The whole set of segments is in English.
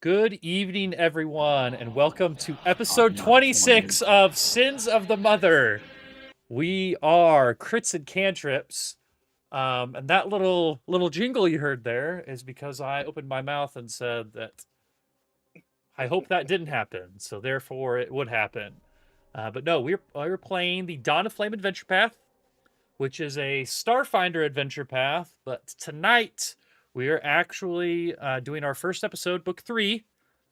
Good evening, everyone, and welcome to episode 26 of Sins of the Mother. We are Crits and Cantrips, and that little jingle you heard there is because I opened my mouth and said that I hope that didn't happen, so therefore it would happen. But no, we're playing the Dawn of Flame Adventure Path, which is a Starfinder adventure path. But tonight we are actually doing our first episode, Book 3.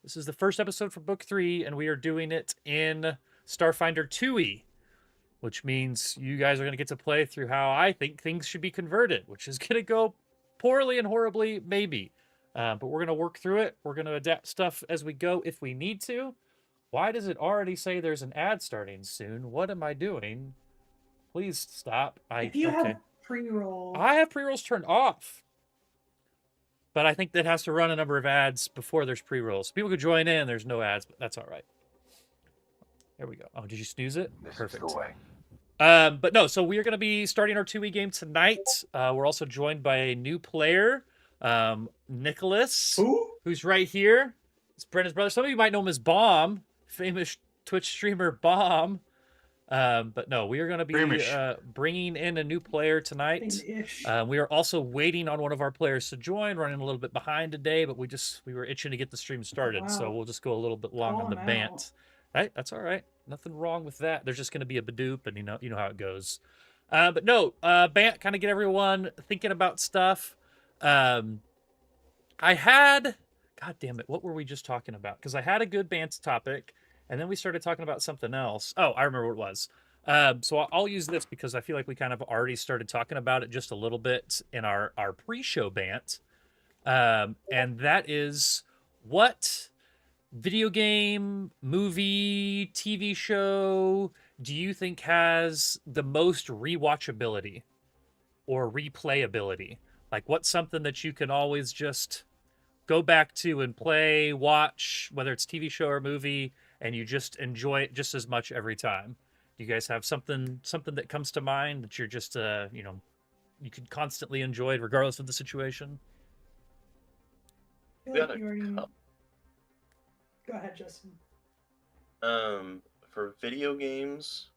This is the first episode for Book 3, and we are doing it in Starfinder 2e, which means you guys are going to get to play through how I think things should be converted, which is going to go poorly and horribly, maybe. But we're going to work through it. We're going to adapt stuff as we go if we need to. Why does it already say there's an ad starting soon? What am I doing? Please stop. If you have pre-roll, I have pre-rolls turned off. But I think that has to run a number of ads before there's pre-rolls. People could join in, there's no ads, but that's all right. There we go. Oh, did you snooze it? Perfect. But no, so we're going to be starting our 2e game tonight. We're also joined by a new player, Nicholas, who's right here. It's Brendan's brother. Some of you might know him as Bomb, famous Twitch streamer Bomb. But no, we are going to be bringing in a new player tonight. We are also waiting on one of our players to join, running a little bit behind today, but we were itching to get the stream started, so we'll just go a little bit long on the bant. Right? That's all right. Nothing wrong with that. There's just going to be a badoop, and you know how it goes. But no, bant, kind of get everyone thinking about stuff. God damn it, what were we just talking about? Because I had a good bant topic. And then we started talking about something else. Oh, I remember what it was. So I'll use this because I feel like we kind of already started talking about it just a little bit in our pre-show bant. And that is, what video game, movie, TV show do you think has the most rewatchability or replayability? Like, what's something that you can always just go back to and play, watch, whether it's TV show or movie, and you just enjoy it just as much every time? Do you guys have something that comes to mind that you're just you could constantly enjoy it regardless of the situation? Go ahead, Justin. For video games,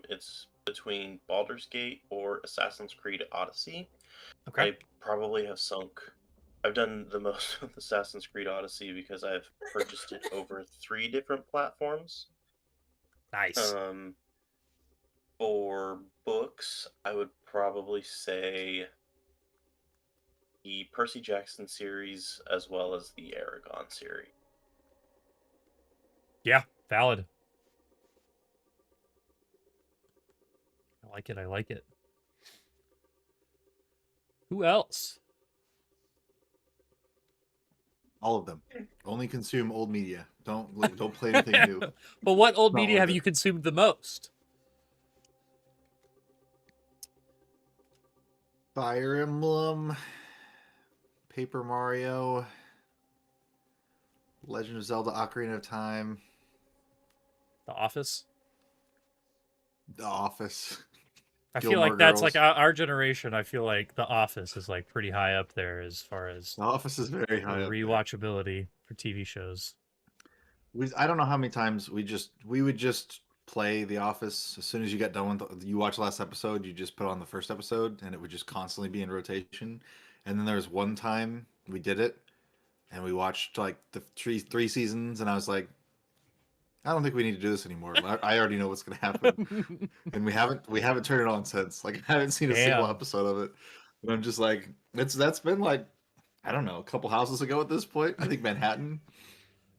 it's between Baldur's Gate or Assassin's Creed Odyssey. Okay. I probably have sunk. I've done the most with Assassin's Creed Odyssey because I've purchased it over 3 different platforms. Nice. For books, I would probably say the Percy Jackson series as well as the Aragon series. Yeah, valid. I like it. Who else? All of them. Only consume old media. Don't play anything new. But what old media have you consumed the most? Fire Emblem, Paper Mario, Legend of Zelda: Ocarina of Time, The Office. The Office. I feel like that's like our generation. I feel like The Office is like pretty high up there as far as The Office is very high up. Rewatchability for TV shows. I don't know how many times we would just play The Office. As soon as you got done with you watch the last episode, you just put on the first episode, and it would just constantly be in rotation. And then there was one time we did it, and we watched like the three seasons, and I was like, I don't think we need to do this anymore. I already know what's going to happen, and we haven't turned it on since. Like, I haven't seen a single episode of it, and I'm just like, that's been like, I don't know, a couple houses ago at this point. I think Manhattan.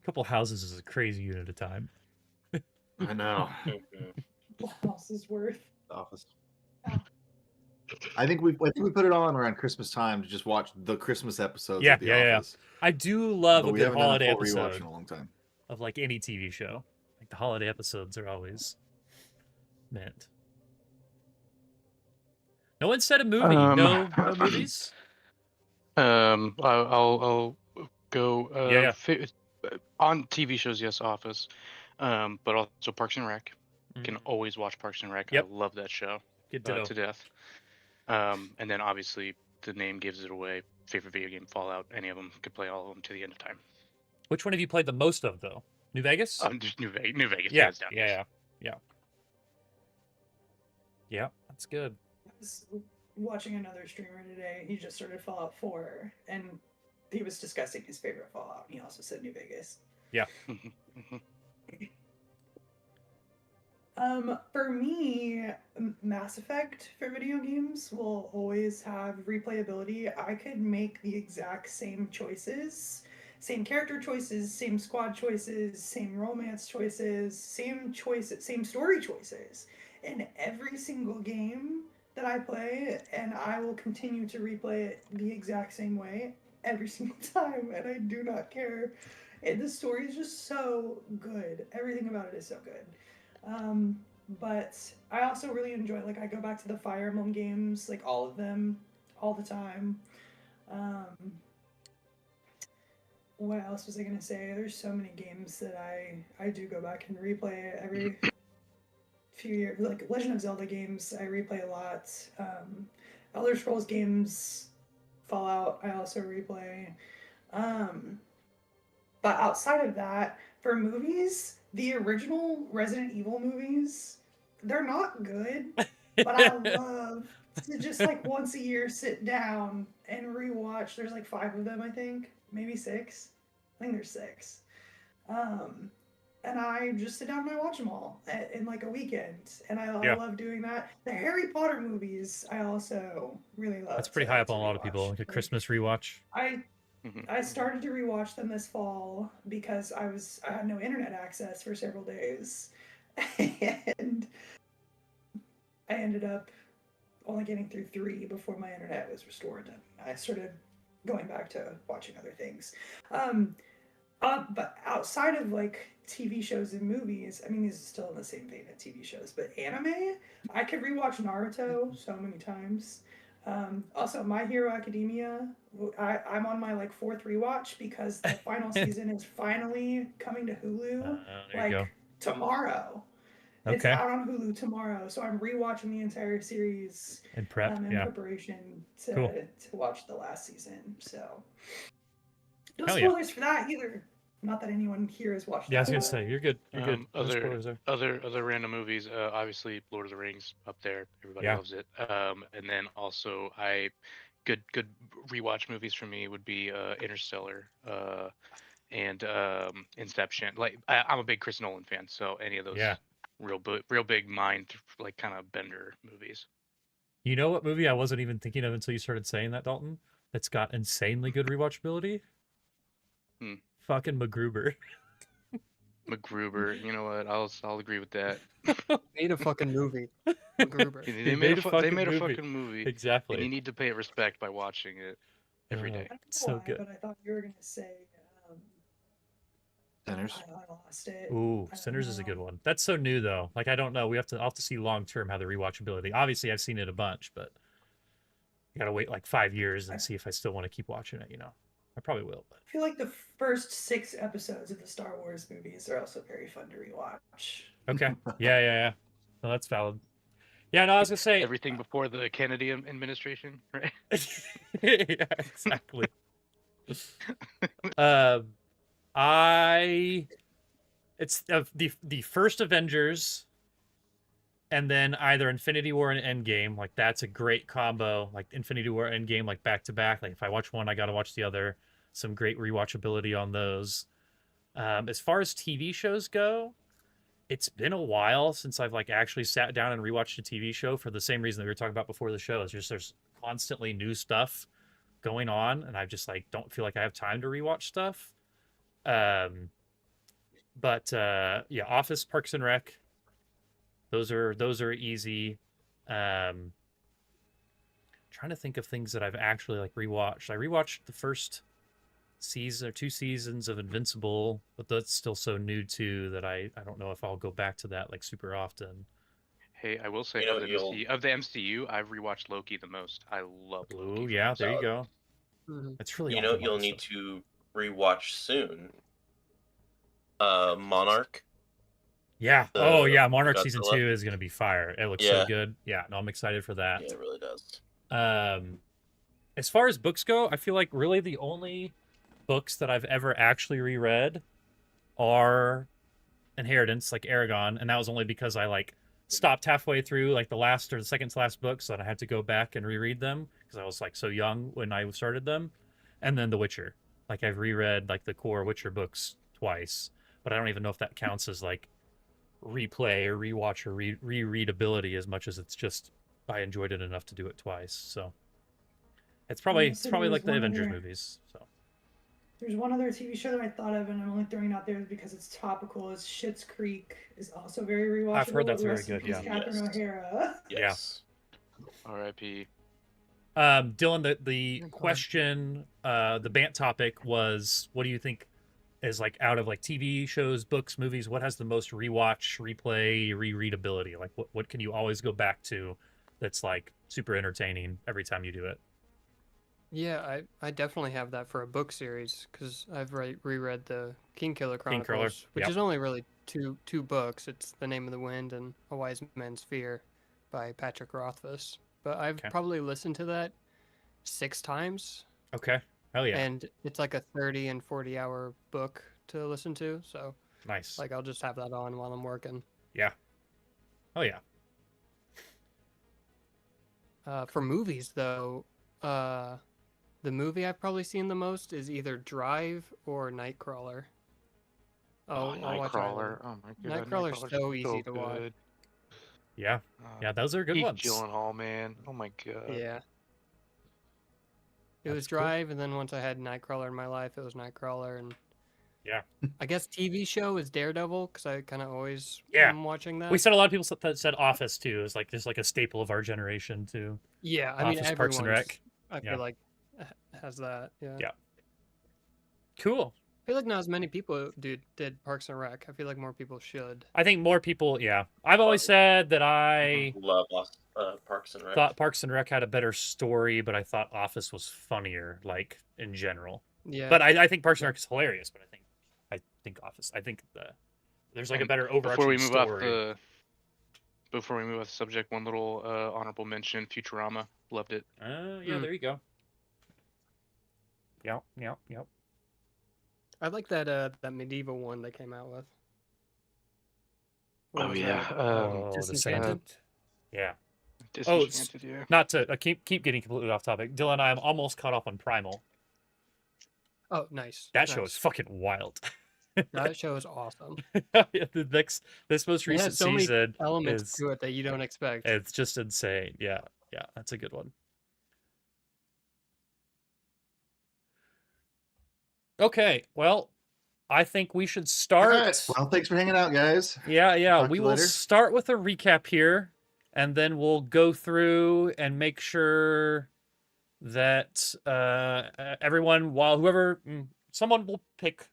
A couple houses is a crazy unit of time. I know. What house is worth? The Office. I think we put it on around Christmas time to just watch the Christmas episodes of The Office. I do love a good holiday episode. We haven't done a full rewatch in episode a long time. of like any TV show. Like the holiday episodes are always meant. No one said a movie. No movies. I'll go. On TV shows, yes, Office, but also Parks and Rec. Can always watch Parks and Rec. Yep. I love that show to death. And then obviously the name gives it away. Favorite video game, Fallout. Any of them, could play all of them to the end of time. Which one have you played the most of, though? New Vegas? Just New Vegas. New Vegas, Yeah, hands down. yeah. That's good. I was watching another streamer today. He just started Fallout 4, and he was discussing his favorite Fallout. He also said New Vegas. Yeah. For me, Mass Effect for video games will always have replayability. I could make the exact same choices, same character choices, same squad choices, same romance choices, same story choices in every single game that I play, and I will continue to replay it the exact same way every single time, and I do not care. And the story is just so good. Everything about it is so good. But I also really enjoy, like, I go back to the Fire Emblem games, like all of them, all the time. What else was I gonna say? There's so many games that I do go back and replay every few years. Like Legend of Zelda games, I replay a lot. Elder Scrolls games, Fallout, I also replay. But outside of that, for movies, the original Resident Evil movies, they're not good, but I love to just like once a year sit down and rewatch. There's like 5 of them, I think, maybe 6. I think there's 6. And I just sit down and I watch them all in like a weekend, and I love doing that. The Harry Potter movies, I also really love. That's pretty high up on a lot of people, like a Christmas rewatch. I started to rewatch them this fall because I had no internet access for several days, and I ended up only getting through 3 before my internet was restored. I started going back to watching other things. But outside of like TV shows and movies, I mean, these are still in the same vein of TV shows, but anime, I could rewatch Naruto so many times. Also, My Hero Academia, I'm on my like 4th rewatch because the final season is finally coming to Hulu like tomorrow. It's out on Hulu tomorrow, so I'm rewatching the entire series in preparation to watch the last season. So no spoilers for that either. Not that anyone here has watched. Yeah, I was gonna say you're good. You're good. Other random movies. Obviously, Lord of the Rings up there. Everybody loves it. And then also, good rewatch movies for me would be Interstellar, and Inception. Like I'm a big Chris Nolan fan, so any of those real big mind like kind of bender movies. You know what movie I wasn't even thinking of until you started saying that, Dalton? That's got insanely good rewatchability. Fucking MacGruber. MacGruber, you know what? I'll agree with that. Made a fucking movie. MacGruber. They made a fucking movie. Exactly. And you need to pay it respect by watching it every day. It's so good. But I thought you were gonna say Sinners. I lost it. Ooh, Sinners is a good one. That's so new though. Like I don't know. I'll have to see long term how the rewatchability. Obviously, I've seen it a bunch, but I gotta wait like 5 years and see if I still want to keep watching it. You know, I probably will. But I feel like the first 6 episodes of the Star Wars movies are also very fun to rewatch. Okay. Yeah. No, that's valid. Yeah, no, I was gonna say everything before the Kennedy administration, right? Yeah, exactly. It's the first Avengers, and then either Infinity War and Endgame. Like that's a great combo. Like Infinity War, Endgame, like back to back. Like if I watch one, I gotta watch the other. Some great rewatchability on those. As far as TV shows go, it's been a while since I've like actually sat down and rewatched a TV show for the same reason that we were talking about before the show. It's just there's constantly new stuff going on, and I just like don't feel like I have time to rewatch stuff. But yeah, Office, Parks and Rec, those are easy. Trying to think of things that I've actually like rewatched. I rewatched the first season or 2 seasons of Invincible, but that's still so new too that I don't know if I'll go back to that like super often. Hey, I will say of the MCU, I've rewatched Loki the most. I love Loki. Ooh, yeah, there you go. That's really you'll need to rewatch soon. Monarch. Yeah. Yeah, Monarch season 2 is gonna be fire. It looks so good. Yeah, no, I'm excited for that. Yeah, it really does. As far as books go, I feel like really the only books that I've ever actually reread are Inheritance, like Aragon, and that was only because I like stopped halfway through like the last or the second to last book, so that I had to go back and reread them because I was like so young when I started them. And then The Witcher, like I've reread like the core Witcher books twice, but I don't even know if that counts as like replay or rewatch or rereadability as much as it's just I enjoyed it enough to do it twice. So it's probably So like the there's one Avengers other- movies. So There's one other TV show that I thought of, and I'm only throwing it out there because it's topical. Is Schitt's Creek is also very rewatchable. I've heard that's very Rest in good, peace, yeah. Catherine Yes. O'Hara. Yes. R.I.P. Dylan, the Good question, the BANT topic was, what do you think is like out of like TV shows, books, movies? What has the most rewatch, replay, rereadability? Like, what can you always go back to that's like super entertaining every time you do it? Yeah, I definitely have that for a book series because I've reread the Kingkiller Kingkiller, Chronicles, which yep. is only really two books. It's The Name of the Wind and A Wise Man's Fear by Patrick Rothfuss. But I've Okay. probably listened to that 6 times, Okay, hell yeah, and it's like a 30 and 40 hour book to listen to. So nice. like I'll just have that on while I'm working. Yeah, oh yeah. For movies though, the movie I've probably seen the most is either Drive or Nightcrawler. Oh, I'll watch either. Nightcrawler. Oh my god. Nightcrawler's Nightcrawler's so easy to watch. good. Yeah, yeah, those are good Jake ones. Gyllenhaal, man. Oh my god. Yeah. It That's was cool. Drive, and then once I had Nightcrawler in my life, it was Nightcrawler, and Yeah. I guess TV show is Daredevil because I kind of always Yeah. am watching that. We said a lot of people that said Office too is like just like a staple of our generation too. Yeah, I mean Office, Parks and everyone's, Rec. I Yeah. feel like has that. Yeah. Yeah. Cool. I feel like not as many people did Parks and Rec. I feel like more people should. I think more people, yeah. I've always said that I Love Parks and Rec. thought Parks and Rec had a better story, but I thought Office was funnier, like in general. Yeah. But I think Parks and Rec is hilarious. But I think Office. I think there's like a better overarching Before we move story. before we move off the subject, one little honorable mention: Futurama. Loved it. Yeah, there you go. Yep. I like that that medieval one they came out with. What Oh was yeah. that? Oh, the Disenchanted? yeah. Disenchanted, yeah. Not to keep getting completely off topic. Dylan, I'm almost caught up on Primal. Oh, nice. That show nice. is fucking wild. That show is awesome. Yeah, this most It has recent so many season elements is to it that you don't expect. it's just insane. Yeah, that's a good one. Okay, well, I think we should start. All right. Well, thanks for hanging out, guys. Yeah. Talk to We you will later. start with a recap here, and then we'll go through and make sure that everyone, someone will pick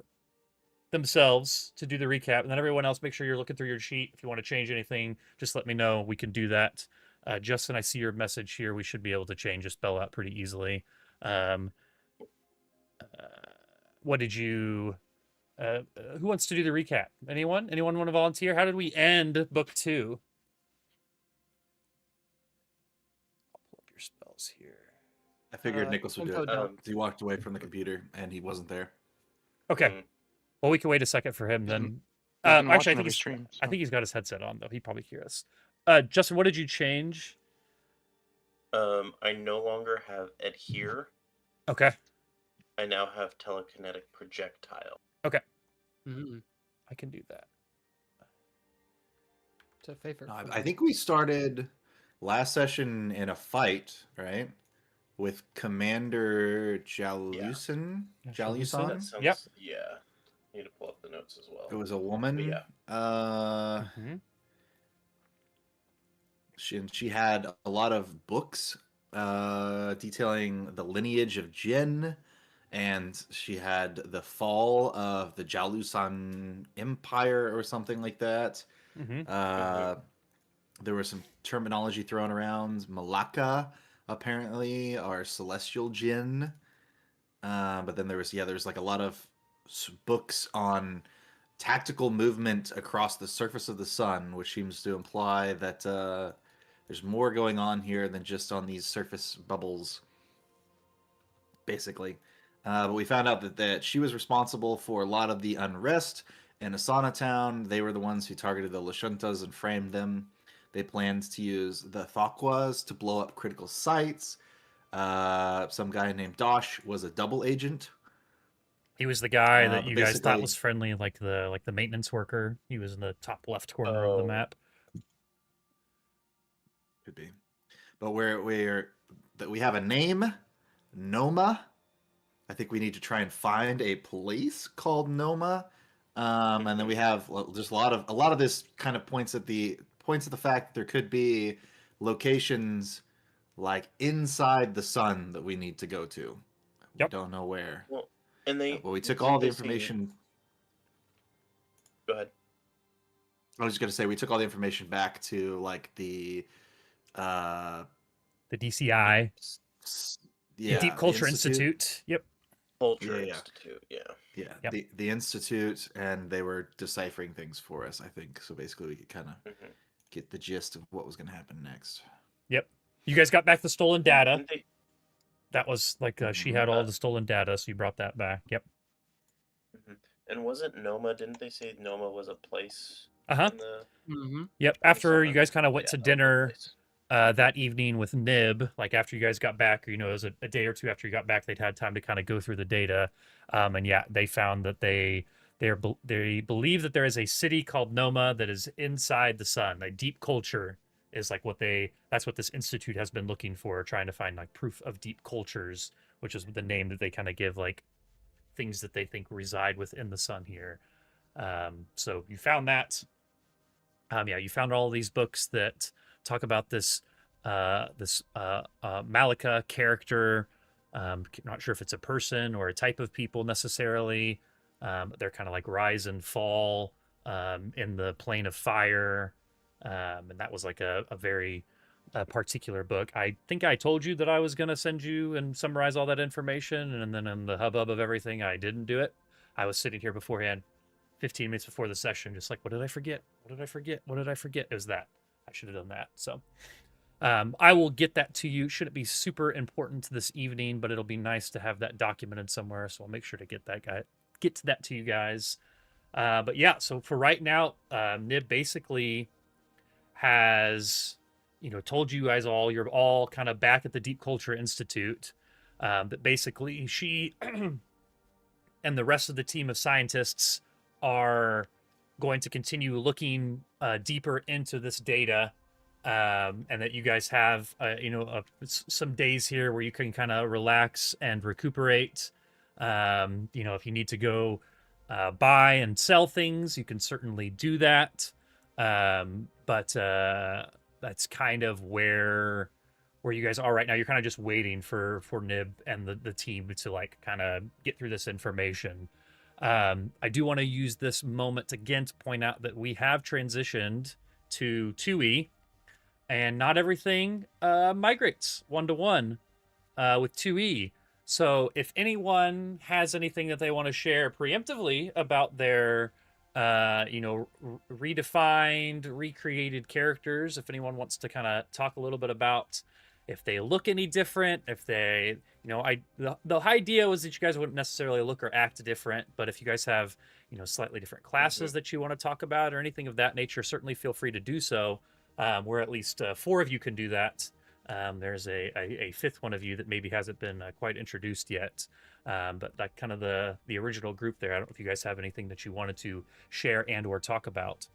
themselves to do the recap, and then everyone else, make sure you're looking through your sheet. If you want to change anything, just let me know. We can do that. Justin, I see your message here. We should be able to change a spell out pretty easily. What did you? Who wants to do the recap? Anyone? Anyone want to volunteer? How did we end book 2? I'll pull up your spells here. I figured Nicholas would do info it. dump. He walked away from the computer and he wasn't there. Okay. Mm. Well, we can wait a second for him then. He's been Actually, watching I think every he's, stream, I so. think he's got his headset on though. He'd probably hear us. Justin, what did you change? I no longer have adhere. Okay. I now have telekinetic projectile. Mm, I can do that. it's a favorite. No, for I me. think we started last session in a fight, right? With Commander Jalusan. Yeah. Jalusan? That sounds, Yep. Yeah. I need to pull up the notes as well. It was a woman. Yeah. Mhm. She had a lot of books detailing the lineage of Jin, and she had the fall of the Jalusan Empire or something like that. Mhm. There was some terminology thrown around. Malacca, apparently, are celestial Jin. But then there's like a lot of books on tactical movement across the surface of the sun, which seems to imply that there's more going on here than just on these surface bubbles, basically. But we found out that she was responsible for a lot of the unrest in Asana Town. They were the ones who targeted the Lashuntas and framed them. They planned to use the Thakwas to blow up critical sites. Some guy named Dosh was a double agent. He was the guy that But you guys thought basically- was friendly, like the maintenance worker. He was in the top left corner of the Oh. map. Could be. But we have a name, Noma. I think we need to try and find a place called Noma. And then we have just a lot of this kind of points at the fact that there could be locations like inside the sun that we need to go to. Yep. We don't know where. Well, and they. But we took didn't all the they say- information. Go ahead. I was just gonna say we took all the information back to like the The DCI, yeah, Deep the Culture Institute. Yep. Culture Yeah. Institute. Yeah. Yeah, Yep. the institute, and they were deciphering things for us. I think so. Basically, we could kind of Mhm. get the gist of what was going to happen next. Yep. You guys got back the stolen data. Didn't they- That was like she had all the stolen data, so you brought that back. Yep. And wasn't Noma? Didn't they say Noma was a place? Uh-huh. In the Mm-hmm. Yep. in the After you summer? guys kind of went Yeah, to that was a dinner place. that evening with Nib, like after you guys got back, or it was a day or two after you got back, they'd had time to kind of go through the data, and yeah, they found that they believe that there is a city called Noma that is inside the sun. Like deep culture is like that's what this institute has been looking for, trying to find like proof of deep cultures, which is the name that they kind of give like things that they think reside within the sun here. So you found that. Yeah, you found all these books that talk about this Malika character. Not sure if it's a person or a type of people necessarily. They're kind of like rise and fall in the plane of fire. And that was like a very particular book. I think I told you that I was going to send you and summarize all that information. And then in the hubbub of everything, I didn't do it. I was sitting here beforehand, 15 minutes before the session, just like, what did I forget? What did I forget? What did I forget? It was that. I should have done that. So I will get that to you. Shouldn't be super important this evening, but it'll be nice to have that documented somewhere. So I'll make sure to get to that to you guys. But yeah, so for right now, Nib basically has, told you guys all, you're all kind of back at the Deep Culture Institute. That basically she and the rest of the team of scientists are going to continue looking deeper into this data, and that you guys have some days here where you can kind of relax and recuperate. If you need to go buy and sell things, you can certainly do that. But that's kind of where you guys are right now. You're kind of just waiting for Nib and the team to like kind of get through this information. I do want to use this moment again to point out that we have transitioned to 2E, and not everything migrates 1-to-1 with 2E. So if anyone has anything that they want to share preemptively about their redefined, recreated characters, if anyone wants to kind of talk a little bit about if they look any different, if they, the idea was that you guys wouldn't necessarily look or act different, but if you guys have, slightly different classes that you want to talk about or anything of that nature, certainly feel free to do so. Where at least 4 of you can do that. There's a fifth one of you that maybe hasn't been quite introduced yet. But that kind of the original group there. I don't know if you guys have anything that you wanted to share and or talk about.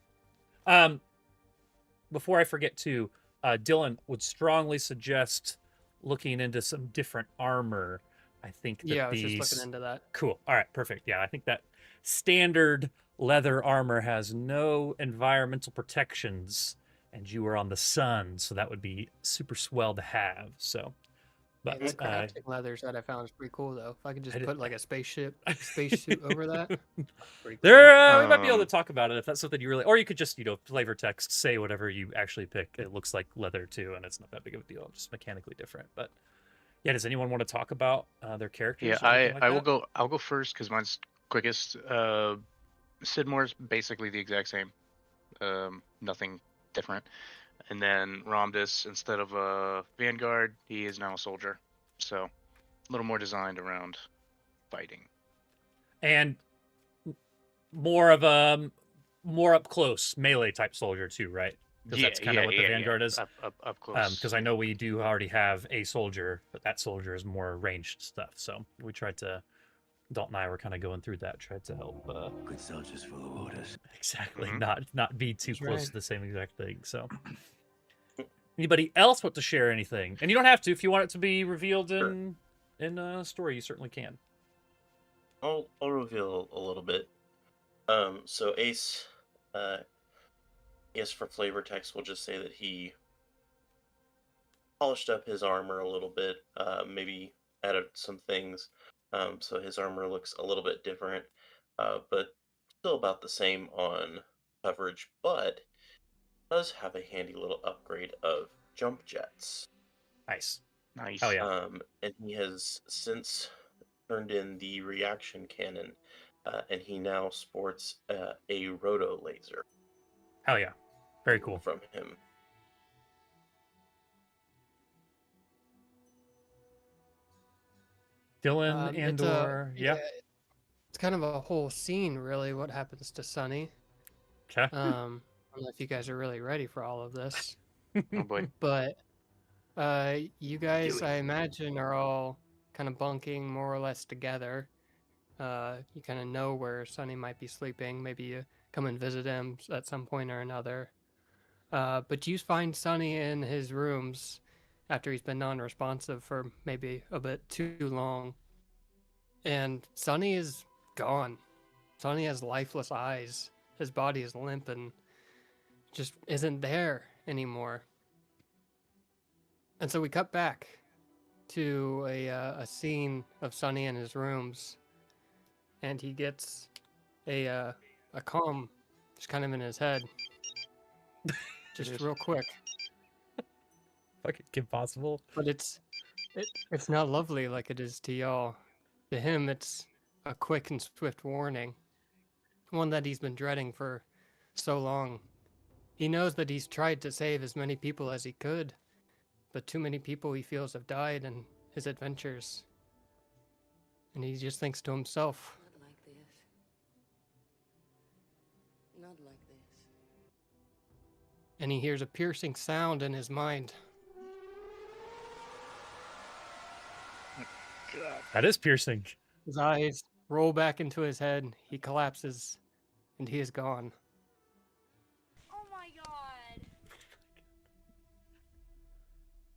Before I forget to, Dylan would strongly suggest looking into some different armor. I think that I was just looking into that. Cool. All right, perfect. Yeah, I think that standard leather armor has no environmental protections, and you are on the sun, so that would be super swell to have. So, but The crafting leathers that I found is pretty cool, though. If I could just put like a spacesuit over that, pretty cool. There, we might be able to talk about it if that's something you really, or you could just, flavor text, say whatever you actually pick. It looks like leather too, and it's not that big of a deal, just mechanically different. But yeah, does anyone want to talk about their characters? Yeah, or anything like I that? will go. I'll go first because mine's quickest. Sidmore's basically the exact same. Nothing different. And then Ramdis, instead of a Vanguard, he is now a soldier. So a little more designed around fighting. And more of a more up close melee type soldier too, right? Because that's kind of what the Vanguard is. Up close. Because I know we do already have a soldier, but that soldier is more ranged stuff. So we tried to, Dalton and I were kind of going through that, tried to help. Good soldiers follow orders. Exactly, Mhm. not be too That's close right. to the same exact thing. So, anybody else want to share anything? And you don't have to if you want it to be revealed in a story. You certainly can. I'll reveal a little bit. So Ace, yes, for flavor text, we'll just say that he polished up his armor a little bit, maybe added some things, so his armor looks a little bit different, but still about the same on coverage, but does have a handy little upgrade of jump jets. Nice. Nice. Oh yeah. And he has since turned in the reaction cannon, and he now sports a roto laser Hell yeah. Very cool. from him. Dylan and It's or yeah. it's kind of a whole scene, really. What happens to Sunny? Okay. I don't know if you guys are really ready for all of this, Oh boy. but you guys, I imagine, are all kind of bunking more or less together. You kind of know where Sunny might be sleeping. Maybe you come and visit him at some point or another. But you find Sunny in his rooms after he's been non-responsive for maybe a bit too long. And Sunny is gone. Sunny has lifeless eyes. His body is limp and just isn't there anymore. And so we cut back to a scene of Sunny in his rooms, and he gets a calm just kind of in his head, just real quick. Fucking impossible. But it's not lovely like it is to y'all. To him, it's a quick and swift warning, one that he's been dreading for so long. He knows that he's tried to save as many people as he could, but too many people he feels have died in his adventures. And he just thinks to himself, Not like this. Not like this. and he hears a piercing sound in his mind. God. That is piercing. His eyes roll back into his head, he collapses, and he is gone. Oh my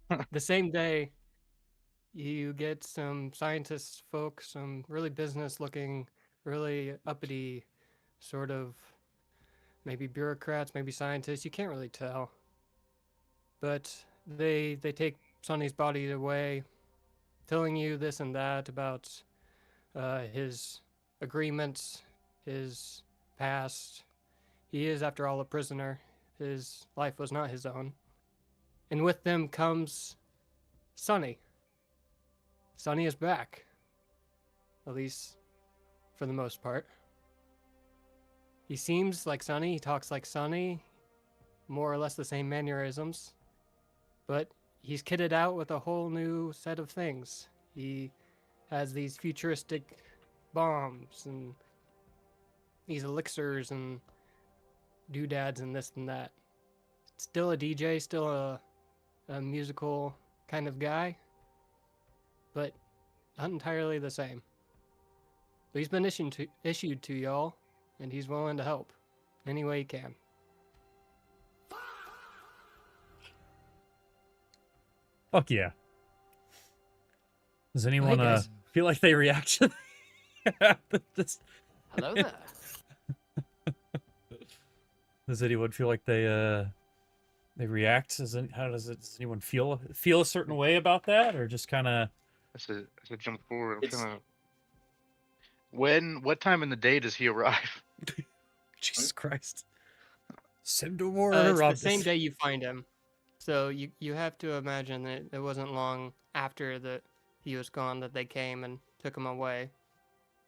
god. The same day, you get some scientist folk, some really business looking, really uppity sort of maybe bureaucrats, maybe scientists, you can't really tell. But they take Sonny's body away, telling you this and that about his agreements, his past. He is, after all, a prisoner. His life was not his own. And with them comes Sonny. Sonny is back. At least for the most part. He seems like Sonny, he talks like Sonny, more or less the same mannerisms. But he's kitted out with a whole new set of things. He has these futuristic bombs and these elixirs and doodads and this and that. Still a DJ, still a musical kind of guy, but not entirely the same. But he's been issued to y'all, and he's willing to help any way he can. Fuck yeah. Does anyone guys. feel like they react to this? Hello there. Does anyone feel like they react? Does anyone feel a certain way about that, or just kind of? That's a jump forward. I'm It's- trying to... What time in the day does he arrive? Jesus Christ! Send a war It's the around same this. day you find him. So you have to imagine that it wasn't long after that he was gone that they came and took him away.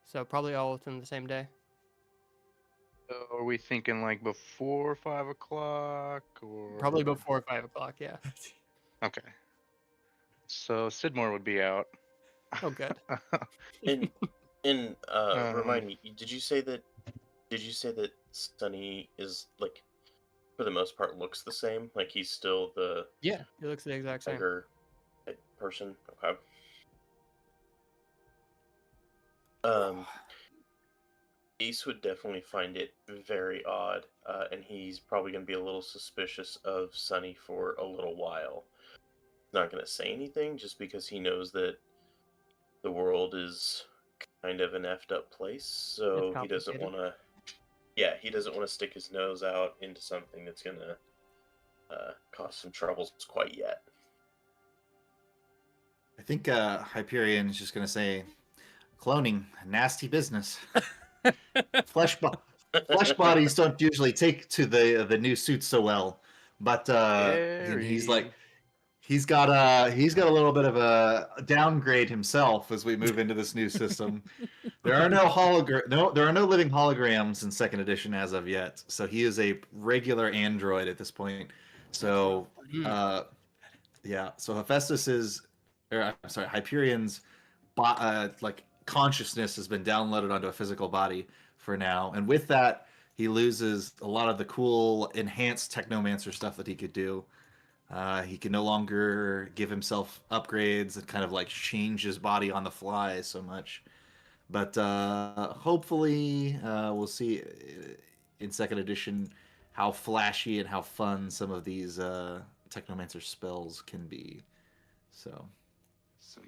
So probably all within the same day. Are we thinking like before 5 o'clock or Probably before 5 o'clock, yeah. Okay. So Sidmore would be out. Oh, good. And And Um, remind me, did you say that Sunny is like for the most part looks the same? Like he's still the Yeah, it looks the exact same. tiger type person? Okay. Um, Ace would definitely find it very odd, and he's probably going to be a little suspicious of Sunny for a little while. Not going to say anything just because he knows that the world is kind of an effed up place, so he doesn't complicated. want to. Yeah, he doesn't want to stick his nose out into something that's going to cause some troubles quite yet. I think Hyperion is just gonna say, cloning, nasty business. Flesh bodies don't usually take to the new suit so well, but and he's like, he's got a little bit of a downgrade himself as we move into this new system. There are there are no living holograms in second edition as of yet, so he is a regular android at this point. So yeah, so Hephaestus I'm sorry, Hyperion's like consciousness has been downloaded onto a physical body for now, and with that, he loses a lot of the cool enhanced technomancer stuff that he could do. He can no longer give himself upgrades and kind of like change his body on the fly so much. But hopefully, we'll see in second edition how flashy and how fun some of these technomancer spells can be. So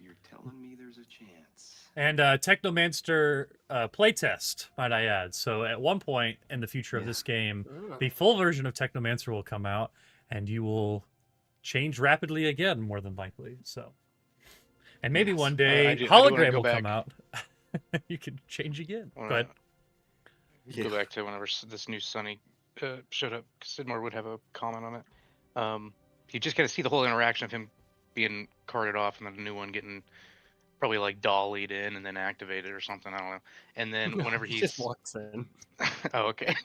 you're telling me there's a chance? And Technomancer playtest, might I add. So at one point in the future of this game, the full version of Technomancer will come out, and you will change rapidly again, more than likely. So, and maybe one day I do wanna hologram go will back. come out. You can change again. I wanna Go ahead. Go back to whenever this new Sunny showed up. Sidmore would have a comment on it. You just kind of see the whole interaction of him being carted off and then a new one getting probably like dollied in and then activated or something. I don't know. And then whenever He he's just walks in. oh, okay.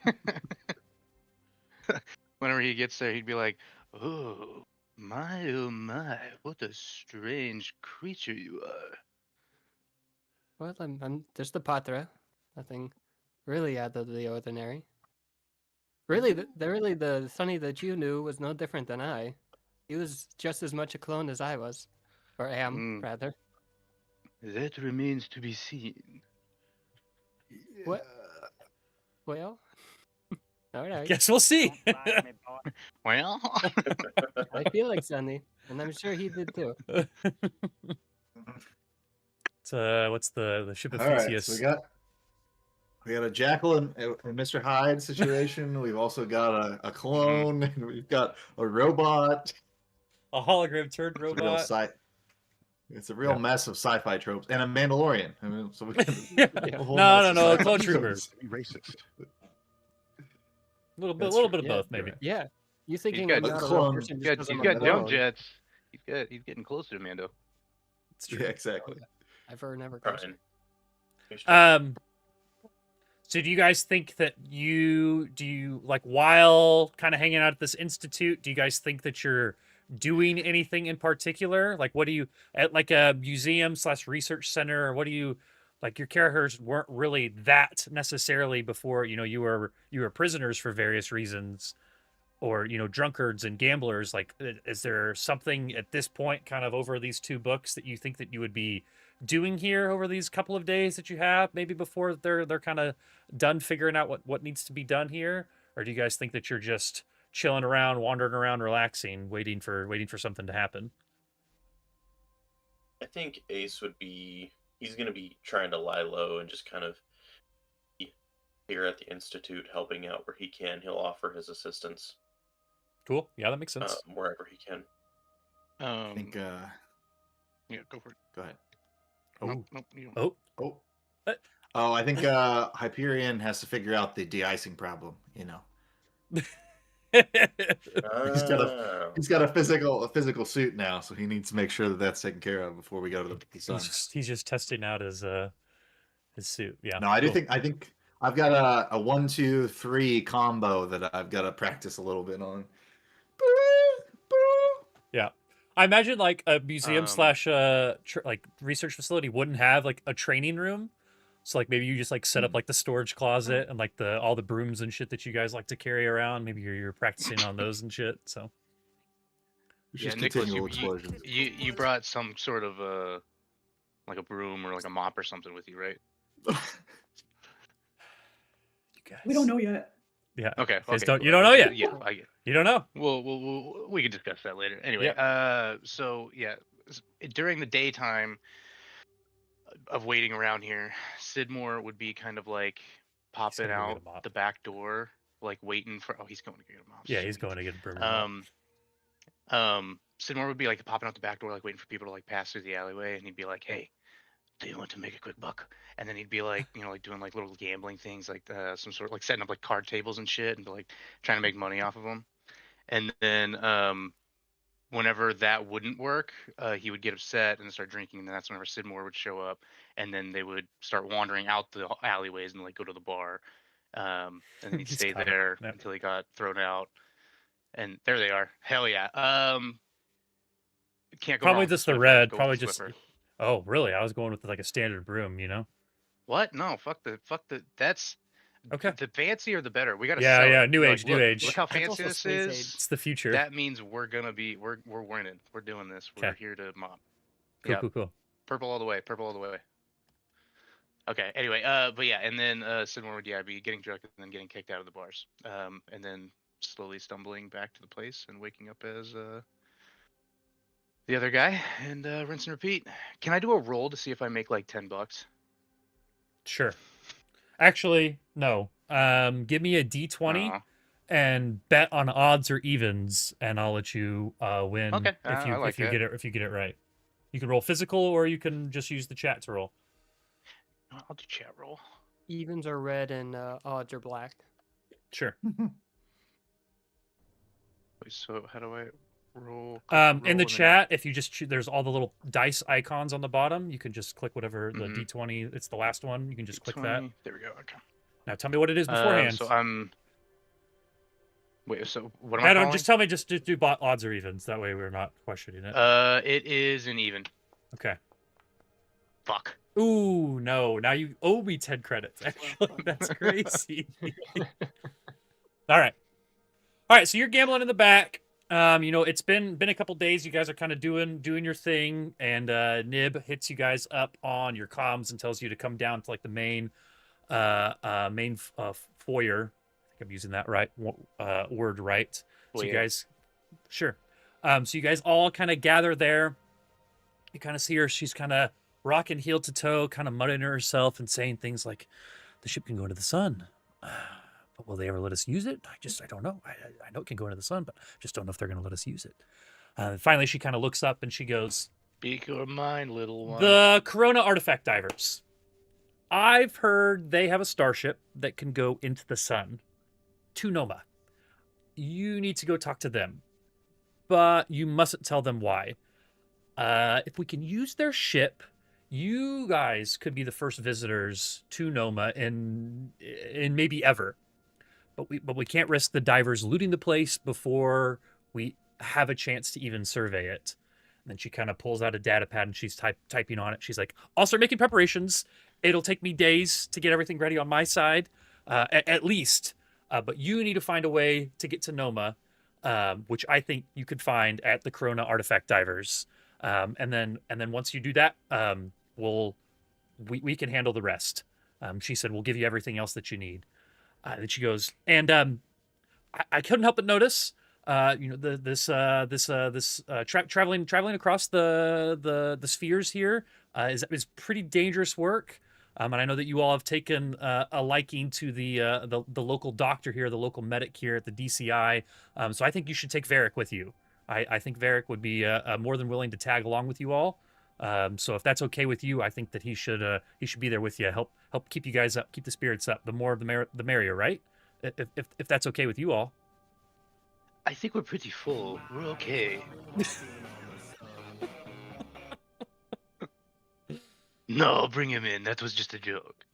Whenever he gets there, he'd be like, oh my, what a strange creature you are. Well, I'm just a Patra. Nothing really out of the ordinary. Really, the Sunny that you knew was no different than I. He was just as much a clone as I was, or am rather. That remains to be seen. What? Well, all right. Guess we'll see. Well, I feel like Sunny, and I'm sure he did too. It's, what's the ship of all right, Theseus? so we got a Jackal and Mr. Hyde situation. We've also got a clone, and we've got a robot. A hologram turned robot. It's a real mess of sci-fi tropes, and a Mandalorian. I mean, so we got a whole No, mess of Clone sci-fi Trooper. tropes. Be racist. A little bit of both, maybe. Yeah, you thinking got I'm not a real clone. person he's just got, 'cause he's I'm a got jump clone. jets. He's getting closer to Mando. It's true. Yeah, exactly. Ever, never closer. Brian. So do you guys think that do you like while kind of hanging out at this institute, do you guys think that you're doing anything in particular? Like what do you at like a museum / research center, or what do you like your characters weren't really that necessarily before, you were prisoners for various reasons, or drunkards and gamblers. Like is there something at this point kind of over these two books that you think that you would be doing here over these couple of days that you have, maybe before they're kind of done figuring out what needs to be done here? Or do you guys think that you're just chilling around, wandering around, relaxing, waiting for something to happen? I think Ace he's going to be trying to lie low and just kind of be here at the Institute helping out where he can. He'll offer his assistance. Cool. Yeah, that makes sense. Wherever he can. I think. Yeah, go for it. Go ahead. Nope, you don't. Oh, I think Hyperion has to figure out the de-icing problem. He's got a physical suit now, so he needs to make sure that that's taken care of before we go to the sun. He's just testing out his suit. Yeah. No, I think I've got a 1, 2, 3 combo that I've got to practice a little bit on. Yeah. I imagine like a museum / like research facility wouldn't have like a training room. So like maybe you just like set up like the storage closet and like all the brooms and shit that you guys like to carry around. Maybe you're practicing on those and shit. So It's Yeah, just Nicholas, continual explosions. you brought some sort of like a broom or like a mop or something with you, right? you guys. We don't know yet. Yeah. Okay. You guys Okay. don't. You don't know yet. Yeah, I get. You don't know. We can discuss that later. Anyway, so yeah, during the daytime of waiting around here, Sidmore would be kind of like popping gonna go get out a mop. the back door, like waiting for. Oh, he's going to get a mop. Yeah, he's Sweet. going to get a broom. And mop. Sidmore would be like popping out the back door, like waiting for people to like pass through the alleyway, and he'd be like, "Hey, do you want to make a quick buck?" And then he'd be like, like doing like little gambling things, like some sort of like setting up like card tables and shit, and like trying to make money off of them. And then whenever that wouldn't work, he would get upset and start drinking, and that's whenever Sidmore would show up, and then they would start wandering out the alleyways and like go to the bar, and then he'd He's stay clever. there Yep. until he got thrown out. And there they are. Hell yeah. Can't go Probably wrong with just the Swiffer. red. Go with Probably the just. Swiffer. Oh, really? I was going with like a standard broom. What? No, fuck the. That's Okay. the fancier the better. We gotta Yeah, sell yeah. it. New Like, age. New age. Look how That's fancy also this space is. age. It's the future. That means we're winning. We're doing this. We're 'Kay. here to mop. Cool. Yeah. Cool. Purple all the way. Purple all the way. Okay. Anyway, but yeah, and then Sidmore would be getting drunk and then getting kicked out of the bars, and then slowly stumbling back to the place and waking up as the other guy, and rinse and repeat. Can I do a roll to see if I make like $10? Sure. Actually, no. Give me a D20 Aw. and bet on odds or evens, and I'll let you win Okay, if you I like that. get it right. You can roll physical, or you can just use the chat to roll. I'll do chat roll. Evens are red and odds are black. Sure. Wait, so how do I roll? In the chat, if you just there's all the little dice icons on the bottom. You can just click whatever the Mhm. D20. It's the last one. You can just click that. There we go. Okay. Now tell me what it is beforehand. So I'm. Wait. So what am I I don't. calling? Just tell me. Just do odds or evens. That way we're not questioning it. It is an even. Okay. Fuck. Ooh, no. Now you owe me 10 credits. Actually, that's crazy. All right. So you're gambling in the back. It's been a couple days. You guys are kind of doing your thing, and Nib hits you guys up on your comms and tells you to come down to like the main foyer. I think I'm using that right word right. So you Foyer. guys, sure. So you guys all kind of gather there. You kind of see her. She's kind of rocking heel to toe, kind of muttering to herself and saying things like, "The ship can go into the sun, but will they ever let us use it? I don't know. I know it can go into the sun, but just don't know if they're going to let us use it." Finally, she kind of looks up and she goes, Speak your mind, little one. "The Corona artifact divers. I've heard they have a starship that can go into the sun, to Noma. You need to go talk to them, but you mustn't tell them why. If we can use their ship, you guys could be the first visitors to Noma in maybe ever. But we can't risk the divers looting the place before we have a chance to even survey it." And then she kind of pulls out a data pad and she's typing on it. She's like, "I'll start making preparations. It'll take me days to get everything ready on my side, at least. But you need to find a way to get to Noma, which I think you could find at the Corona artifact divers. And then once you do that, we can handle the rest." She said, "We'll give you everything else that you need." Then she goes, "And I couldn't help but notice, traveling across the spheres here is pretty dangerous work. And I know that you all have taken a liking to the local doctor here, the local medic here at the DCI. So I think you should take Veriq with you. I think Veriq would be more than willing to tag along with you all. So if that's okay with you, I think that he should be there with you, help keep you guys up, keep the spirits up. The more the merrier, right? If that's okay with you all." I think we're pretty full. We're okay. No, bring him in. That was just a joke.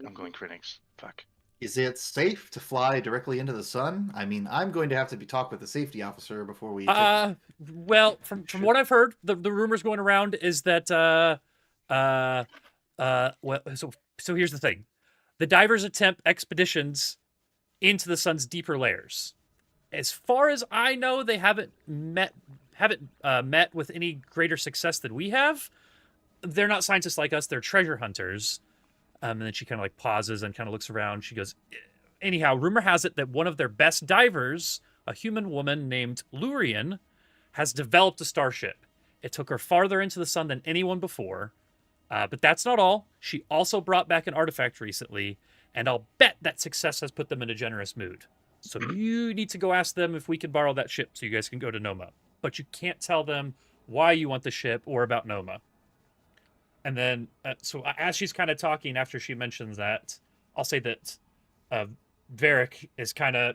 I'm going critics. Fuck. Is it safe to fly directly into the sun? I mean, I'm going to have to talk with the safety officer before we. Well, from what I've heard, the rumors going around is that well, so So here's the thing. The divers attempt expeditions into the sun's deeper layers. As far as I know, they haven't met with any greater success than we have. They're not scientists like us. They're treasure hunters. And then she kind of like pauses and kind of looks around. She goes, anyhow, rumor has it that one of their best divers, a human woman named Lurian, has developed a starship. It took her farther into the sun than anyone before. But that's not all. She also brought back an artifact recently, and I'll bet that success has put them in a generous mood. So you need to go ask them if we can borrow that ship so you guys can go to Noma. But you can't tell them why you want the ship or about Noma. And then, so as she's kind of talking after she mentions that, I'll say that Veriq is kind of,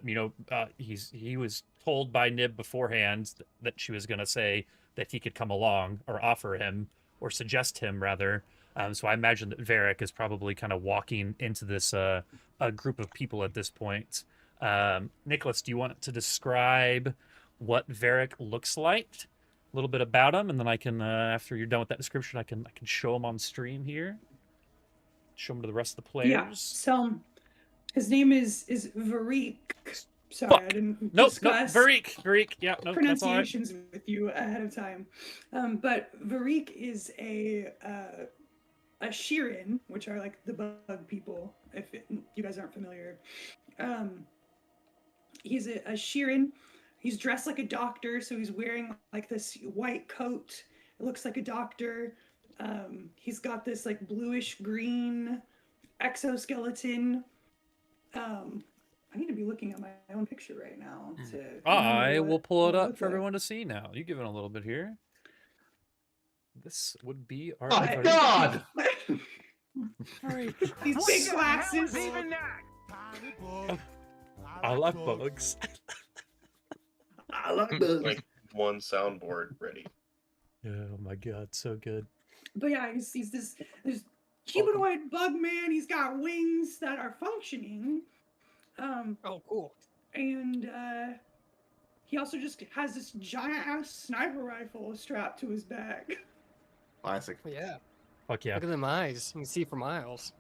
he was told by Nib beforehand that she was going to say that he could come along or offer him or suggest him rather. So I imagine that Veriq is probably kind of walking into this a group of people at this point. Nicholas, do you want to describe what Veriq looks like? A little bit about him, and then I can, after you're done with that description, I can show him on stream here. Show him to the rest of the players. Yeah. So his name is Veriq. Sorry, I didn't discuss Veriq. Yeah, no, pronunciations with you ahead of time. But Veriq is a Shirin, which are like the bug people. If you guys aren't familiar, he's a Shirin. He's dressed like a doctor, so he's wearing like this white coat. It looks like a doctor. He's got this like bluish green exoskeleton. I need to be looking at my own picture right now. I will pull it up for everyone to see now. You give it a little bit here. This would be our. Oh my God! These big glasses. I like bugs. I like bugs. Like one soundboard ready. Oh my God, so good. But yeah, he's this humanoid bug man. He's got wings that are functioning. Oh, cool. And he also just has this giant ass sniper rifle strapped to his back. Classic. Yeah. Fuck yeah. Look at them eyes. You can see for miles.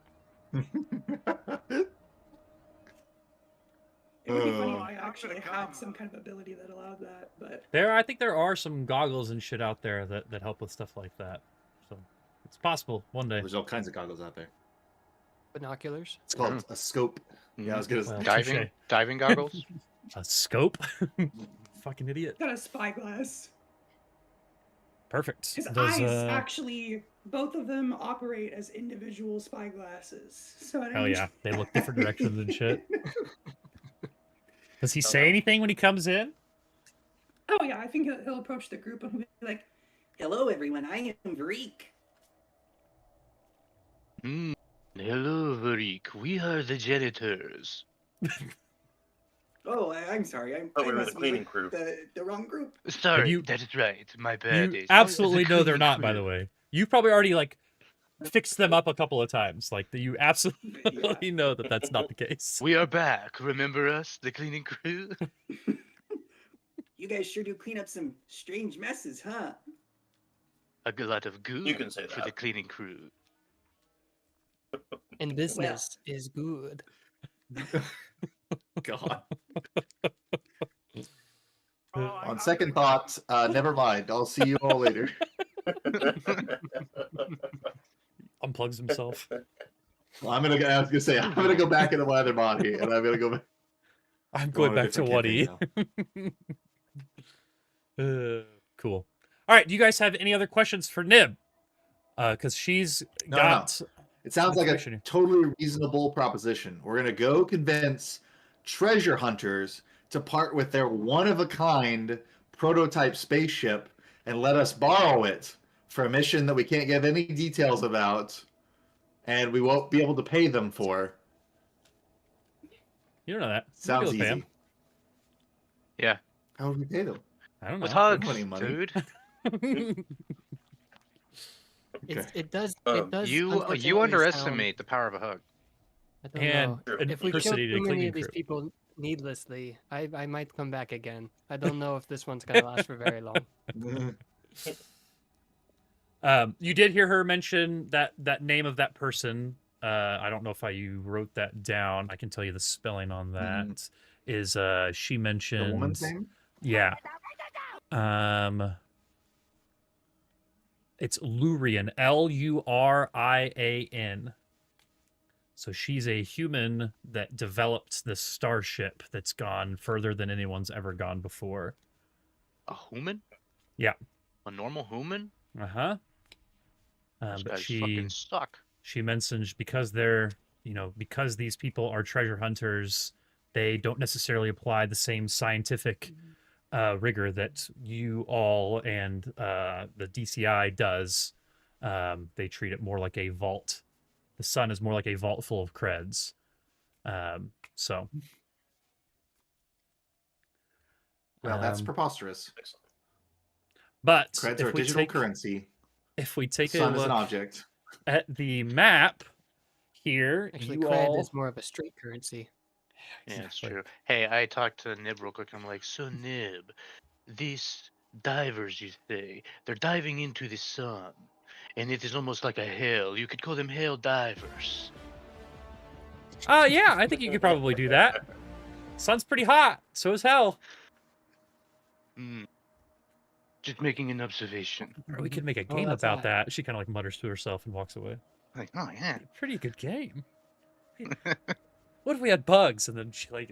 It would be funny if I actually had some kind of ability that allowed that, but I think there are some goggles and shit out there that help with stuff like that. So it's possible one day. There's all kinds of goggles out there. Binoculars. It's called a scope. Yeah, I was gonna Diving goggles. A scope? Fucking idiot. got a spyglass. Perfect. His eyes actually, both of them operate as individual spyglasses. So hell yeah, they look different directions and shit. Does he say anything when he comes in? Oh yeah, I think he'll approach the group and he'll be like, "Hello, everyone. I am Veriq." Hello, Veriq. We are the janitors. Oh, I'm sorry. We were the cleaning crew. The wrong group. Sorry, that is right. My bad. You absolutely know they're not, by the way. You've probably already like fixed them up a couple of times. Like you absolutely know that that's not the case. We are back. Remember us, the cleaning crew? You guys sure do clean up some strange messes, huh? A lot of goo You can say for that. the cleaning crew. And business is good. God. On second thought, never mind. I'll see you all later. Unplugs himself. Well, I was gonna say I'm gonna go back into my other body, and I'm gonna go back. I'm going back to Woody. Cool. All right. Do you guys have any other questions for Nib? Because she's got. No. It sounds like a totally reasonable proposition. We're gonna go convince treasure hunters to part with their one-of-a-kind prototype spaceship and let us borrow it for a mission that we can't give any details about, and we won't be able to pay them for. You don't know that. Sounds easy. Yeah. How would we pay them? I don't know. With hugs, money. dude. Okay. It does. You underestimate the power of a hug. I don't know. If we kill Diversity to too many cleaning of these crew. people needlessly, I might come back again. I don't know if this one's gonna last for very long. You did hear her mention that name of that person I don't know if you wrote that down. I can tell you the spelling on that. Is she mentioned The woman's name? Yeah. It's Lurian, Lurian. So she's a human that developed this starship that's gone further than anyone's ever gone before. A human? Yeah. A normal human? Uh-huh. Those But guys fucking suck. she mentions because because these people are treasure hunters, they don't necessarily apply the same scientific rigor that you all and the DCI does. They treat it more like a vault. The sun is more like a vault full of creds. So. Well, that's preposterous. But creds are a digital currency. If we take the a sun look is an object. at the map here, Actually, you cred all... is more of a straight currency. Yeah, it's true. Hey, I talked to Nib real quick. I'm like, so Nib, these divers, you say, they're diving into the sun, and it is almost like a hell. You could call them hell divers. Yeah, I think you could probably do that. Sun's pretty hot. So is hell. Just making an observation. Or we could make a game about that. She kind of like mutters to herself and walks away. Like, oh yeah, pretty good game. What if we had bugs? And then she like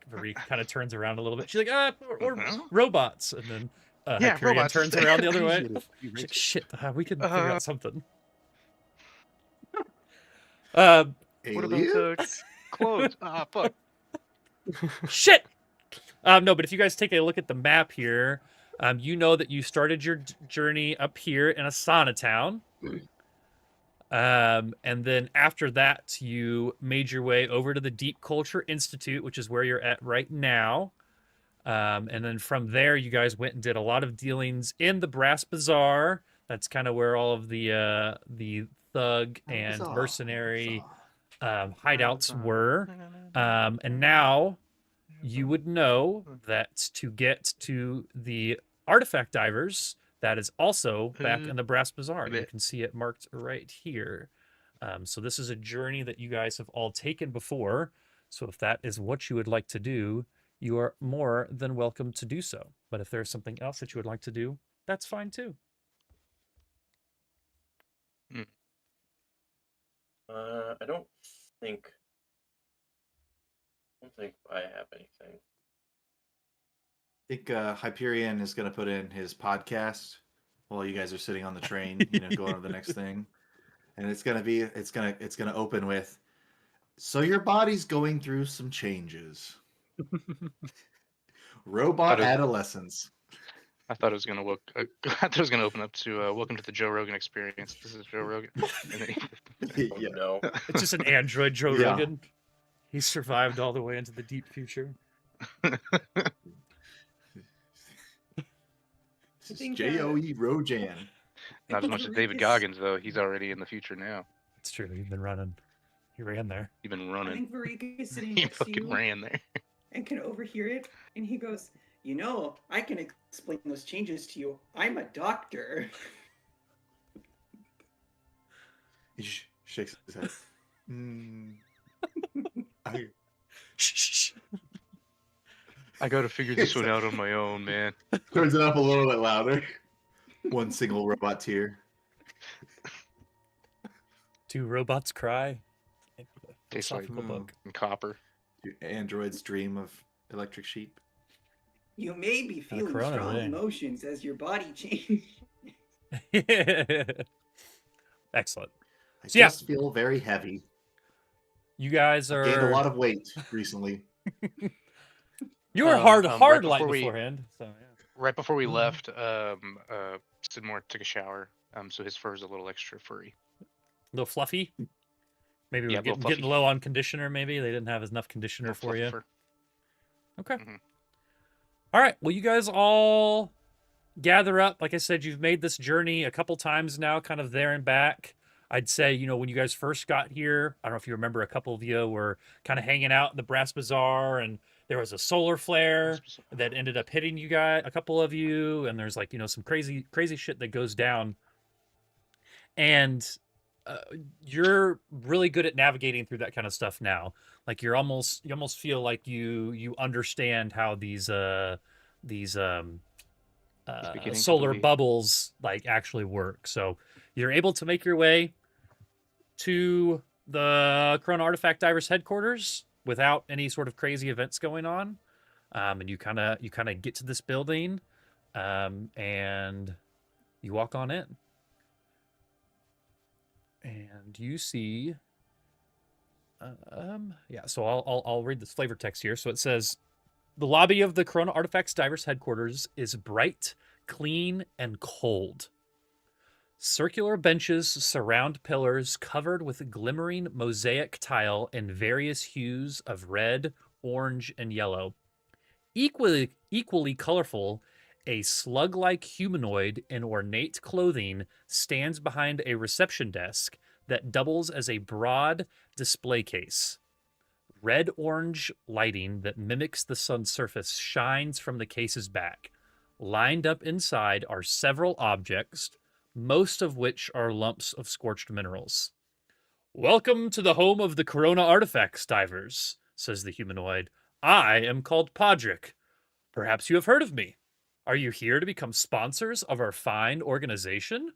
Veriq kind of turns around a little bit. She's like, or robots. And then Hyperion robots. turns around the other way. She's like, shit, we can figure out something. What about clothes? Fuck. Shit. No, but if you guys take a look at the map here, you know that you started your journey up here in Asana Town. And then after that, you made your way over to the Deep Culture Institute, which is where you're at right now. And then from there, you guys went and did a lot of dealings in the Brass Bazaar. That's kind of where all of the thug and mercenary hideouts were. And now you would know that to get to the artifact divers, that is also back in the Brass Bazaar. You can see it marked right here. So this is a journey that you guys have all taken before. So if that is what you would like to do, you are more than welcome to do so. But if there's something else that you would like to do, that's fine too. I don't think I have anything. I think Hyperion is going to put in his podcast while you guys are sitting on the train, going to the next thing, and it's going to open with, so your body's going through some changes. Robot adolescence. I thought it was gonna open up to welcome to the Joe Rogan Experience. This is Joe Rogan. No, it's just an android Joe Rogan. He survived all the way into the deep future. This is J.O.E. Rojan. Not as much as David Goggins, though. He's already in the future now. It's true. He's been running. He ran there. He's been running. I think Veriq is sitting He next to fucking you ran there. and can overhear it, and he goes, I can explain those changes to you. I'm a doctor. He shakes his head. I gotta figure this one out on my own, man. Turns it up a little bit louder. One single robot tear. Two robots cry. Tastes like book. And copper. Androids dream of electric sheep. You may be feeling strong emotions as your body changes. Excellent. I just feel very heavy. You guys are gained a lot of weight recently. You were hard light beforehand. So yeah. Right before we left, Sidmore took a shower. So his fur is a little extra furry. A little fluffy. Maybe we're getting low on conditioner. Maybe they didn't have enough conditioner for you. Fur. Okay. Mm-hmm. All right. Well, you guys all gather up. Like I said, you've made this journey a couple times now, kind of there and back. I'd say, when you guys first got here, I don't know if you remember, a couple of you were kind of hanging out in the Brass Bazaar, and there was a solar flare that ended up hitting you guys, a couple of you, and there's some crazy shit that goes down. And you're really good at navigating through that kind of stuff now. Like you almost feel like you understand how these beginning to solar believe. bubbles like actually work. So you're able to make your way to the Corona Artifact Divers headquarters without any sort of crazy events going on. And you kind of get to this building, and you walk on in, and you see. Yeah. So I'll read this flavor text here. So it says, the lobby of the Corona Artifacts Divers headquarters is bright, clean, and cold. Circular benches surround pillars covered with glimmering mosaic tile in various hues of red, orange, and yellow. Equally colorful, a slug-like humanoid in ornate clothing stands behind a reception desk that doubles as a broad display case. Red-orange lighting that mimics the sun's surface shines from the case's back. Lined up inside are several objects, most of which are lumps of scorched minerals. Welcome to the home of the Corona Artifacts Divers, says the humanoid. I am called Podrick. Perhaps you have heard of me. Are you here to become sponsors of our fine organization?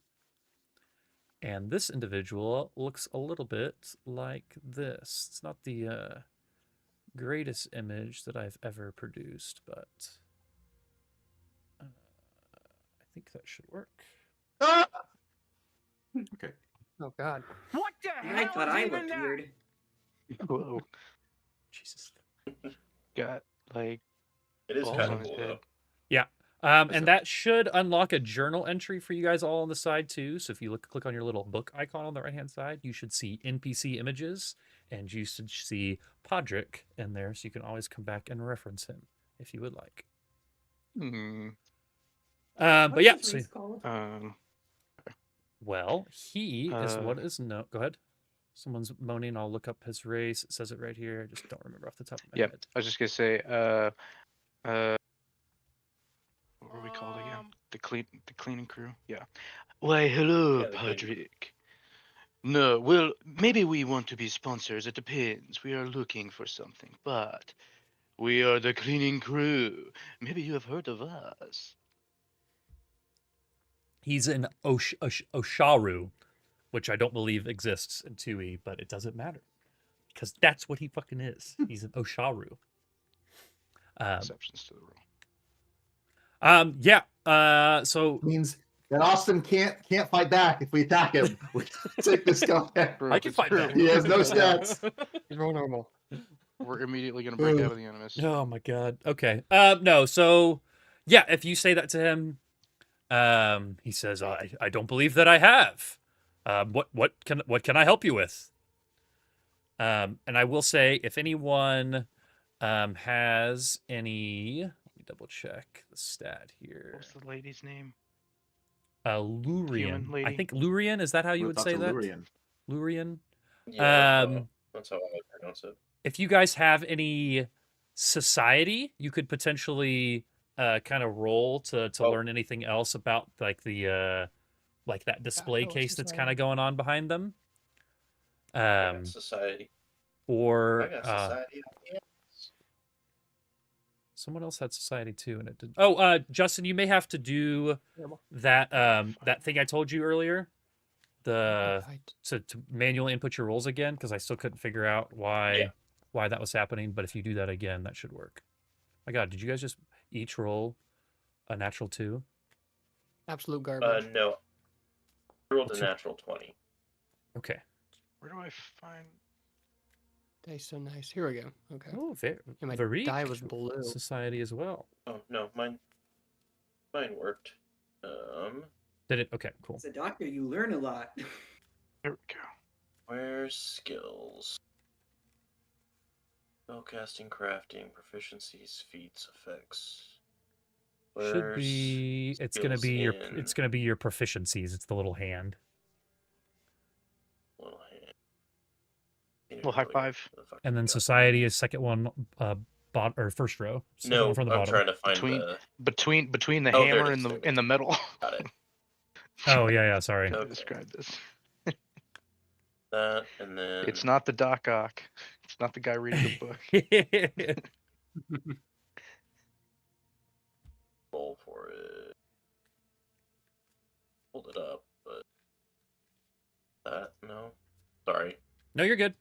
And this individual looks a little bit like this. It's not the greatest image that I've ever produced, but I think that should work. Ah! Okay. Oh God. What the hell? I thought is I even looked that? weird. Whoa. Jesus. Got like It is balls kind on of his cool head. though. Yeah. And that should unlock a journal entry for you guys all on the side too. So if you click on your little book icon on the right hand side, you should see NPC images, and you should see Podrick in there, so you can always come back and reference him if you would like. Hmm. But yeah, What's his so race called? well, he is what Uh, is no. Go ahead. Someone's moaning. I'll look up his race. It says it right here. I just don't remember off the top of my Yeah, head. I was just gonna say, what were we called again? The cleaning crew. Yeah. Why, hello, Yeah, the cleaning crew. Podrick. No, well, maybe we want to be sponsors. It depends. We are looking for something, but we are the cleaning crew. Maybe you have heard of us. He's an Osharu, which I don't believe exists in 2E, but it doesn't matter because that's what he fucking is. He's an Osharu. Exceptions to the rule. Yeah. So Means that Austin can't fight back if we attack him. We take this guy. I can fight back. He has no stats. He's roll normal. We're immediately gonna break out of the animus. Oh my god. Okay. No. So, yeah, if you say that to him, he says, "I don't believe that I have. What can I help you with?" And I will say, if anyone has any, let me double check the stat here. What's the lady's name? Lurian. I lady? think Lurian. Is that how you would say that? Lurian. Lurian. Yeah, that's how I would pronounce it. If you guys have any society, you could potentially kind of roll to learn anything else about like the like that display Capitalist case that's kind society. of going on behind them. I got society. Or I got society. Yeah. someone else had society too, and it did. Oh, Justin, you may have to do that that thing I told you earlier. To manually input your rolls again, because I still couldn't figure out why that was happening. But if you do that again, that should work. My God, did you guys just each roll a natural 2? Absolute garbage. No. I rolled What's a your- natural 20. Okay. Where do I find? That's so nice. Here we go. Okay. Oh, And my Veriq die was blue. society as well. Oh no, mine worked. Did it? Okay, cool. As a doctor, you learn a lot. There we go. Where's skills? Spellcasting, crafting, proficiencies, feats, effects. Should be. It's gonna skills be your. in It's gonna be your proficiencies. It's the little hand. little hand. Can't Well, even high really- five. where the fuck And we then got society is second one, or first row. Second No, one from the I'm bottom. trying to find Between- the. Between the Oh, there it hammer is, and there it the is. metal. Got it. Oh yeah, yeah. Sorry. Okay. Describe this. that, and then It's not the Doc Ock. It's not the guy reading the book. roll for it. Hold it up, but that no. Sorry. No, you're good.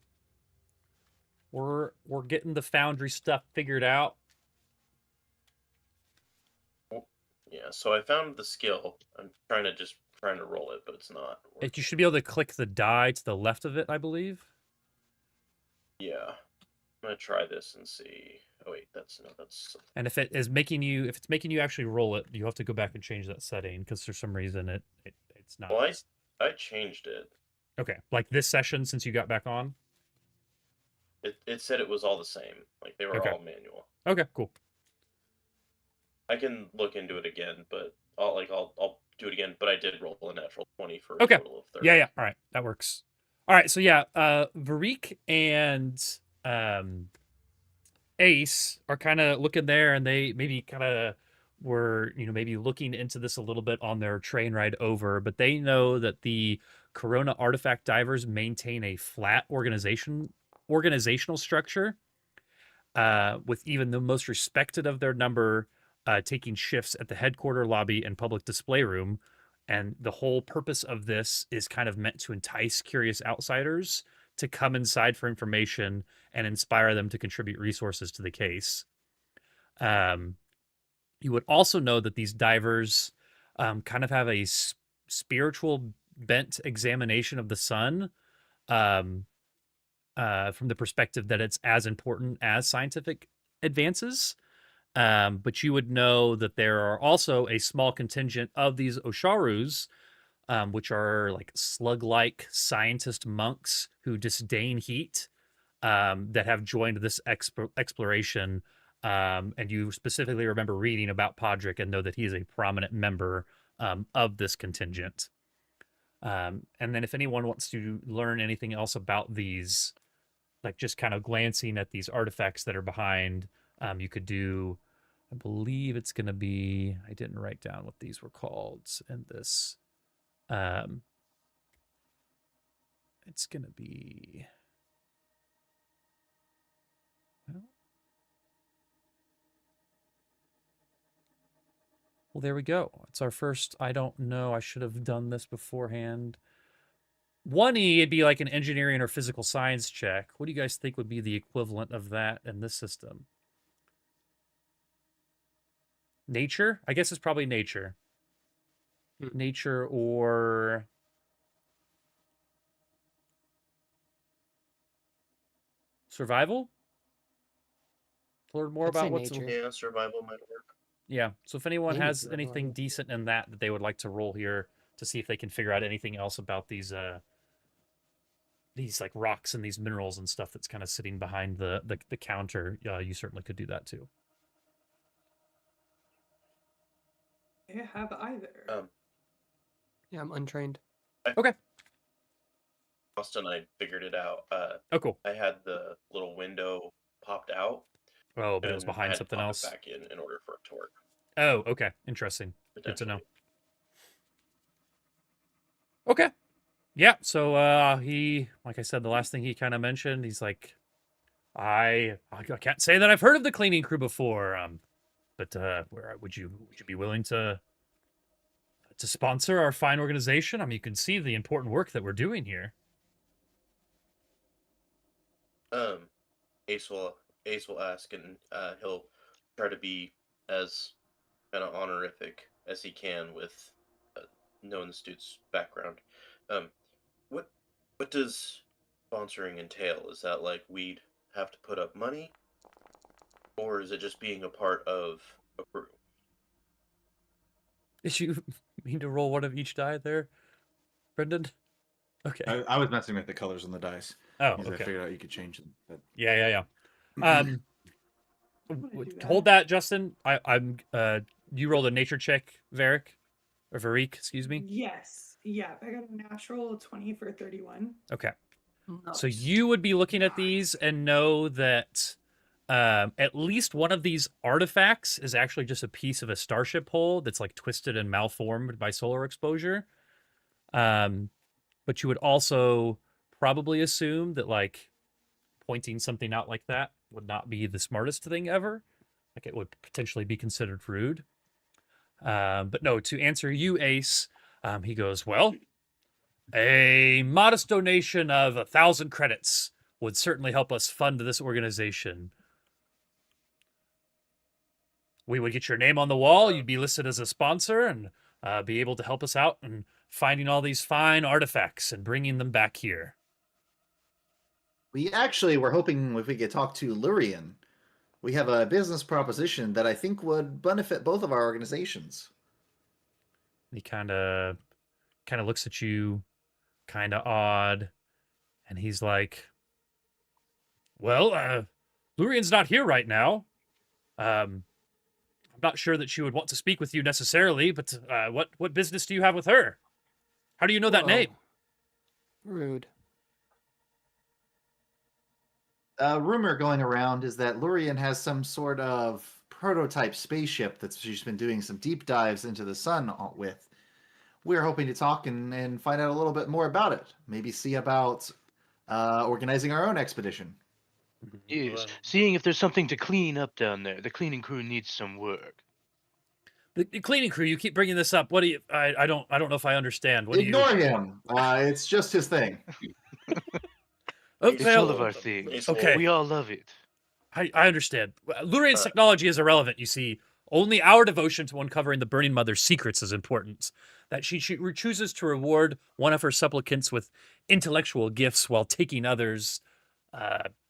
We're getting the foundry stuff figured out. Yeah, so I found the skill. I'm trying to roll it, but it's not. You should be able to click the die to the left of it, I believe. Yeah. I'm gonna try this and see. Oh wait, that's. And if it's making you actually roll it, you have to go back and change that setting because for some reason it's not. Well, I changed it. Okay, like this session since you got back on. It said it was all the same. Like they were Okay. all manual. Okay, cool. I can look into it again, but I'll do it again. But I did roll a natural 20 for a Okay. total of 30. Yeah. All right, that works. All right, so yeah, Veriq and Ace are kind of looking there, and they maybe kind of were, maybe looking into this a little bit on their train ride over, but they know that the Corona artifact divers maintain a flat organizational structure, with even the most respected of their number taking shifts at the headquarter lobby and public display room. And the whole purpose of this is kind of meant to entice curious outsiders to come inside for information and inspire them to contribute resources to the case. You would also know that these divers kind of have a spiritual bent examination of the sun, from the perspective that it's as important as scientific advances. But you would know that there are also a small contingent of these Osharus, which are like slug-like scientist monks who disdain heat, that have joined this exploration. And you specifically remember reading about Podrick and know that he is a prominent member of this contingent. And then if anyone wants to learn anything else about these, like just kind of glancing at these artifacts that are behind, you could do, I believe it's going to be, I didn't write down what these were called in this. It's going to be, well, there we go. It's our first, I don't know, I should have done this beforehand. 1E, it'd be like an engineering or physical science check. What do you guys think would be the equivalent of that in this system? Nature? I guess it's probably nature. Nature or survival? Learn more I'd about say what's nature. Yeah, survival might work. Yeah. So if anyone Maybe has survival, anything yeah. decent in that they would like to roll here to see if they can figure out anything else about these like rocks and these minerals and stuff that's kind of sitting behind the counter, you certainly could do that too. I have either. Yeah, I'm untrained. Okay. Austin, I figured it out. Oh, cool. I had the little window popped out. Oh, but it was and I behind had to something pop it else. back in order for it to work. Oh, okay. Interesting. Good to know. Potentially. Okay. Yeah. So he, like I said, the last thing he kind of mentioned, he's like, I can't say that I've heard of the cleaning crew before. But where would you be willing to sponsor our fine organization? I mean, you can see the important work that we're doing here. Ace will ask, and he'll try to be as kind of honorific as he can with knowing the student's background. What does sponsoring entail? Is that like we'd have to put up money, or is it just being a part of a crew? Did you mean to roll one of each die there, Brendan? Okay. I was messing with the colors on the dice. Oh, because okay. I figured out you could change them. But... Yeah. I'm gonna do Hold that, Justin. I'm you rolled a nature check, Veriq, or Veriq, excuse me. Yes. Yeah, I got a natural 20 for 31. Okay. So Nice. you would be looking at these and know that at least one of these artifacts is actually just a piece of a starship hull that's like twisted and malformed by solar exposure. But you would also probably assume that like pointing something out like that would not be the smartest thing ever. Like it would potentially be considered rude. But no, to answer you, Ace, he goes, well, a modest donation of 1,000 credits would certainly help us fund this organization. We would get your name on the wall. You'd be listed as a sponsor and be able to help us out in finding all these fine artifacts and bringing them back here. We actually were hoping if we could talk to Lurian. We have a business proposition that I think would benefit both of our organizations. He kind of looks at you, kind of odd, and he's like, "Well, Lurian's not here right now. I'm not sure that she would want to speak with you necessarily, but what business do you have with her? How do you know that name?" Rude. Rumor going around is that Lurian has some sort of prototype spaceship that she's been doing some deep dives into the sun with. We're hoping to talk and find out a little bit more about it. Maybe see about organizing our own expedition. Yes, seeing if there's something to clean up down there. The cleaning crew needs some work. The cleaning crew. You keep bringing this up. What do you? I don't know if I understand. What Ignore do you? him. It's just his thing. It's all of our things. Okay. We all love it. I understand. Lurian's technology is irrelevant, you see. Only our devotion to uncovering the Burning Mother's secrets is important. That she chooses to reward one of her supplicants with intellectual gifts while taking others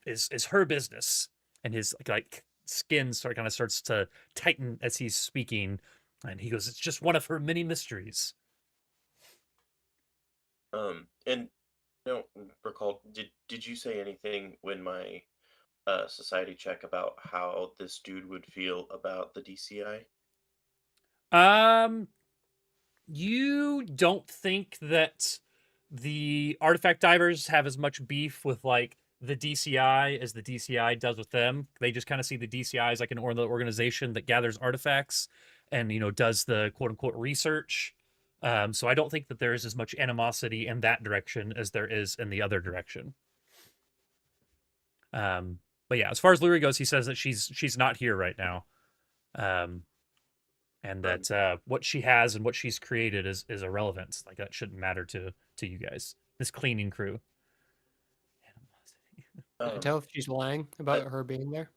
is her business. And his like skin kind of starts to tighten as he's speaking. And he goes, "It's just one of her many mysteries." And I don't recall. Did you say anything when my society check about how this dude would feel about the DCI? You don't think that the artifact divers have as much beef with like the DCI as the DCI does with them. They just kind of see the DCI as like an organization that gathers artifacts and does the quote unquote research. So I don't think that there is as much animosity in that direction as there is in the other direction. But yeah, as far as Lurie goes, he says that she's not here right now. And that what she has and what she's created is irrelevant. Like that shouldn't matter to you guys. This cleaning crew. Can I tell if she's lying about her being there?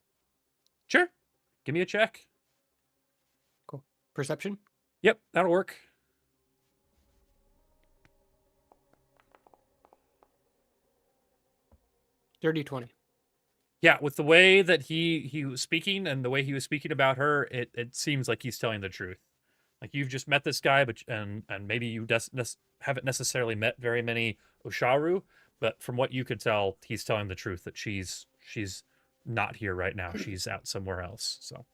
Sure. Give me a check. Cool. Perception? Yep, that'll work. Dirty 20. Yeah, with the way that he was speaking and the way he was speaking about her, it seems like he's telling the truth. Like you've just met this guy, but and maybe you haven't necessarily met very many Osharu, but from what you could tell, he's telling the truth that she's not here right now. She's out somewhere else. So.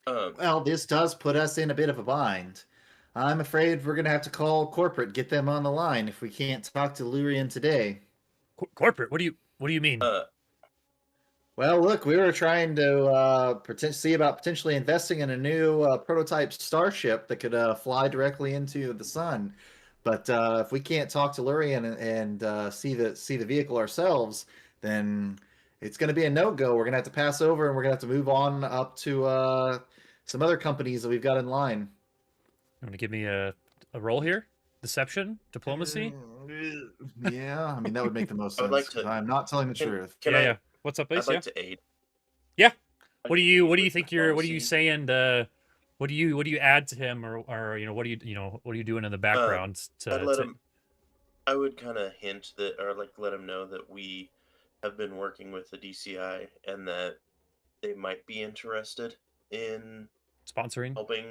Well, this does put us in a bit of a bind. I'm afraid we're going to have to call corporate, get them on the line if we can't talk to Lurian today. Corporate? What do you mean? Well, look, we were trying to see about potentially investing in a new prototype starship that could fly directly into the sun. But if we can't talk to Lurian and see the vehicle ourselves, then it's going to be a no-go. We're going to have to pass over, and we're going to have to move on up to some other companies that we've got in line. You want to give me a roll here? Deception? Diplomacy? Yeah, I mean, that would make the most I sense. would like to- I'm not telling the truth. Yeah. What's up, Ace? I'd like to aid. Yeah. What do you with think what are you diplomacy. saying what do you add to him or what are you doing in the background I'd let him. I would kind of hint that, or like let him know that we have been working with the DCI and that they might be interested in sponsoring? helping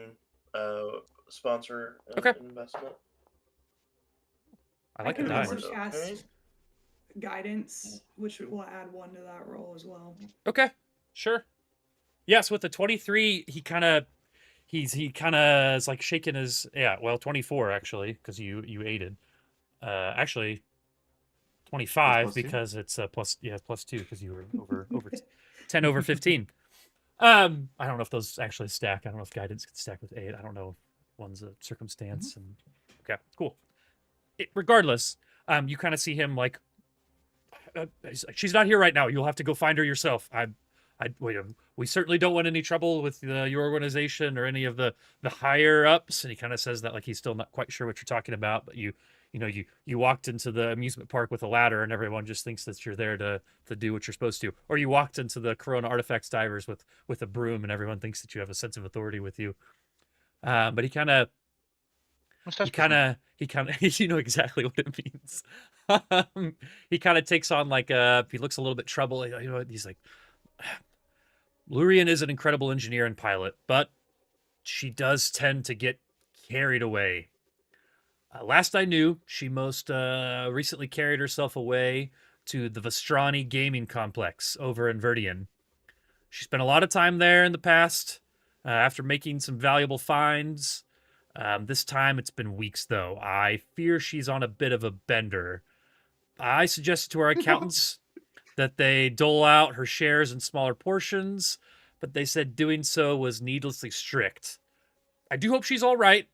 sponsor an Okay. investment. I like can the die. also cast Okay. guidance, which will add 1 to that roll as well. Okay. Sure. Yes, with the 23, he kind of is like shaking his 24 actually because you aided. Actually 25 plus two? because it's plus 2 because you were over 10 over 15. I don't know if those actually stack. I don't know if guidance can stack with 8. I don't know if one's a circumstance and Okay, cool. Regardless, you kind of see him like, she's not here right now. You'll have to go find her yourself. Wait. We certainly don't want any trouble with your organization or any of the higher ups. And he kind of says that like he's still not quite sure what you're talking about. But you walked into the amusement park with a ladder, and everyone just thinks that you're there to do what you're supposed to. Or you walked into the Corona Artifacts Divers with a broom, and everyone thinks that you have a sense of authority with you. But he kind of, you know exactly what it means. He kind of takes on like he looks a little bit troubled. You know, he's like, Lurian is an incredible engineer and pilot, but she does tend to get carried away. Last I knew, she most recently carried herself away to the Vestrani gaming complex over in Verdian. She spent a lot of time there in the past after making some valuable finds. This time it's been weeks, though. I fear she's on a bit of a bender. I suggested to our accountants that they dole out her shares in smaller portions, but they said doing so was needlessly strict. I do hope she's all right,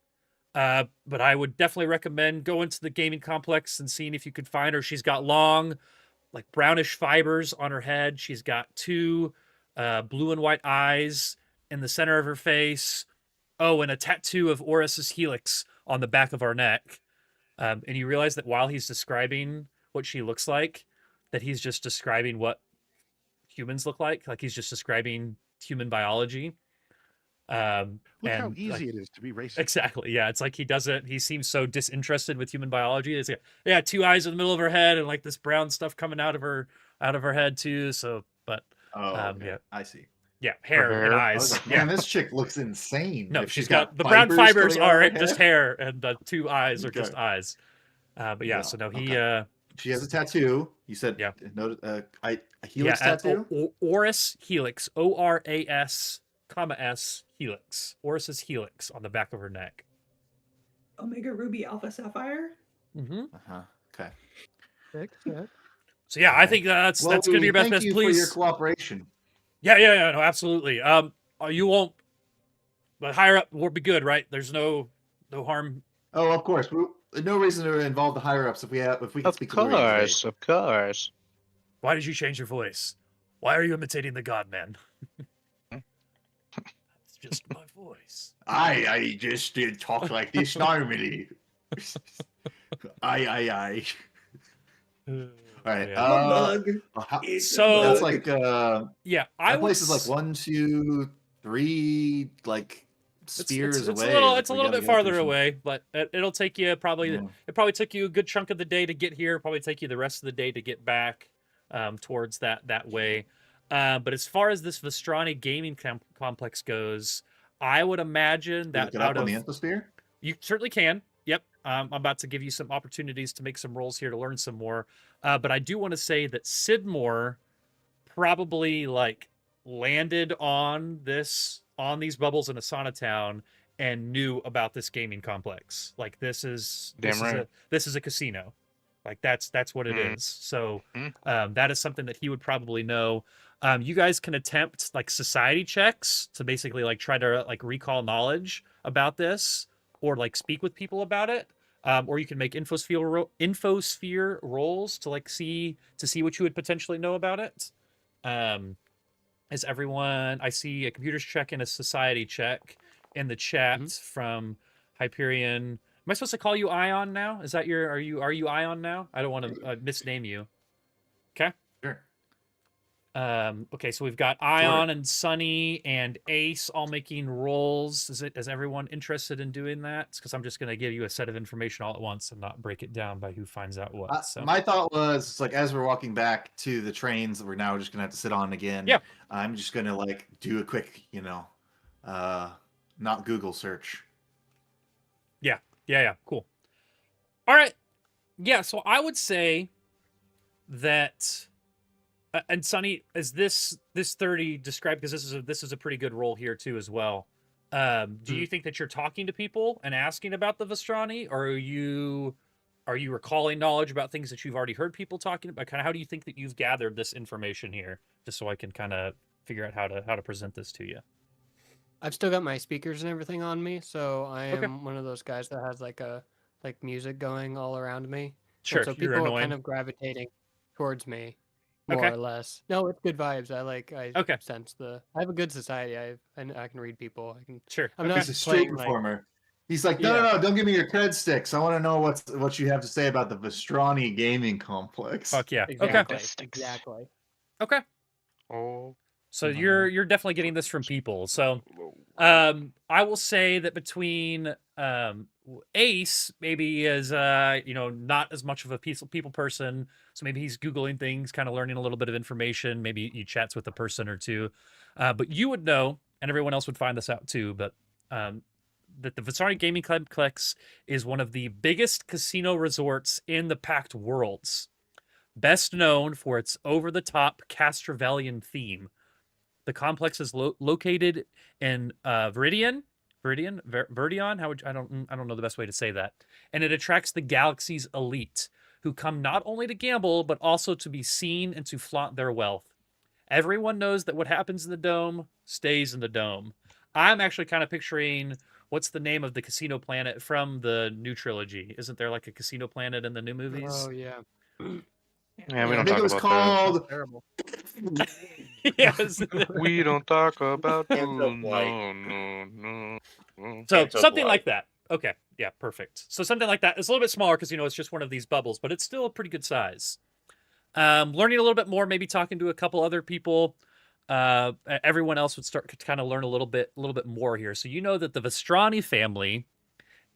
but I would definitely recommend going to the gaming complex and seeing if you could find her. She's got long, like brownish fibers on her head. She's got 2 blue and white eyes in the center of her face. Oh, and a tattoo of Oris's helix on the back of our neck. And you realize that while he's describing what she looks like, that he's just describing what humans look like. Like he's just describing human biology. Look how and easy like, it is to be racist. Exactly. Yeah. It's like he seems so disinterested with human biology. It's like, yeah, 2 eyes in the middle of her head and like this brown stuff coming out of her head too. So, but okay. yeah, I see. Yeah, hair and I eyes. was like, Yeah. man, this chick looks insane. No, If she's got the brown fibers fibers coming out of are her just head. hair, and the 2 eyes are just Okay. eyes. But yeah, Yeah, so no, he She has a tattoo. You said Yeah. a helix tattoo? Oris helix, ORAS, S helix, Oris's helix on the back of her neck. Omega Ruby Alpha Sapphire. Mm-hmm. Okay. So yeah, I think that's Well, gonna be your best thank bet. you Please. for your cooperation. Yeah, no, absolutely. You won't. But higher up will be good, right? There's no harm. Oh, of course. No reason to involve the higher ups if we can Of speak to Lurian today. course, of course. Why did you change your voice? Why are you imitating the God Man? It's just my voice. I just did talk like this normally. I. All right. So that's like yeah, that place is like 1, 2, 3 like spheres away. It's a little bit farther away, but it'll take you probably. It probably took you a good chunk of the day to get here. Probably take you the rest of the day to get back towards that way. But as far as this Vestrani gaming complex goes, I would imagine that out on the infosphere. You certainly can. Yep. I'm about to give you some opportunities to make some rolls here to learn some more. But I do want to say that Sidmore probably like landed on these bubbles in Asana Town and knew about this gaming complex. Like this is a casino. Like that's what it is. So that is something that he would probably know. You guys can attempt like society checks to basically like try to like recall knowledge about this or like speak with people about it. Or you can make infosphere rolls to like see what you would potentially know about it. Is everyone? I see a computer's check and a society check in the chat from Hyperion. Am I supposed to call you Ion now? Is that are you Ion now? I don't want to misname you. Okay. Sure. Okay, so we've got Ion and Sunny and Ace all making rolls. Is everyone interested in doing that? Because I'm just going to give you a set of information all at once and not break it down by who finds out what. So my thought was like as we're walking back to the trains that we're now just gonna have to sit on again. Yeah. I'm just gonna like do a quick, not Google search. Yeah, cool. All right. Yeah, so I would say that and Sunny, is this 30 described, because this is a pretty good roll here too as well. Do you think that you're talking to people and asking about the Vestrani, or are you recalling knowledge about things that you've already heard people talking about? Kind of how do you think that you've gathered this information here, just so I can kind of figure out how to present this to you? I've still got my speakers and everything on me, so I am one of those guys that has like a like music going all around me. And Sure, so you're people are annoying. kind of gravitating towards me more Okay. or less. No, it's good vibes. I Okay. sense I have a good society. I can read people. Sure. I'm Okay. not He's a street playing like performer. He's like, no, Yeah. no, don't give me your cred sticks. I want to know what you have to say about the Vestrani gaming complex. Fuck yeah. exactly. Sticks. Exactly. Okay. Oh, So my you're definitely getting this from people. So I will say that between Ace maybe is not as much of a people person, so maybe he's googling things, kind of learning a little bit of information. Maybe he chats with a person or two, but you would know, and everyone else would find this out too. But that the Versari Gaming Complex is one of the biggest casino resorts in the Pact Worlds, best known for its over-the-top Castrovellian theme. The complex is located in Veridian. How would I don't know the best way to say that. And it attracts the galaxy's elite, who come not only to gamble but also to be seen and to flaunt their wealth. Everyone knows that what happens in the dome stays in the dome. I'm actually kind of picturing what's the name of the casino planet from the new trilogy? Isn't there like a casino planet in the new movies? Oh yeah. Yeah, we I don't think talk it was about called. Terrible. Yes. that. We don't talk about Canto food. Blight. No. So Canto something Blight. like that. Okay, yeah, perfect. So something like that. It's a little bit smaller because it's just one of these bubbles, but it's still a pretty good size. Learning a little bit more, maybe talking to a couple other people. Everyone else would start to kind of learn a little bit more here. So you know that the Vestrani family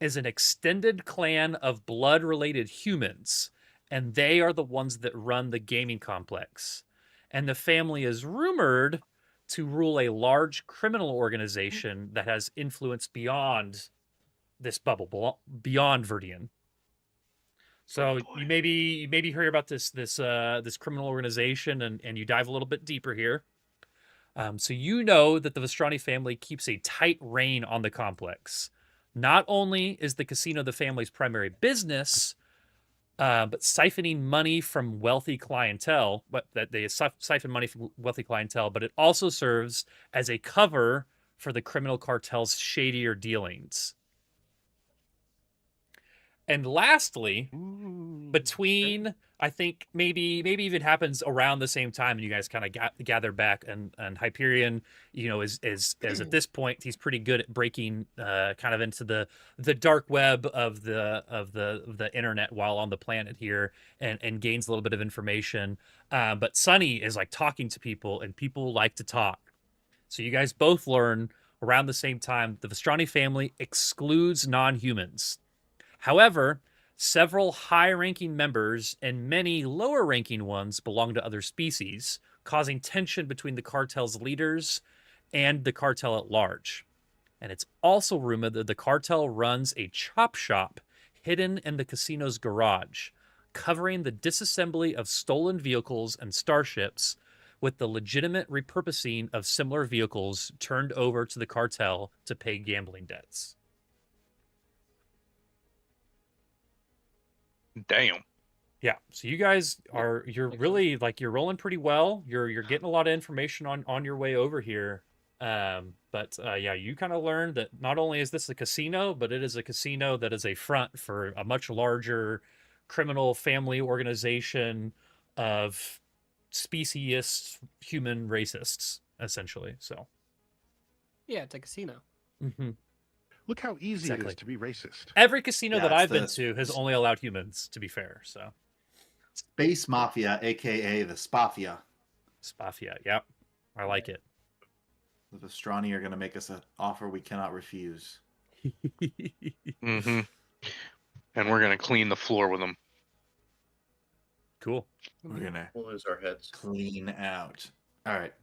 is an extended clan of blood-related humans, and they are the ones that run the gaming complex. And the family is rumored to rule a large criminal organization that has influence beyond this bubble, beyond Verdian. So you maybe hear about this criminal organization, and you dive a little bit deeper here. So you know that the Vestrani family keeps a tight rein on the complex. Not only is the casino the family's primary business, but siphoning money from wealthy clientele, but that they siphon money from wealthy clientele, but it also serves as a cover for the criminal cartel's shadier dealings. And lastly, between I think maybe even happens around the same time, and you guys kind of gather back, and Hyperion, is at this point he's pretty good at breaking kind of into the dark web of the internet while on the planet here, and gains a little bit of information. But Sunny is like talking to people, and people like to talk. So you guys both learn around the same time the Vestrani family excludes non-humans. However, several high-ranking members and many lower-ranking ones belong to other species, causing tension between the cartel's leaders and the cartel at large. And it's also rumored that the cartel runs a chop shop hidden in the casino's garage, covering the disassembly of stolen vehicles and starships with the legitimate repurposing of similar vehicles turned over to the cartel to pay gambling debts. Damn. Yeah, so you guys you're really you're rolling pretty well. You're getting a lot of information on your way over here. But yeah, you kind of learned that not only is this a casino, but it is a casino that is a front for a much larger criminal family organization of speciesist human racists, essentially. So Yeah, it's a casino. mm-hmm. Look how easy it Exactly. is to be racist. Every casino Yeah, that it's I've been the- to has only allowed humans, to be fair. So Space Mafia, aka the Spafia. Spafia, yep, I like it. The Vestrani are going to make us an offer we cannot refuse. Mm-hmm. And we're gonna clean the floor with them. Cool. We're going to We'll lose our heads. clean out. All right.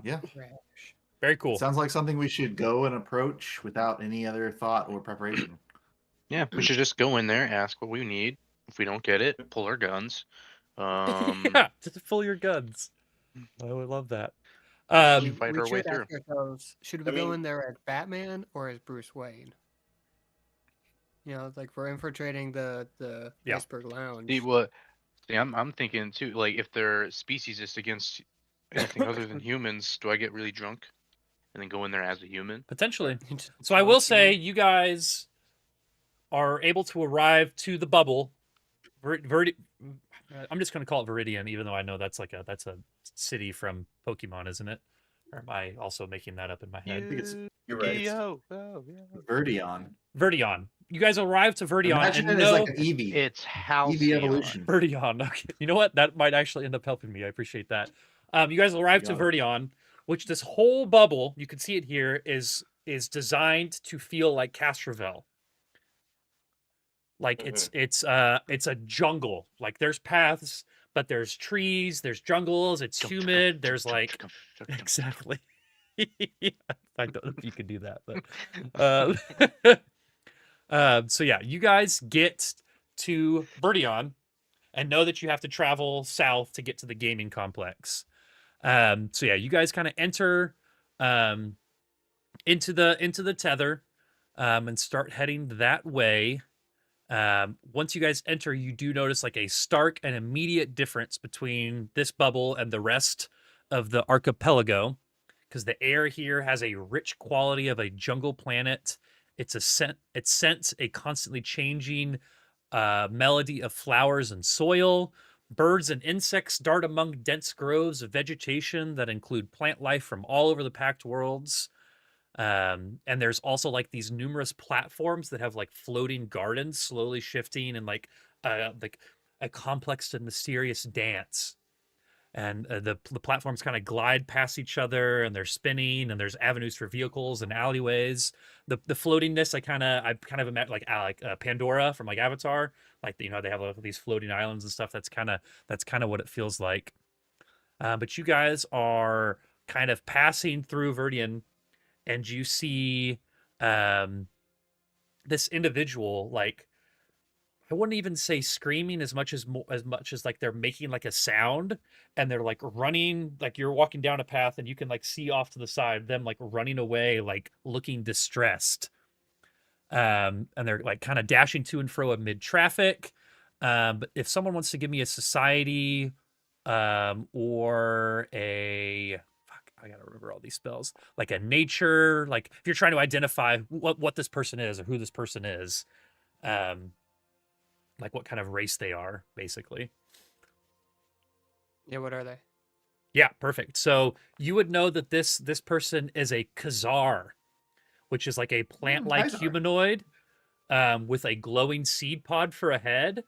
Yeah. Trash. Very cool. Sounds like something we should go and approach without any other thought or preparation. Yeah, we should just go in there, ask what we need. If we don't get it, pull our guns. Yeah, just fill your guns. I would love that. Fight our way should through. ask ourselves, should we go in there as Batman or as Bruce Wayne? Like we're infiltrating the Yeah. Iceberg Lounge. See, I'm thinking too. Like, if they're speciesist against anything other than humans, do I get really drunk and then go in there as a human? Potentially. So I will say, you guys are able to arrive to the bubble. I'm just going to call it Viridian, even though I know that's that's a city from Pokemon, isn't it? Or am I also making that up in my head? I think it's You're right. Verdion. Verdion. You guys arrive to Verdion Imagine and it as know like an Eevee. It's Halcyon. Eevee evolution. Verdion. Okay. You know what? That might actually end up helping me. I appreciate that. You guys arrive to Verdion, which this whole bubble, you can see it here, is designed to feel like Castrovel. Like it's a jungle. Like there's paths, but there's trees, there's jungles, it's humid, there's like exactly. I don't know if you could do that, but so yeah, you guys get to Verdion and know that you have to travel south to get to the gaming complex. So yeah, you guys kind of enter into the tether and start heading that way. Once you guys enter, you do notice like a stark and immediate difference between this bubble and the rest of the archipelago, because the air here has a rich quality of a jungle planet. It scents a constantly changing melody of flowers and soil. Birds and insects dart among dense groves of vegetation that include plant life from all over the packed worlds. And there's also like these numerous platforms that have like floating gardens slowly shifting and like a complex and mysterious dance. And the platforms kind of glide past each other and they're spinning, and there's avenues for vehicles and alleyways. The floatingness I kind of imagine like Pandora from like Avatar, like they have these floating islands and stuff. That's kind of what it feels like. But you guys are kind of passing through Verdian, and you see this individual, like, I wouldn't even say screaming as much as like they're making like a sound, and they're like running, like you're walking down a path and you can like see off to the side them like running away, like looking distressed. And they're like kind of dashing to and fro amid traffic. But if someone wants to give me a society or a I gotta remember all these spells, like a nature, like if you're trying to identify what this person is or who this person is, like what kind of race they are, basically. Yeah, what are they? Yeah, perfect. So you would know that this person is a Khazar, which is like a plant-like humanoid with a glowing seed pod for a head.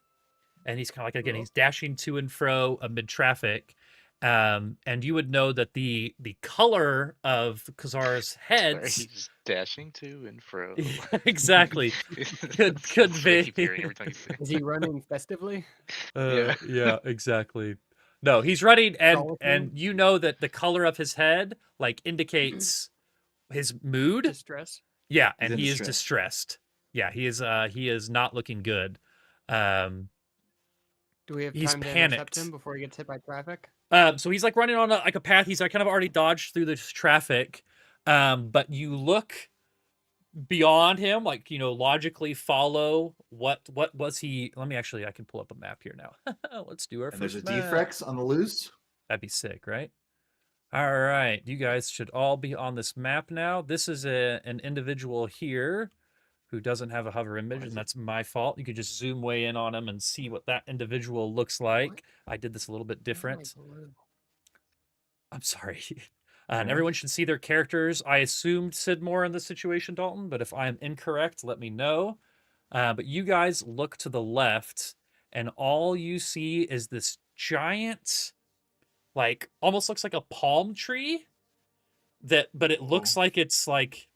And he's kind of like, again, he's dashing to and fro amid traffic. And you would know that the color of Khazar's heads. Sorry, he's dashing to and fro. Exactly. Could be. Is he running festively? Yeah, exactly. No, he's running, and you know that the color of his head like indicates his mood. Distress. Yeah, and he is distressed. Yeah, he is not looking good. Do we have he's time to panicked. intercept him before he gets hit by traffic? So he's like running on a path. He's like kind of already dodged through this traffic. But you look beyond him, like, logically follow what was he. Let me I can pull up a map here now. Let's do our first there's a map. Defrex on the loose. That'd be sick, right? All right, you guys should all be on this map now. This is an individual here who doesn't have a hover image, and that's my fault. You could just zoom way in on him and see what that individual looks like. I did this a little bit different. I'm sorry. And everyone should see their characters. I assumed Sidmore in this situation, Dalton, but if I'm incorrect, let me know. But you guys look to the left, and all you see is this giant, like, almost looks like a palm tree, but it looks like it's like,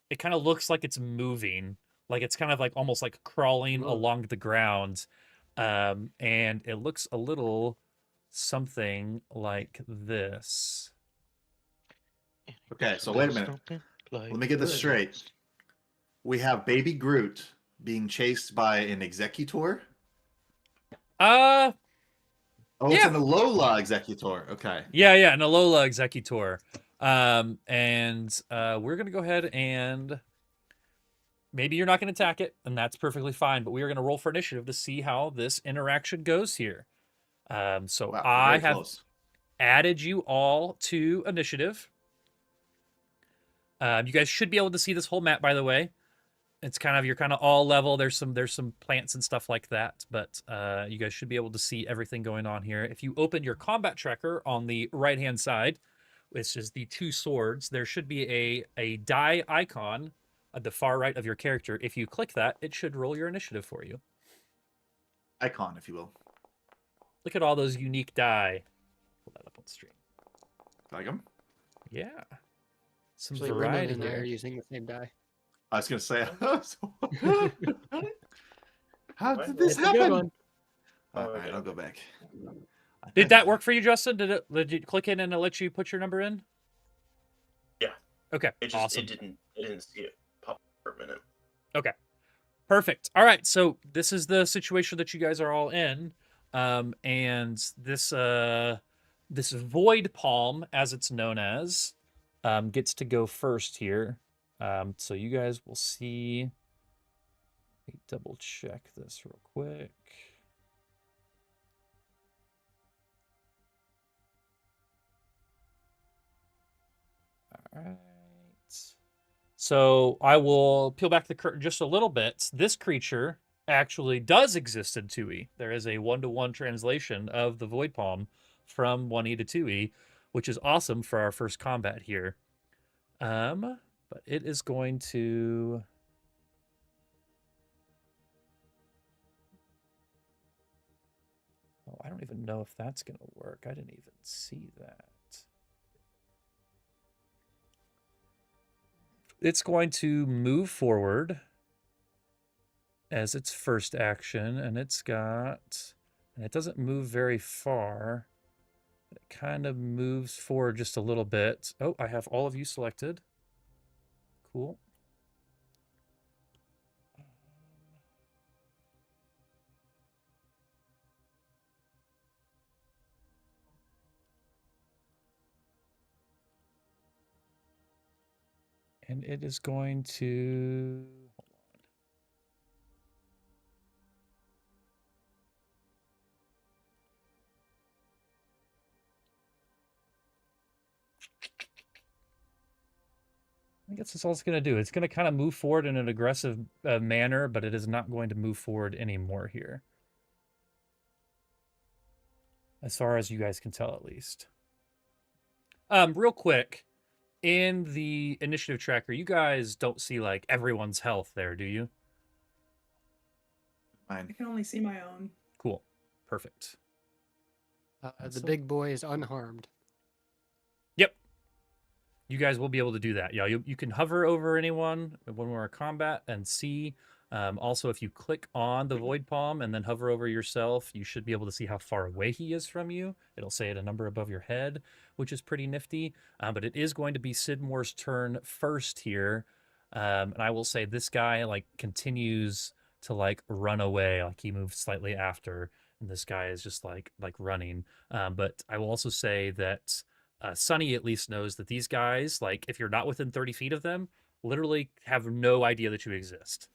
it kind of looks like it's moving, like it's kind of like almost like crawling along the ground. And it looks a little something like this. Okay, so wait a minute. Let me get this straight. We have Baby Groot being chased by an Executor. Oh, it's an Alola Executor. Okay. Yeah, an Alola Executor. And we're gonna go ahead and maybe you're not gonna attack it, and that's perfectly fine. But we are gonna roll for initiative to see how this interaction goes here. So wow, I have added you all to initiative. You guys should be able to see this whole map, by the way. It's kind of, you're kind of all level. There's some plants and stuff like that, but you guys should be able to see everything going on here. If you open your combat tracker on the right hand side, which is the 2 swords, there should be a die icon at the far right of your character. If you click that, it should roll your initiative for you. Icon, if you will. Look at all those unique die. Pull that up on the stream. Like them? Yeah. Some Actually, variety Brendan and I here. are using the same die. I was gonna say. How did It's this a good happen? one. All right, I'll go back. Did that work for you, Justin? Did you click in and it let you put your number in? Yeah. Okay. It just awesome. it didn't see it pop up for a minute. Okay. Perfect. All right. So this is the situation that you guys are all in. And this this void palm, as it's known as, gets to go first here. So you guys will see. Let me double check this real quick. All right. So I will peel back the curtain just a little bit. This creature actually does exist in 2e. There is a 1-to-1 translation of the Void Palm from 1e to 2e, which is awesome for our first combat here. But it is going to... Oh, I don't even know if that's going to work. I didn't even see that. It's going to move forward as its first action, and it's got... And it doesn't move very far. It kind of moves forward just a little bit. Oh, I have all of you selected. Cool. And it is going to... Hold on. I guess that's all it's going to do. It's going to kind of move forward in an aggressive manner, but it is not going to move forward anymore here. As far as you guys can tell, at least. Real quick, in the initiative tracker, you guys don't see, like, everyone's health there, do you? I can only see my own. Cool. Perfect. The big boy is unharmed. Yep. You guys will be able to do that. Yeah, you can hover over anyone when we're in combat and see. Also, if you click on the Void Palm and then hover over yourself, you should be able to see how far away he is from you. It'll say it a number above your head, which is pretty nifty. But it is going to be Sidmore's turn first here. And I will say this guy, like, continues to, like, run away. Like, he moves slightly after, and this guy is just, like running. But I will also say that... Sunny at least knows that these guys, like, if you're not within 30 feet of them, literally have no idea that you exist.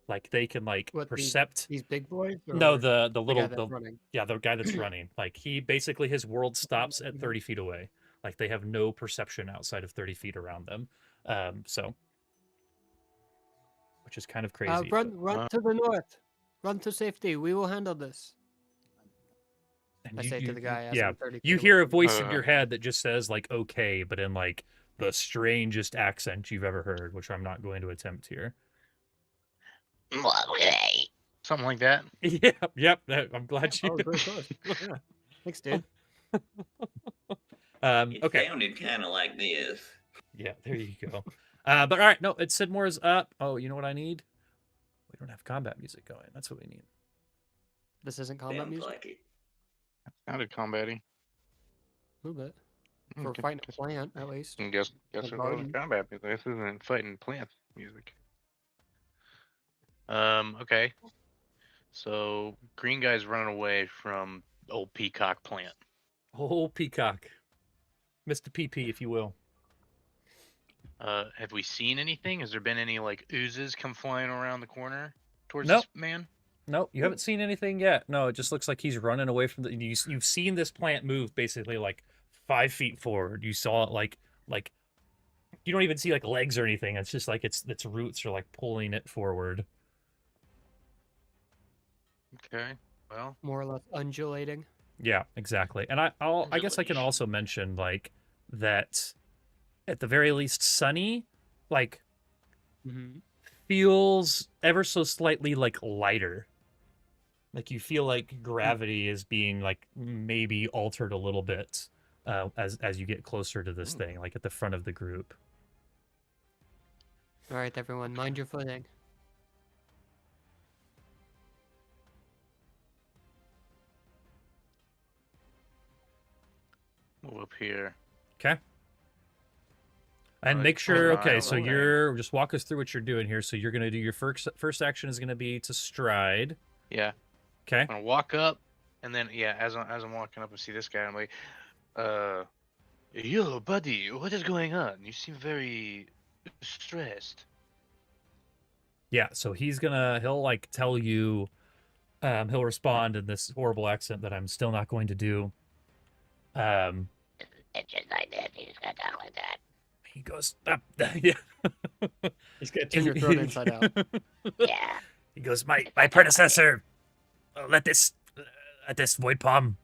Like, they can, like, percept... These big boys? No, Or the little... guy that's running? Yeah, the guy that's running. Like, he basically, his world stops at 30 feet away. Like, they have no perception outside of 30 feet around them. So... Which is kind of crazy. Run to the north. Run to safety. We will handle this. And I say to the guy as yeah, I'm 30 you feet hear away a voice in your head that just says, like, okay, but in, like, the strangest accent you've ever heard, which I'm not going to attempt here. Something like that. Yep. I'm glad you... Oh, very close. Yeah. Thanks, dude. It Okay. sounded kind of like this. Yeah, there you go. But all right, no, it's Sidmore's up. Oh, you know what I need? We don't have combat music going. That's what we need. This isn't combat Sounds music? like it. Sounded combat-y. A little bit. For fighting a plant, at least. Guess Like it wasn't garden. combat music. This isn't fighting plant music. Okay. So green guy's running away from old peacock plant. Oh, Peacock. Mr. PP, if you will. Have we seen anything? Has there been any, like, oozes come flying around the corner towards Nope. this man? No, you haven't seen anything yet. No, it just looks like he's running away from the... You've seen this plant move basically, like, 5 feet forward. You saw it, like You don't even see like legs or anything. It's just like its roots are like pulling it forward. Okay. Well, More or less undulating. Yeah, exactly. And I guess I can Undulation. also mention like that at the very least Sunny like Mm-hmm. feels ever so slightly like lighter. Like you feel like gravity is being like maybe altered a little bit as you get closer to this thing, like at the front of the group. All right, everyone, mind your footing. move up here. Okay. And Like, make sure, keep an eye okay, on so the thing. you're just walk us through what you're doing here. So you're gonna do your first action is gonna be to stride. Yeah. Okay. I'm gonna walk up, and then yeah, as I'm walking up and see this guy, I'm like, yo, buddy, what is going on? You seem very stressed. Yeah, so he'll like tell you, he'll respond in this horrible accent that I'm still not going to do. It's just like this. You just gotta talk like that. He goes, yeah. He's gonna turn your throat inside out. Yeah. He goes, my predecessor let this void palm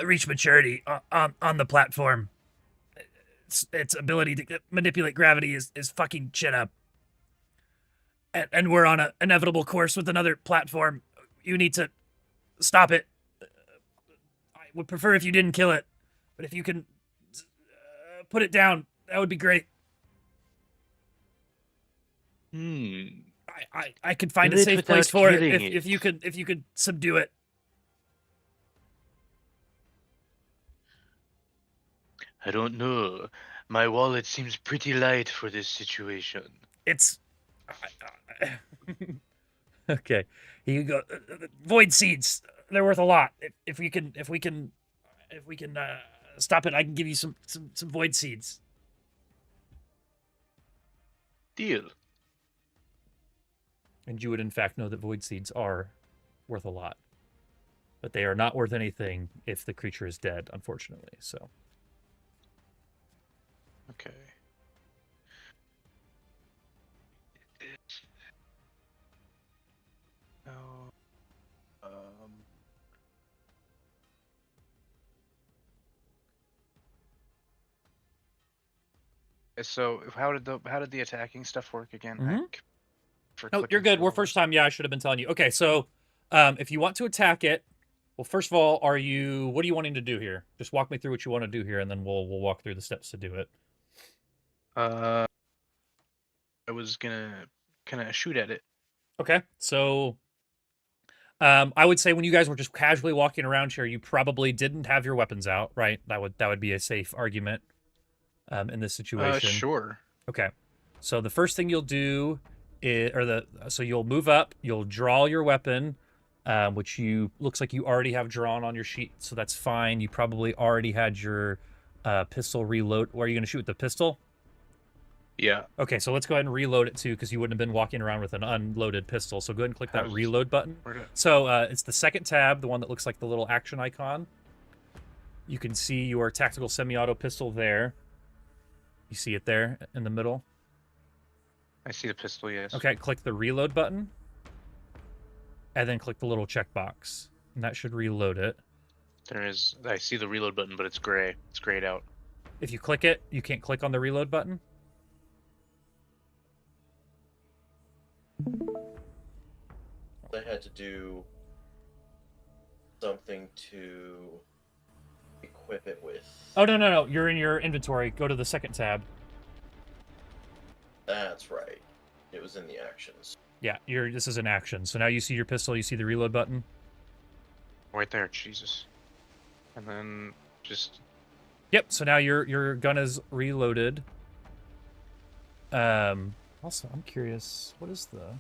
reach maturity on the platform. Its ability to manipulate gravity is fucking shit up. And we're on an inevitable course with another platform. You need to stop it. I would prefer if you didn't kill it, but if you can put it down, that would be great. I could find a Do it safe place without for it killing if you could subdue it. I don't know. My wallet seems pretty light for this situation. It's okay. You go void seeds. They're worth a lot. If we can stop it, I can give you some void seeds. Deal. And you would in fact know that void seeds are worth a lot, but they are not worth anything if the creature is dead, unfortunately. So. Okay. No. So how did the attacking stuff work again? Oh, you're good. We're first time. Yeah, I should have been telling you. Okay, so if you want to attack it, well, first of all, what are you wanting to do here? Just walk me through what you want to do here, and then we'll walk through the steps to do it. I was gonna kind of shoot at it. Okay, so I would say when you guys were just casually walking around here, you probably didn't have your weapons out, right? That would be a safe argument in this situation. Sure. Okay, so the first thing you'll do so you'll move up, you'll draw your weapon, which looks like you already have drawn on your sheet, so that's fine. You probably already had your pistol reload. Or are you going to shoot with the pistol? Yeah. Okay, so let's go ahead and reload it too, because you wouldn't have been walking around with an unloaded pistol. So go ahead and click that reload button. So it's the second tab, the one that looks like the little action icon. You can see your tactical semi-auto pistol there. You see it there in the middle? I see the pistol, yes. Okay, click the reload button. And then click the little checkbox. And that should reload it. I see the reload button, but it's gray. It's grayed out. If you click it, you can't click on the reload button. I had to do something to equip it with. Oh, no. You're in your inventory. Go to the second tab. That's right. It was in the actions. Yeah, this is an action. So now you see your pistol, you see the reload button. Right there, Jesus. And then just... Yep, so now your gun is reloaded. Also, I'm curious, what is the...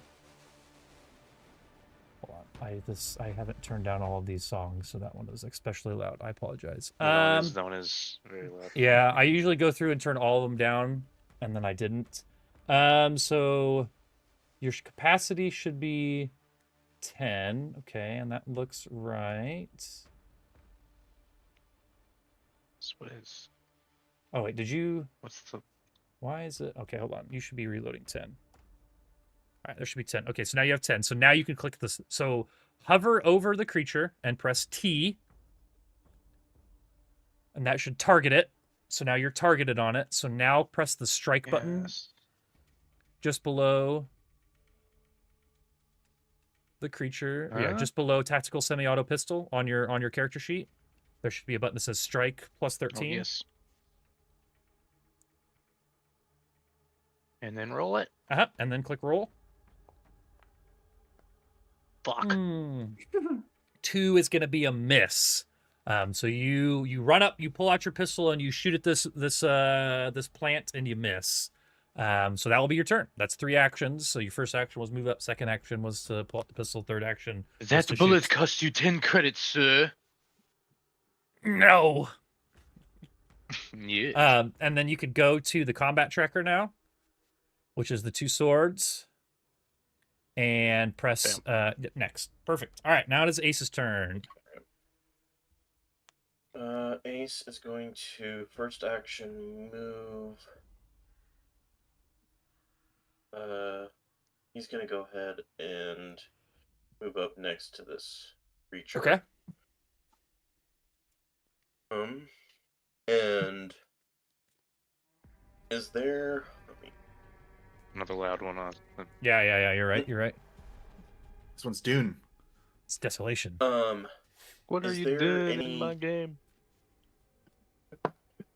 Hold on, I haven't turned down all of these songs, so that one is especially loud. I apologize. That one is very loud. Yeah, I usually go through and turn all of them down, and then I didn't. So your capacity should be 10. Okay, and that looks right. What is... Oh, wait, did you... What's the... Why is it? Okay, hold on. You should be reloading 10. All right, there should be 10. Okay, so now you have 10. So now you can click this. So hover over the creature and press T. And that should target it. So now you're targeted on it. So now press the strike button Yes. just below the creature. Yeah, Huh? just below tactical semi-auto pistol on your character sheet. There should be a button that says strike plus 13. Oh, yes. And then roll it. And then click roll. Fuck. 2 is going to be a miss. So you run up, you pull out your pistol, and you shoot at this plant, and you miss. So that will be your turn. That's 3 actions. So your first action was move up. Second action was to pull out the pistol. Third action. That to bullet shoot. cost you 10 credits, sir. No. Yeah. And then you could go to the combat tracker now, which is the 2 swords, and press next. Perfect. All right, now it is Ace's turn. Ace is going to first action move. He's gonna go ahead and move up next to this creature. Okay. And is there? Another loud one on. Yeah. You're right. You're right. This one's Dune. It's desolation. What are Is you there doing any- in my game?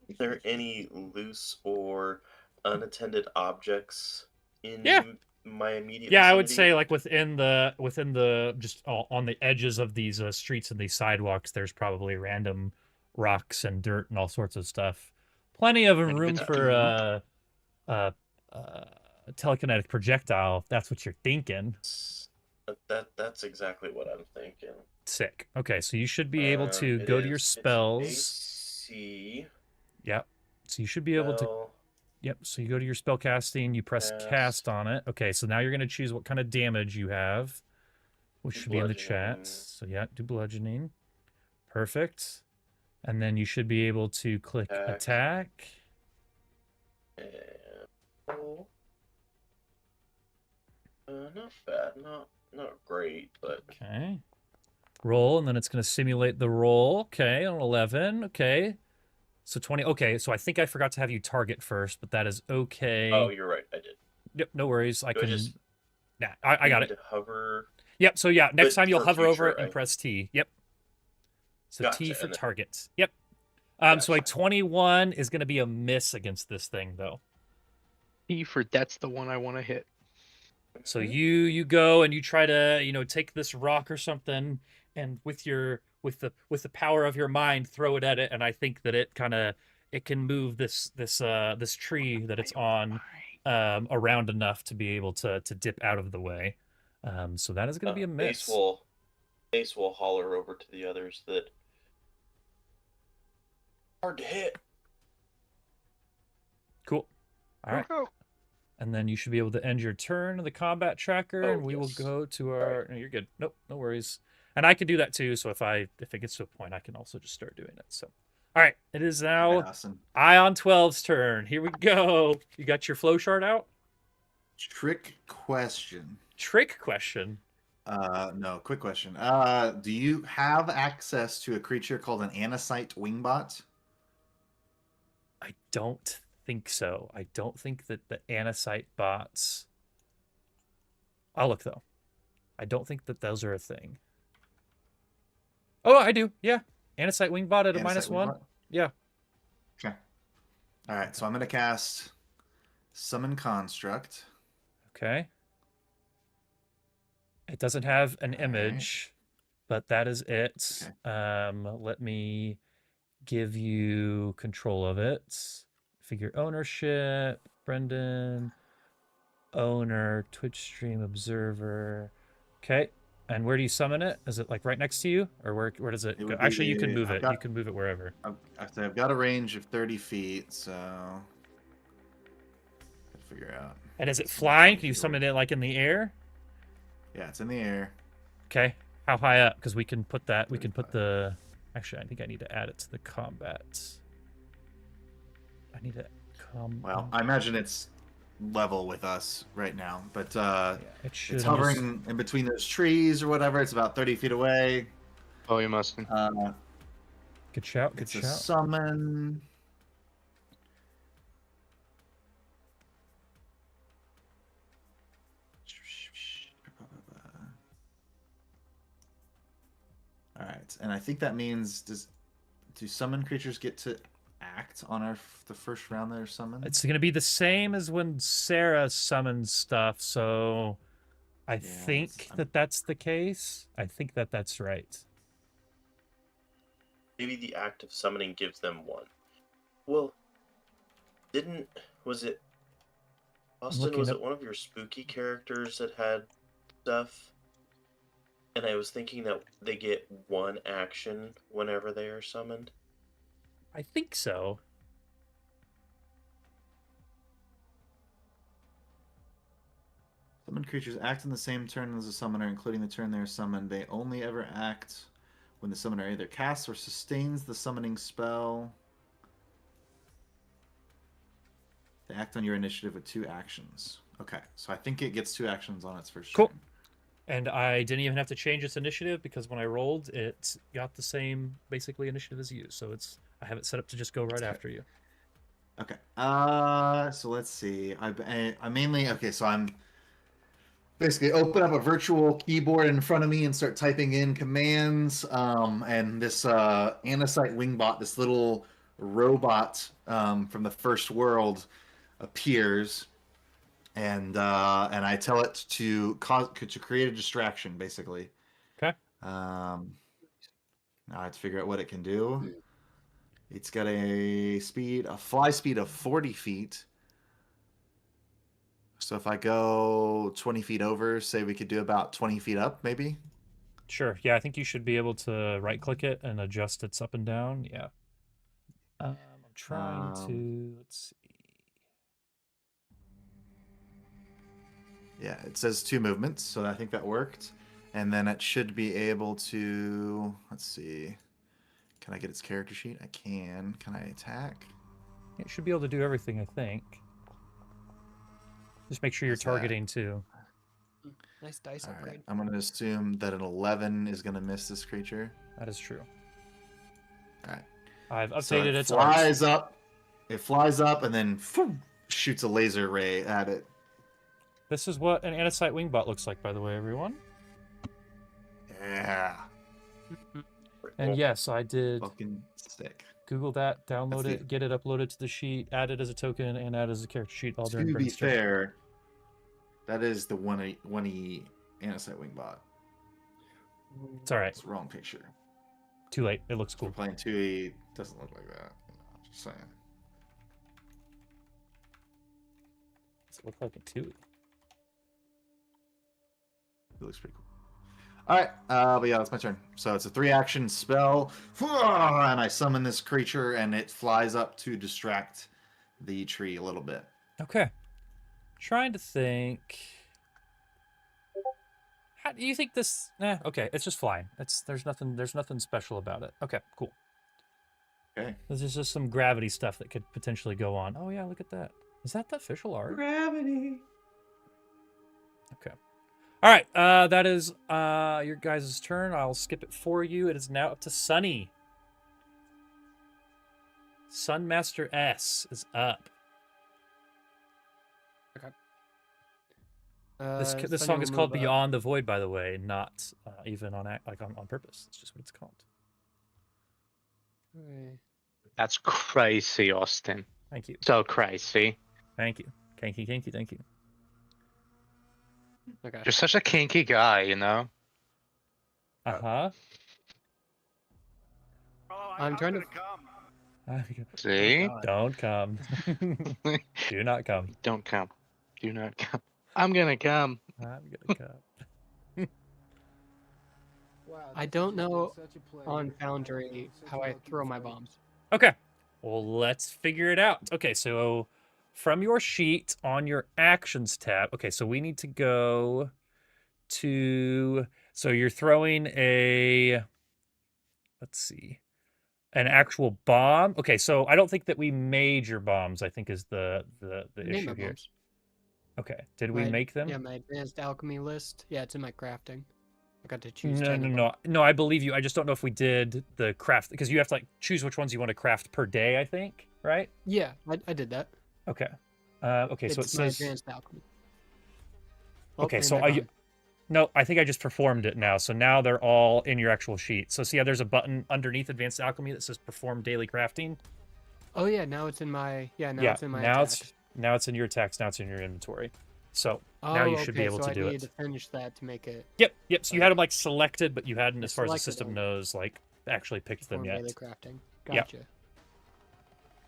Is there any loose or unattended objects in my immediate Yeah, I would vicinity? say like within the just on the edges of these streets and these sidewalks, there's probably random rocks and dirt and all sorts of stuff. Plenty of Any room bits of for a telekinetic projectile. If that's what you're thinking. That's exactly what I'm thinking. Sick. Okay, so you should be able to go to your It's spells. AC. Yep. So you should be able to. Spell. Yep. So you go to your spell casting, you press cast on it. Okay, so now you're going to choose what kind of damage you have, which should be in the chat. Bludgeoning. So yeah, do bludgeoning. Perfect. And then you should be able to click attack. And roll. Not bad, not great, but Okay. Roll, and then it's going to simulate the roll. Okay, on 11. Okay. So 20. Okay, so I think I forgot to have you target first, but that is okay. oh, you're right, I did. Yep, no worries. I Do I can. just Nah, I got need it. to hover. Yep. So yeah, next But time you'll for hover over future, it and I- press T. Yep. So T Gotcha, for and then- target. Yep. So a Gotcha. 21 is going to be a miss against this thing, though. That's the one I want to hit. So you go and you try to take this rock or something, and with the power of your mind throw it at it, and I think that it can move this tree that it's on around enough to be able to dip out of the way. So that is going to be a miss. Ace will holler over to the others that hard to hit. Cool. All right. And then you should be able to end your turn in the combat tracker, Oh, and we will yes. go to our. No, you're good. Nope, no worries. And I can do that too. So if it gets to a point, I can also just start doing it. So, all right, it is now Awesome. Ion 12's turn. Here we go. You got your flow chart out. Trick question. Trick question. No, quick question. Do you have access to a creature called an Anisite Wingbot? I don't think so. I don't think that the Anisite bots. I'll look though. I don't think that those are a thing. Oh, I do. Yeah, Anisite Wingbot at a Anisite -1. Wingbot? Yeah. Okay. All right, so I'm gonna cast Summon Construct. Okay. It doesn't have an All right. image, but that is it. Okay. Let me give you control of it. Figure ownership, Brendan, owner, Twitch stream observer. Okay. And where do you summon it? Is it like right next to you, or where does it It go? would Actually, you can be- move I've it. got- You can move it wherever. I've got a range of 30 feet, so gotta figure out. And is it flying? Can you summon it like in the air? Yeah, it's in the air. Okay. How high up? Because we can put that. We can put Actually, I think I need to add it to the combat. I need to Well, I imagine it's level with us right now, but yeah, it should. it's I'm just- hovering in between those trees or whatever. It's about 30 feet away. Oh, you mustn't. Good shout. Good It's a shout. summon. All right, and I think that means do summon creatures get to act on the first round they're summoned? It's going to be the same as when Sarah summons stuff, so I think that's the case. I think that's right. Maybe the act of summoning gives them one. Well, was it Austin? Was it one of your spooky characters that had stuff? And I was thinking that they get one action whenever they are summoned. I think so. Summoned creatures act in the same turn as the summoner, including the turn they are summoned. They only ever act when the summoner either casts or sustains the summoning spell. They act on your initiative with 2 actions. Okay, so I think it gets 2 actions on its first turn. And I didn't even have to change its initiative because when I rolled, it got the same basically initiative as you. So I have it set up to just go right after you. Okay. So let's see. I mainly so I'm basically open up a virtual keyboard in front of me and start typing in commands. And this Anasite Wingbot, this little robot from the first world, appears. And I tell it to create a distraction, basically. Okay. Now I have to figure out what it can do. It's got a fly speed of 40 feet. So if I go 20 feet over, say we could do about 20 feet up, maybe? Sure. Yeah, I think you should be able to right-click it and adjust its up and down. Yeah. I'm trying to... Let's see. Yeah, it says 2 movements, so I think that worked. And then it should be able to... Let's see. Can I get its character sheet? I can. Can I attack? It should be able to do everything, I think. Just make sure you're targeting, too. Nice dice upgrade. Right. I'm going to assume that an 11 is going to miss this creature. That is true. All right. I've updated its arts. It flies up and then shoots a laser ray at it. This is what an Anasite Wingbot looks like, by the way, everyone. Yeah. And yes, I did fucking sick. Google that, download it, get it uploaded to the sheet, add it as a token, and add it as a character sheet all during To be Brent's turn. fair, that is the 1E Anasite Wingbot. It's all right. It's the wrong picture. Too late. It looks cool. We're playing 2E. Doesn't look like that. Just saying. Does it look like a 2E? It looks pretty cool. All right, but yeah, that's my turn. So it's a 3-action spell, and I summon this creature, and it flies up to distract the tree a little bit. Okay. Trying to think. How do you think this? Okay, it's just flying. There's nothing special about it. Okay, cool. Okay. There's just some gravity stuff that could potentially go on. Oh yeah, look at that. Is that the official art? Gravity. Okay. All right, that is your guys' turn. I'll skip it for you. It is now up to Sunny. Sunmaster S is up. Okay. This song is called Beyond the Void, by the way, not even on purpose. It's just what it's called. Okay. That's crazy, Austin. Thank you. So crazy. Thank you. Thank you. Okay. You're such a kinky guy, you know? Uh-huh. I'm trying to... See? Don't come. Do not come. Don't come. Do not come. I'm gonna come. I'm gonna come. I don't know on Foundry how I throw my bombs. Okay. Well, let's figure it out. Okay, so from your sheet on your actions tab. Okay, so we need to go to... So you're throwing a... Let's see. An actual bomb? Okay, so I don't think that we made your bombs, I think is the Name issue my here. bombs. Okay. Did we make them? Yeah, my advanced alchemy list. Yeah, it's in my crafting. I got to choose 10 No, of no, them. no. No, I believe you. I just don't know if we did the craft because you have to like choose which ones you want to craft per day, I think, right? Yeah, I did that. Okay. Okay, so it It's my says advanced alchemy. Oh, okay, and so they're gone. no, I think I just performed it now. So now they're all in your actual sheet. So see how there's a button underneath advanced alchemy that says perform daily crafting? Oh yeah, now it's in my Yeah, it's in my now attacks. it's in your attacks, now it's in your inventory. So Oh, now you should be okay, able so to I do needed it. to finish that to make it Yep. So you had Okay. them like selected, but you hadn't, I as far as the selected system them. knows, like actually picked them perform yet. daily crafting. Yep. Gotcha.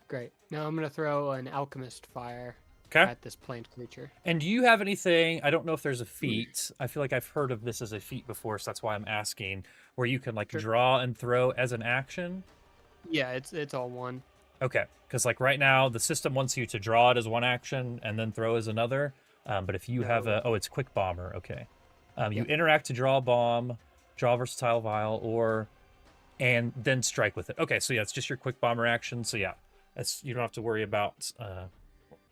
Great. Now I'm gonna throw an alchemist fire Okay. at this plain creature. And do you have anything? I don't know if there's a feat. I feel like I've heard of this as a feat before, so that's why I'm asking. Where you can like Sure. draw and throw as an action. Yeah, it's all one. Okay, because like right now the system wants you to draw it as one action and then throw as another. But if you No, have no. a it's quick bomber. Okay. You Yeah. interact to draw a bomb, draw a versatile vial, or and then strike with it. Okay, so yeah, it's just your quick bomber action. So yeah, you don't have to worry about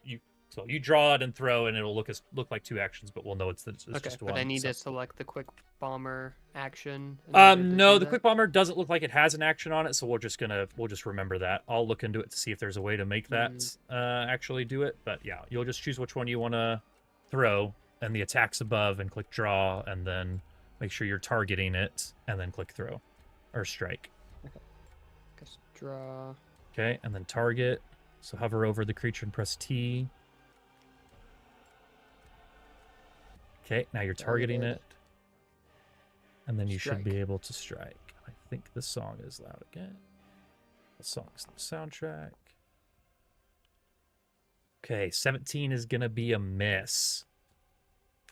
you. So you draw it and throw, and it'll look like two actions, but we'll know it's Okay, just but one. I need so. to select the quick bomber action. in order to No, do the that? quick bomber doesn't look like it has an action on it, so we'll just remember that. I'll look into it to see if there's a way to make that actually do it. But yeah, you'll just choose which one you want to throw, and the attack's above, and click draw, and then make sure you're targeting it, and then click throw or strike. Guess draw. Okay, and then target. So hover over the creature and press T. Okay, now you're targeting Targeted. it. And then you should Strike. be able to strike. I think the song is loud again. The song's the soundtrack. Okay, 17 is going to be a miss.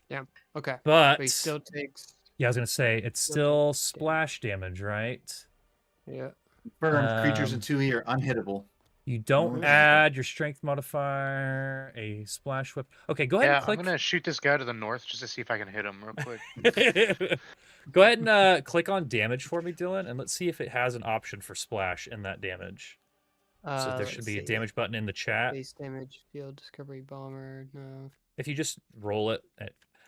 Yeah. Okay. But he still takes. yeah, I was going to say it's still splash damage, right? Yeah. Confirmed, creatures in Um, 2E are unhittable. You don't Mhm. add your strength modifier, a splash whip. Okay, go ahead Yeah, and click. I'm gonna shoot this guy to the north just to see if I can hit him real quick. Go ahead and click on damage for me, Dylan, and let's see if it has an option for splash in that damage. So there should Let's be a see. damage button in the chat. Base damage, field discovery bomber. No. If you just roll it.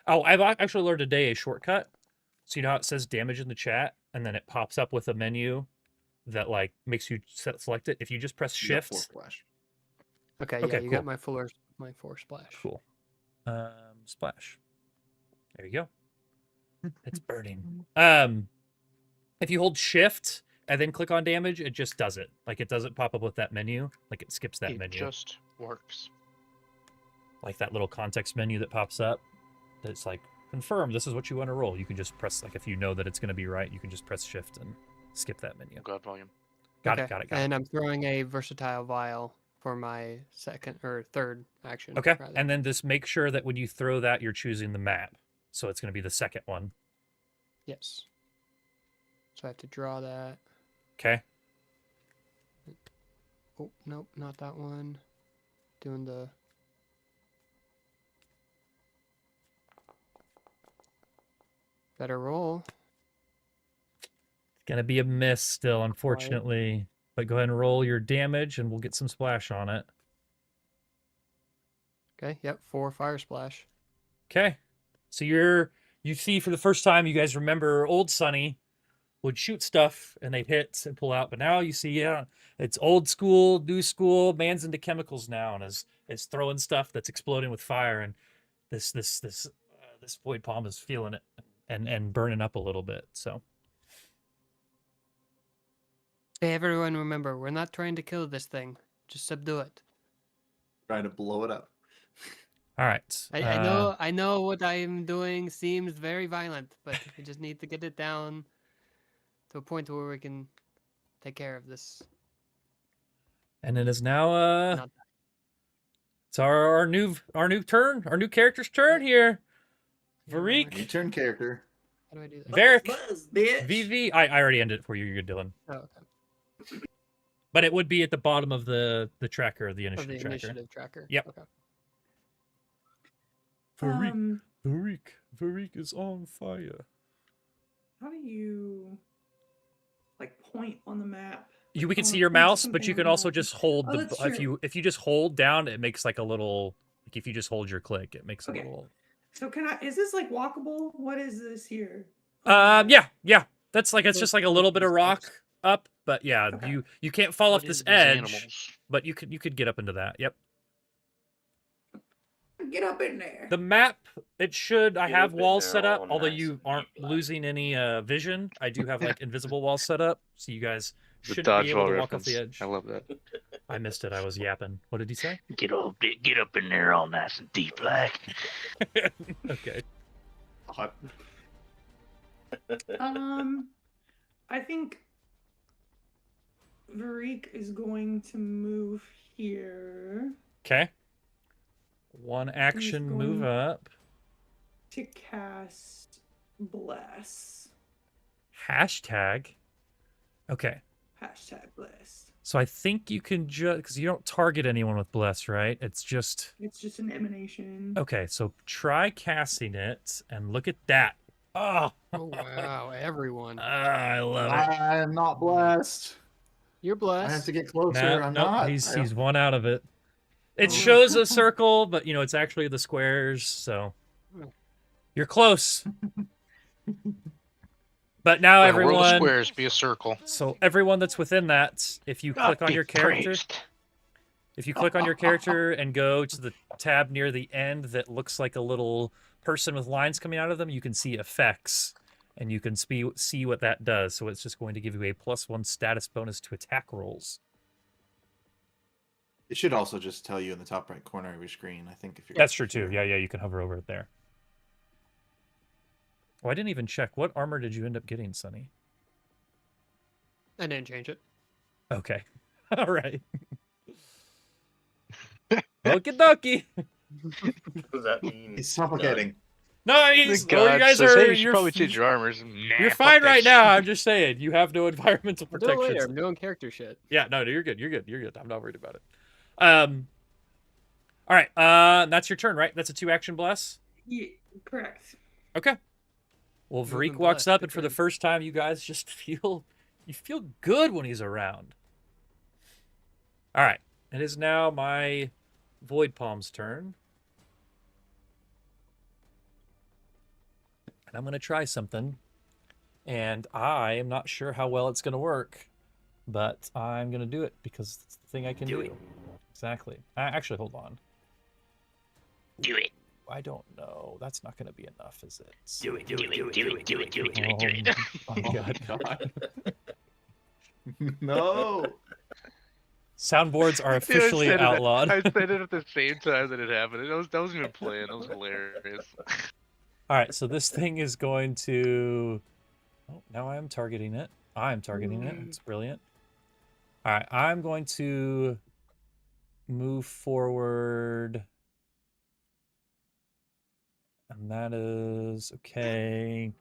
Oh, I've actually learned today a shortcut. So you know how it says damage in the chat, and then it pops up with a menu that like makes you select it. If you just press You got shift. 4 splash. Okay. Okay, Yeah, you cool. got my 4 splash. Cool. Splash. There you go. It's burning. If you hold shift and then click on damage, it just does it. Like it doesn't pop up with that menu. Like it skips that It menu. just works. Like that little context menu that pops up. That's like confirm this is what you want to roll. You can just press like if you know that it's going to be right, you can just press shift and skip that menu. God volume. Got Okay. it. And I'm throwing a versatile vial for my second or third action. Okay. rather. And then just make sure that when you throw that, you're choosing the map. So it's going to be the second one. Yes. So I have to draw that. Okay. Oh, nope, not that one. Doing the. Better roll. It's going to be a miss still, unfortunately. But go ahead and roll your damage and we'll get some splash on it. Okay, yep, 4 fire splash. Okay. So you see for the first time, you guys remember old Sonny would shoot stuff and they'd hit and pull out. But now you see, yeah, it's old school, new school. Man's into chemicals now and is throwing stuff that's exploding with fire. And this void palm is feeling it and burning up a little bit. So Hey, everyone, remember, we're not trying to kill this thing. Just subdue it. Trying to blow it up. all right. I know what I'm doing seems very violent, but we just need to get it down to a point where we can take care of this. And it is now Not it's our new turn, our new character's turn here. Yeah, Veriq. New turn character. How do I do that? Veriq. Buzz, bitch. VV. I already ended it for you. You're good, Dylan. Oh, okay. But it would be at the bottom of the tracker, the Of initiative the tracker. initiative tracker. Yep. Okay. Veriq is on fire. How do you like point on the map we can see Oh, your point mouse, but something you on can the also map. just hold Oh, the that's if true. you just hold down, it makes like a little like if you just hold your click, it makes a Okay. little. So is this like walkable? What is this here? Yeah. That's like it's just like a Those little bit of walking rock steps. up, but yeah, Okay. you can't fall off What this is these edge, animals? but you could get up into that. Yep. Get up in there. The map, it should. I Get have up in walls there set up, all although nice you and aren't deep, like. losing any vision. I do have like invisible walls set up, so you guys The shouldn't be able dodgeball to walk off reference. the edge. I love that. I missed it. I was yapping. What did he say? Get up in there all nice and deep like. Okay. Hot. I think Veriq is going to move here Okay. One action move going- up. to cast Bless. Hashtag. Okay. Hashtag Bless. So I think you can just because you don't target anyone with bless, right? It's just It's just an emanation. okay. So try casting it and look at that. Oh, Oh wow, everyone. I love it. I am not blessed. You're I have blessed. to get closer. No, I'm nope, not. he's one out of it. It Oh. shows a circle, but you know it's actually the squares. So you're close. But now Well, world of everyone. squares be a circle. So everyone that's within that, if you click on your character, if you click on your character and go to the tab near the end that looks like a little person with lines coming out of them, you can see effects, and you can see what that does. So it's just going to give you a +1 status bonus to attack rolls. It should also just tell you in the top right corner of your screen. I think if you're. That's true too. Yeah, you can hover over it there. Oh, I didn't even check. What armor did you end up getting, Sonny? I didn't change it. Okay. All right. Okie dokie. What does that mean? He's suffocating. No, he's, The well, you god guys says, are. hey, you should you're, probably change your armors. Nah, you're fuck fine right this. now. I'm just saying. You have no environmental I'll do it later. protections. I'm doing character shit. Yeah, no, you're good. You're good. You're good. I'm not worried about it. All right. That's your turn, right? That's a 2-action bless. Yeah, correct. Okay. Well, Moving Veriq walks bless, up, good and for the turn. first time, you guys just feel good when he's around. All right. It is now my Void Palm's turn, and I'm gonna try something, and I am not sure how well it's gonna work, but I'm gonna do it because it's the thing I can do. Exactly. Actually, hold on. Do it. I don't know. That's not going to be enough, is it? Do it. Do it. Do it. Do it. Do it. Do it. Do it. Do it. Oh my God. No. Soundboards are Dude, I officially said it- outlawed. I said it at the same time that it happened. That wasn't even planned. That was hilarious. All right, so this thing is going to. Oh, now I am targeting it. I'm targeting it. It's brilliant. All right, I'm going to move forward. And that is okay.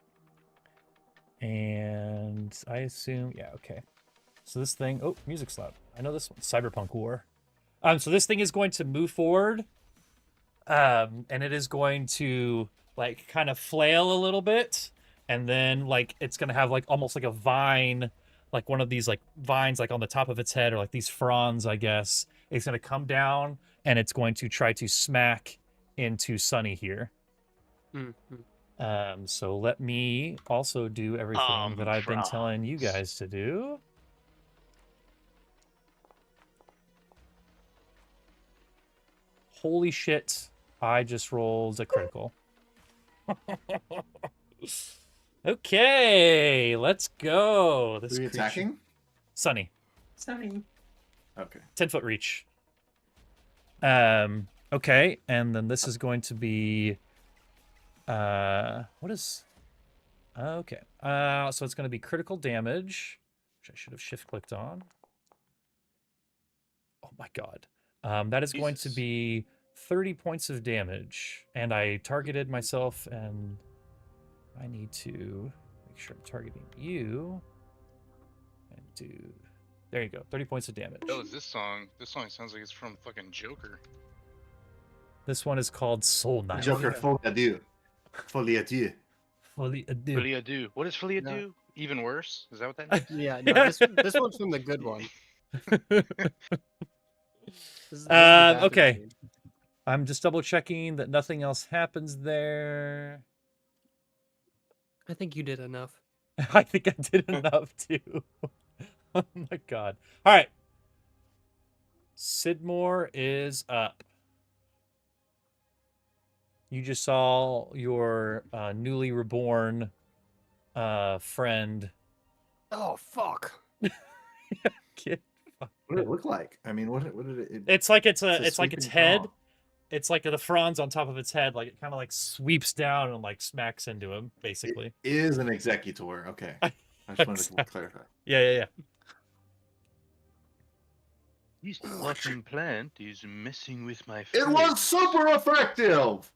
And I assume, yeah, okay. So this thing, oh, music's loud. I know this one, Cyberpunk War. So this thing is going to move forward. And it is going to like kind of flail a little bit. And then like it's gonna have like almost like a vine, like one of these like vines like on the top of its head, or like these fronds, I guess. It's gonna come down and it's going to try to smack into Sunny here. Mm-hmm. So let me also do everything that I've been telling you guys to do. Holy shit, I just rolled a critical. Okay, let's go. This Are we creature- attacking? Sunny. Sunny. Okay. 10-foot reach. Okay, and then this is going to be what is okay. So it's going to be critical damage, which I should have shift clicked on. Oh my god. That is going to Jesus. be 30 points of damage, and I targeted myself, and I need to make sure I'm targeting you and do. There you go, 30 points of damage. Oh, is this song? This song sounds like it's from fucking Joker. This one is called Soul Knife. Joker, folie à Dieu. Folie à Dieu. Folie à deux. Folie à deux. What is folie à No. deux? Even worse? Is that what that means? Yeah, no, this one's from the good one. This is the bad Okay. machine. I'm just double checking that nothing else happens there. I think you did enough. I think I did enough too. Oh my god. All right. Sidmore is up. You just saw your newly reborn friend. Oh fuck! Kid. What did it look like? I mean, what did it? It's like it's like sweeping its head. paw. It's like the fronds on top of its head, like it kind of like sweeps down and like smacks into him, basically. It is an executor. Okay, I just wanted to clarify. Yeah. This rotten plant is messing with my It fridge. was super effective.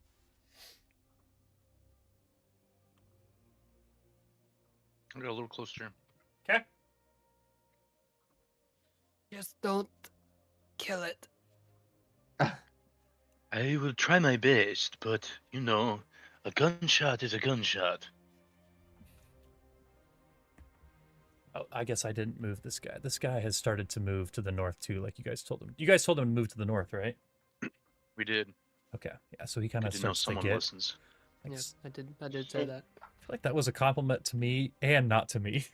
I'll go a little closer. Okay. Just don't kill it. I will try my best, but, you know, a gunshot is a gunshot. Oh, I guess I didn't move this guy. This guy has started to move to the north too, like you guys told him. You guys told him to move to the north, right? We did. Okay. Yeah. So he kind Good of to know starts to someone get. listens. Like, Yes, I did say that. I feel like that was a compliment to me and not to me.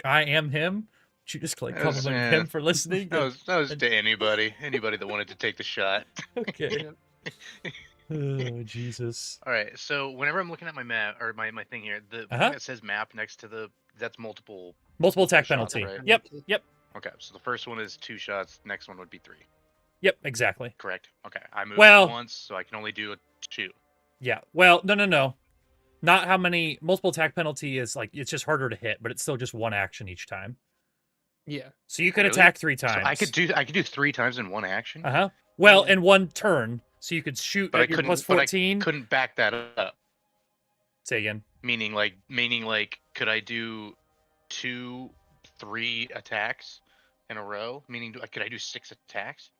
I am him. But you just like That was, complimented him for listening. That was to anybody that wanted to take the shot. Okay. Yeah. Oh Jesus. All right, so whenever I'm looking at my map or my thing here, the thing that says map next to that's multiple attack shots, penalty. right? Yep. Okay, so the first one is 2 shots. Next one would be 3. Yep. Exactly. Correct. Okay, I moved Well- once, so I can only do 2. Yeah. Well, no. Not how many multiple attack penalty is like it's just harder to hit, but it's still just one action each time. Yeah. So you could Really? attack 3 times. So I could do 3 times in one action. Well, Yeah. in one turn, so you could shoot But I at your couldn't. plus but I 14. couldn't back that up. Say again. Meaning like, could I do 2, 3 attacks in a row? Meaning, could I do 6 attacks?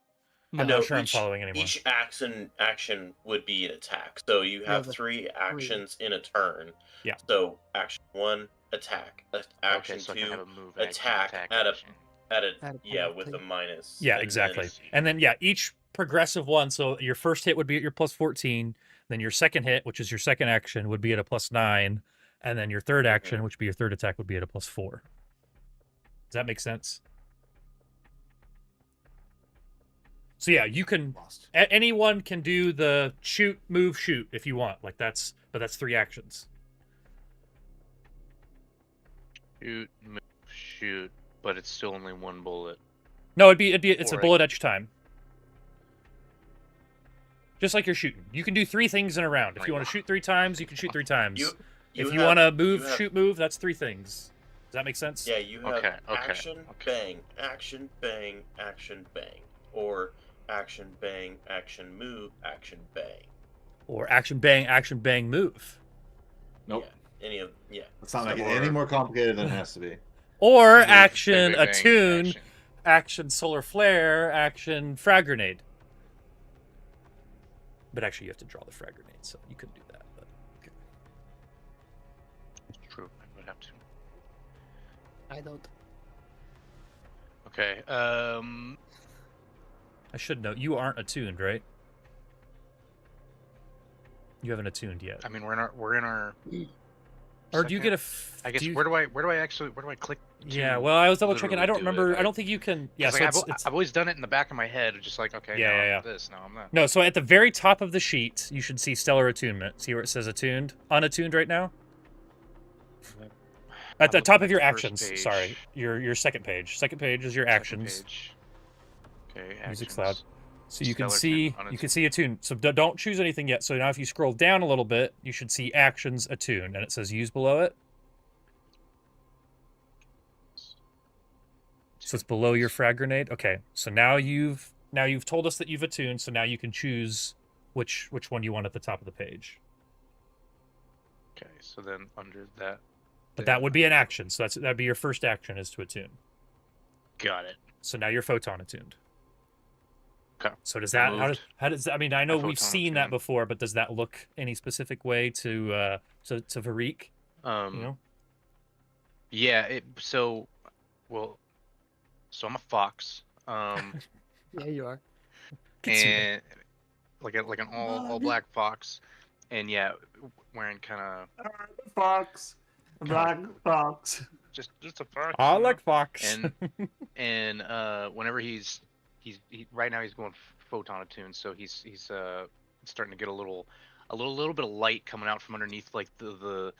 I'm No, not sure I'm following anymore. Each action would be an attack. So you have 3 actions in a turn. Yeah. So action 1, attack. Action Okay, so I 2, can have a move action, attack attack at action. with a minus. Yeah, and exactly. then- And then each progressive one. So your first hit would be at your plus 14. Then your second hit, which is your second action, would be at a plus 9. And then your third action, which would be your third attack, would be at a plus 4. Does that make sense? So yeah, you can. Anyone can do the shoot, move, shoot if you want. But that's 3 actions. Shoot, move, shoot, but it's still only 1 bullet. No, it's a Or bullet each time. Just like you're shooting. You can do 3 things in a round. If you want to shoot 3 times, you can shoot 3 times. If you want to move, shoot, move, that's 3 things. Does that make sense? Yeah, you have Okay, action, bang, action, bang, action, bang. Or action, bang, action, move, action, bang. Or action, bang, move. Nope. Yeah. It's not like it any more complicated than it has to be. Or Move, action, bang, bang, attune, action. action, solar flare, action, frag grenade. But actually, you have to draw the frag grenade, so you couldn't do that. But True, I would have to. I don't. Okay, I should note you aren't attuned, right? You haven't attuned yet. I mean, we're in our. Or do you get a? I guess do you- where do I click? Yeah, to well, I was double checking. I literally don't do it? remember. I don't think you can. Yeah, 'Cause, so like, it's I've always done it in the back of my head, just like okay, Yeah, now yeah, I'm this, now I'm that. no. So at the very top of the sheet, you should see stellar attunement. See where it says attuned, unattuned right now. At the I'm top looking of your at the first actions. page. Sorry, your second page. Second page is your Second actions. page. Okay, Music's actions. loud. So you can Stellar see attuned, you can see attune. So don't choose anything yet. So now if you scroll down a little bit, you should see actions attune, and it says use below it. So it's below your frag grenade. Okay. So now you've told us that you've attuned. So now you can choose which one you want at the top of the page. Okay, so then under that. But that would be an action. So that'd be your first action is to attune. Got it. So now you're photon attuned. Okay. So does that how does I mean I know I we've photon seen that attuned. before, but does that look any specific way to Veriq? Um. You know? Yeah. So I'm a fox. Yeah, you are. And like an all Bug. black fox, and yeah, wearing kind of Fox. Black fox. just a fox. I you know? like Fox. And whenever he's right now he's going photon attuned, so he's starting to get a little bit of light coming out from underneath like the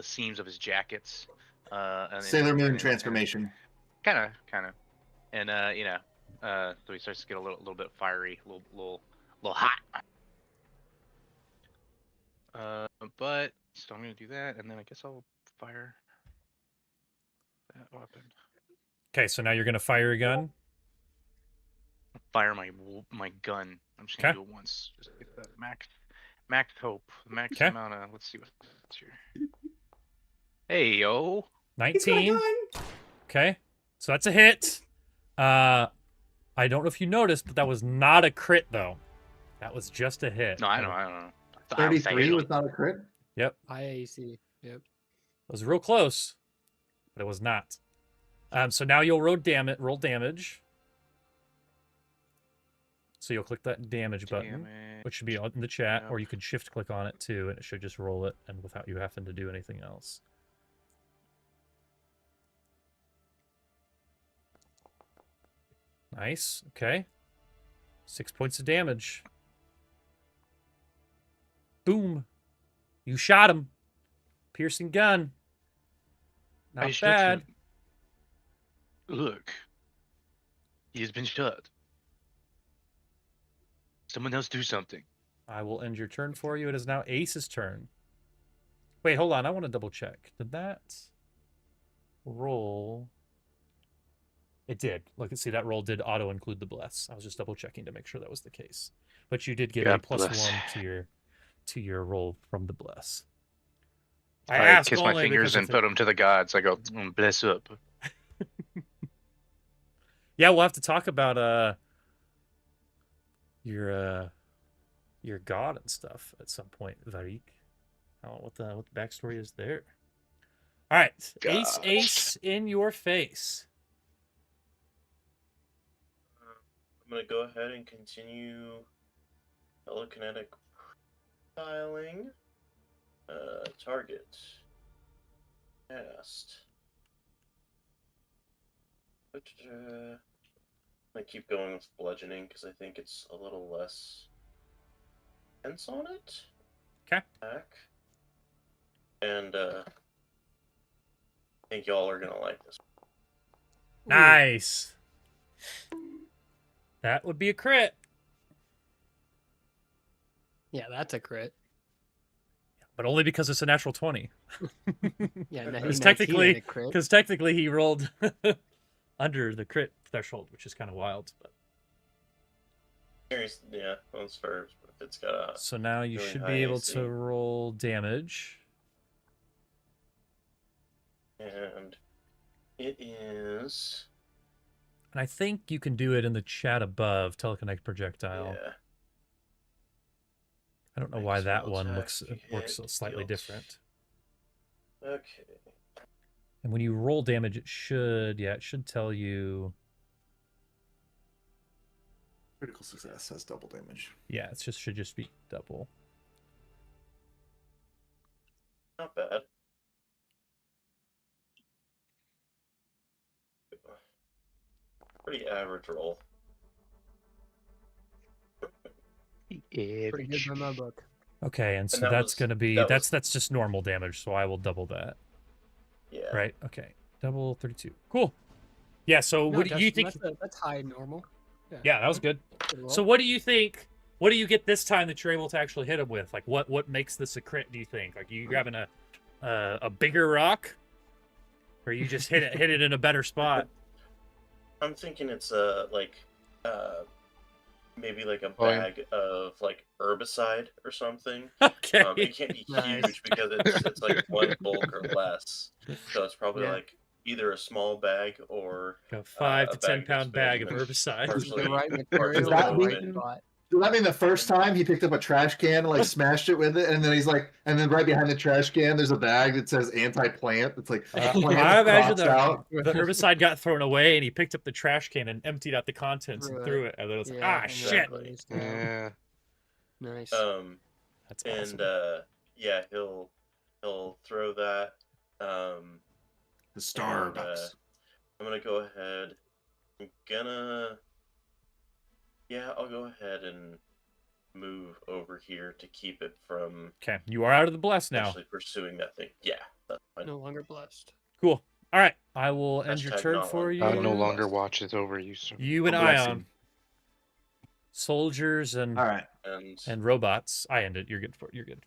seams of his jackets. Sailor Moon transformation. Kind of, and so he starts to get a little bit fiery, a little hot. But so I'm gonna do that, and then I guess I'll fire that weapon. Okay, so now you're gonna fire a gun. Fire my gun. I'm just gonna do it once. Just get that max hope, max amount of. Let's see what's here. Hey yo, 19. Okay, so that's a hit. I don't know if you noticed, but that was not a crit though. That was just a hit. No, I don't know. 33 was not a crit? Yep. IAC. Yep. It was real close, but it was not. So now you'll roll damage. So you'll click that damage button, which should be in the chat, or you can shift click on it too, and it should just roll it, and without you having to do anything else. Nice. Okay. 6 points of damage. Boom. You shot him. Piercing gun. Not bad. Look. He has been shot. Someone else do something. I will end your turn for you. It is now Ace's turn. Wait, hold on. I want to double check. Did that roll? It did. Look, see, that roll did auto include the bless. I was just double checking to make sure that was the case. But you did get a +1 to your roll from the bless. I kiss my fingers and put them to the gods. I go, bless up. Yeah, we'll have to talk about your god and stuff at some point, Veriq. What the backstory is there. All right, gosh. Ace in your face. I'm going to go ahead and continue telekinetic styling. Target. Cast. I keep going with bludgeoning because I think it's a little less tense on it. Okay. Back. And I think y'all are going to like this. Nice. That would be a crit. Yeah, that's a crit. But only because it's a natural 20. Yeah, because technically he rolled under the crit threshold, which is kind of wild. But yeah, that's fair. If it's got a so now you really should be able to roll damage. And it is. And I think you can do it in the chat above, telekinetic projectile. Yeah. I don't know why that one works slightly different. Okay. And when you roll damage, it should tell you. Critical success has double damage. Yeah, it should just be double. Not bad. Pretty average roll. Pretty good in my book. Okay, and so that's going to be that's just normal damage, so I will double that. Yeah. Right. Okay. Double 32. Cool. Yeah. So what do you think? That's high normal. Yeah, that was good. So what do you think? What do you get this time that you're able to actually hit him with? Like, what makes this a crit? Do you think? Like, you grabbing a bigger rock, or you just hit it in a better spot? I'm thinking it's maybe like a bag of like herbicide or something. Okay. It can't be huge because it's like one bulk or less. So it's probably like either a small bag or a 5 to 10 pound bag of herbicide. Does that mean the first time he picked up a trash can, like smashed it with it, and then he's like, and then right behind the trash can, there's a bag that says anti-plant. It's like plant I imagine crossed out. the herbicide got thrown away, and he picked up the trash can and emptied out the contents and threw it. And then it was like, Yeah, ah, and then shit. released it out. Yeah. Nice. That's awesome. And yeah, he'll throw that. The Starbucks. I'm gonna go ahead. I'll go ahead and move over here to keep it from Okay, you are out of the bless now. actually pursuing that thing. Yeah, that's fine. No longer blessed. Cool. All right, I will end your Hashtag turn not for one. you. I no longer watches over you, sir. You and A blessing. Ion, soldiers and All right. and robots. I ended. You're good for it. You're good.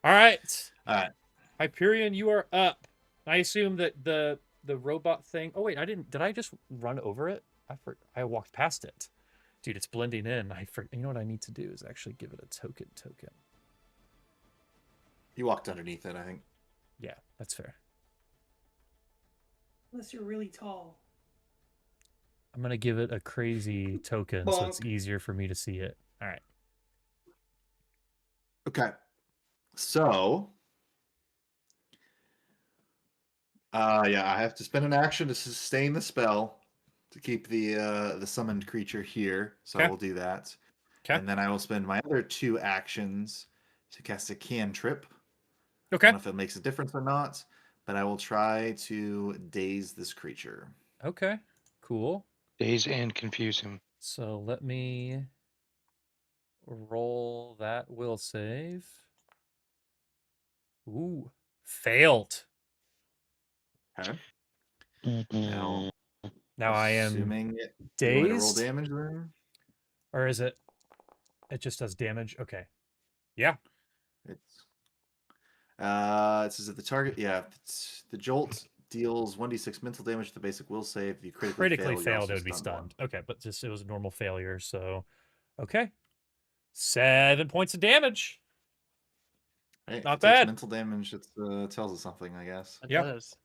All right. All right. Hyperion, you are up. I assume that the robot thing. Oh wait, I didn't. Did I just run over it? I walked past it. Dude, it's blending in. You know what I need to do is actually give it a token. You walked underneath it, I think. Yeah, that's fair. Unless you're really tall. I'm gonna give it a crazy token so it's easier for me to see it. All right. Okay. So, yeah, I have to spend an action to sustain the spell to keep the summoned creature here. So I will do that. Okay. And then I will spend my other 2 actions to cast a cantrip. Okay. I don't know if it makes a difference or not, but I will try to daze this creature. Okay. Cool. Daze and confuse him. So let me roll that will save. Ooh, failed. Okay. Now I am assuming dazed. You want to roll damage then? Or is it? It just does damage. Okay. Yeah. It says that the target. Yeah, the jolt deals 1d6 mental damage to the basic will save. If you critically failed, it would be stunned. Okay, but just it was a normal failure. So, okay, 7 points of damage. Hey, Not if it takes bad. Mental damage. It tells us something, I guess. It Yep. does.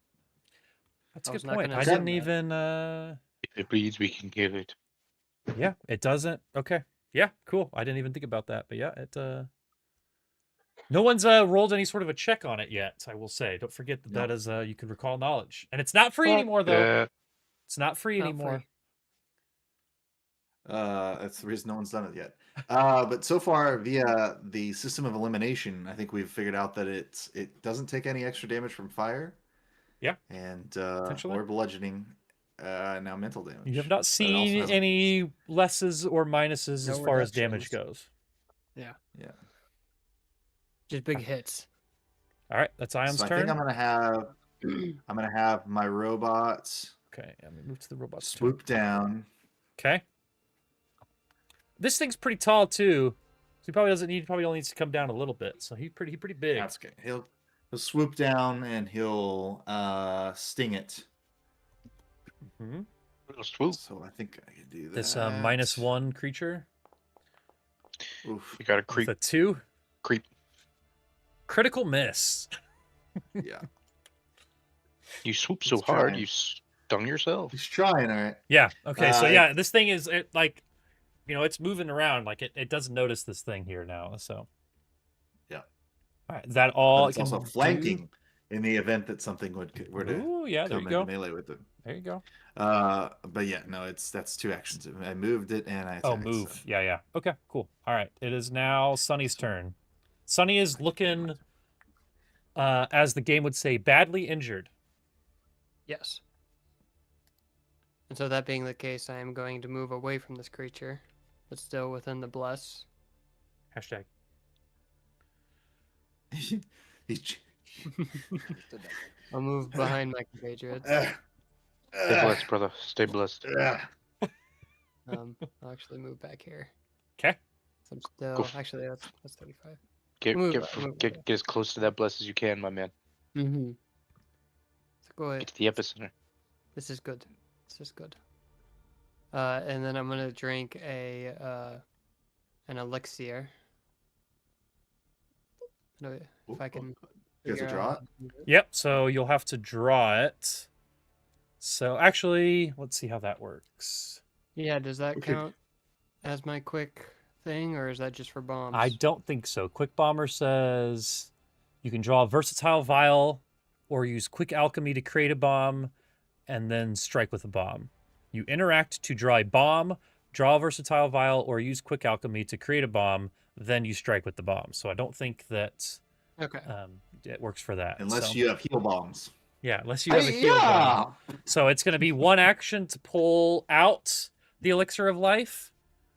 That's a I good was not point. gonna I assume didn't that. even. If it bleeds, we can give it. Yeah, it doesn't. Okay. Yeah, cool. I didn't even think about that, but yeah, it. No one's rolled any sort of a check on it yet. I will say. Don't forget that that is you can recall knowledge, and it's not free anymore though. It's not free Not anymore. free. That's the reason no one's done it yet. But so far, via the system of elimination, I think we've figured out that it doesn't take any extra damage from fire. Yeah. And Potentially. or bludgeoning. Now mental damage. You have not But it also seen has- any lesses or minuses No as far as damage reductions. goes. Yeah. Yeah. Just big hits. All right, that's Iam's So I turn. think I'm gonna have my robots Okay, I'm gonna move to the robot's turn. swoop down. Okay. This thing's pretty tall too. So he probably doesn't need. Probably only needs to come down a little bit. So he's pretty big. That's okay. He'll swoop down and he'll sting it. Mm-hmm. So I think I can do that. This -1 creature. Oof. You got a creep. With a 2. Creep. Critical miss. Yeah. You swoop so He's hard, trying. you stung yourself. He's trying, all right. Yeah. Okay. So Uh, yeah, this thing is like, it's moving around. Like it doesn't notice this thing here now. So. Yeah. All right. Is that all? But it's also flanking in the event that something were to Ooh, yeah. There come you go. into melee with it. There you go. But yeah, no, that's 2 actions. I moved it and I attacked. Move. So. Yeah. Okay. Cool. All right. It is now Sunny's turn. Sunny is looking, as the game would say, badly injured. Yes. And so that being the case, I am going to move away from this creature, but still within the bless. Hashtag. I'll move behind my compatriots. Stay blessed, brother. Stay blessed. I'll actually move back here. Okay. So I'm still actually that's 35. Get as close to that bless as you can, my man. Mm-hmm. So go ahead. Get to the epicenter. This is good. This is good. And then I'm gonna drink an elixir. No, if I can. You guys figure draw out it? how to do it. Yep. So you'll have to draw it. So actually, let's see how that works. Yeah, does that We could- count as my quick thing, or is that just for bombs? I don't think so. Quick Bomber says you can draw a versatile vial or use quick alchemy to create a bomb and then strike with a bomb. You interact to draw a bomb, draw a versatile vial, or use quick alchemy to create a bomb, then you strike with the bomb. So I don't think that Okay. it works for that. Unless so. you have heal bombs. Yeah, unless you have a heal bomb. So it's going to be one action to pull out the elixir of life.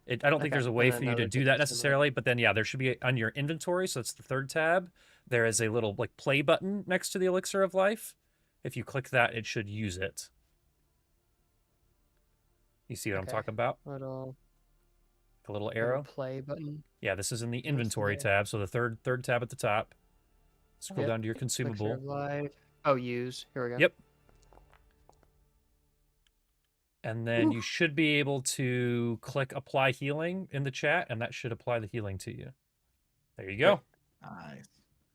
I don't think Okay, there's a way and for you then to that do would that take us to necessarily, but then yeah, there should be on your inventory, so it's the third tab. There is a little like play button next to the elixir of life. If you click that, it should use it. You see what I'm Okay. talking about? a little A little little arrow. play button. Yeah, this is in the Let's see inventory there. tab, so the third tab at the top. Scroll Yep. down to your Elixir consumable. of life. Oh, use. Here we go. Yep. And then you should be able to click apply healing in the chat, and that should apply the healing to you. There you go. Nice.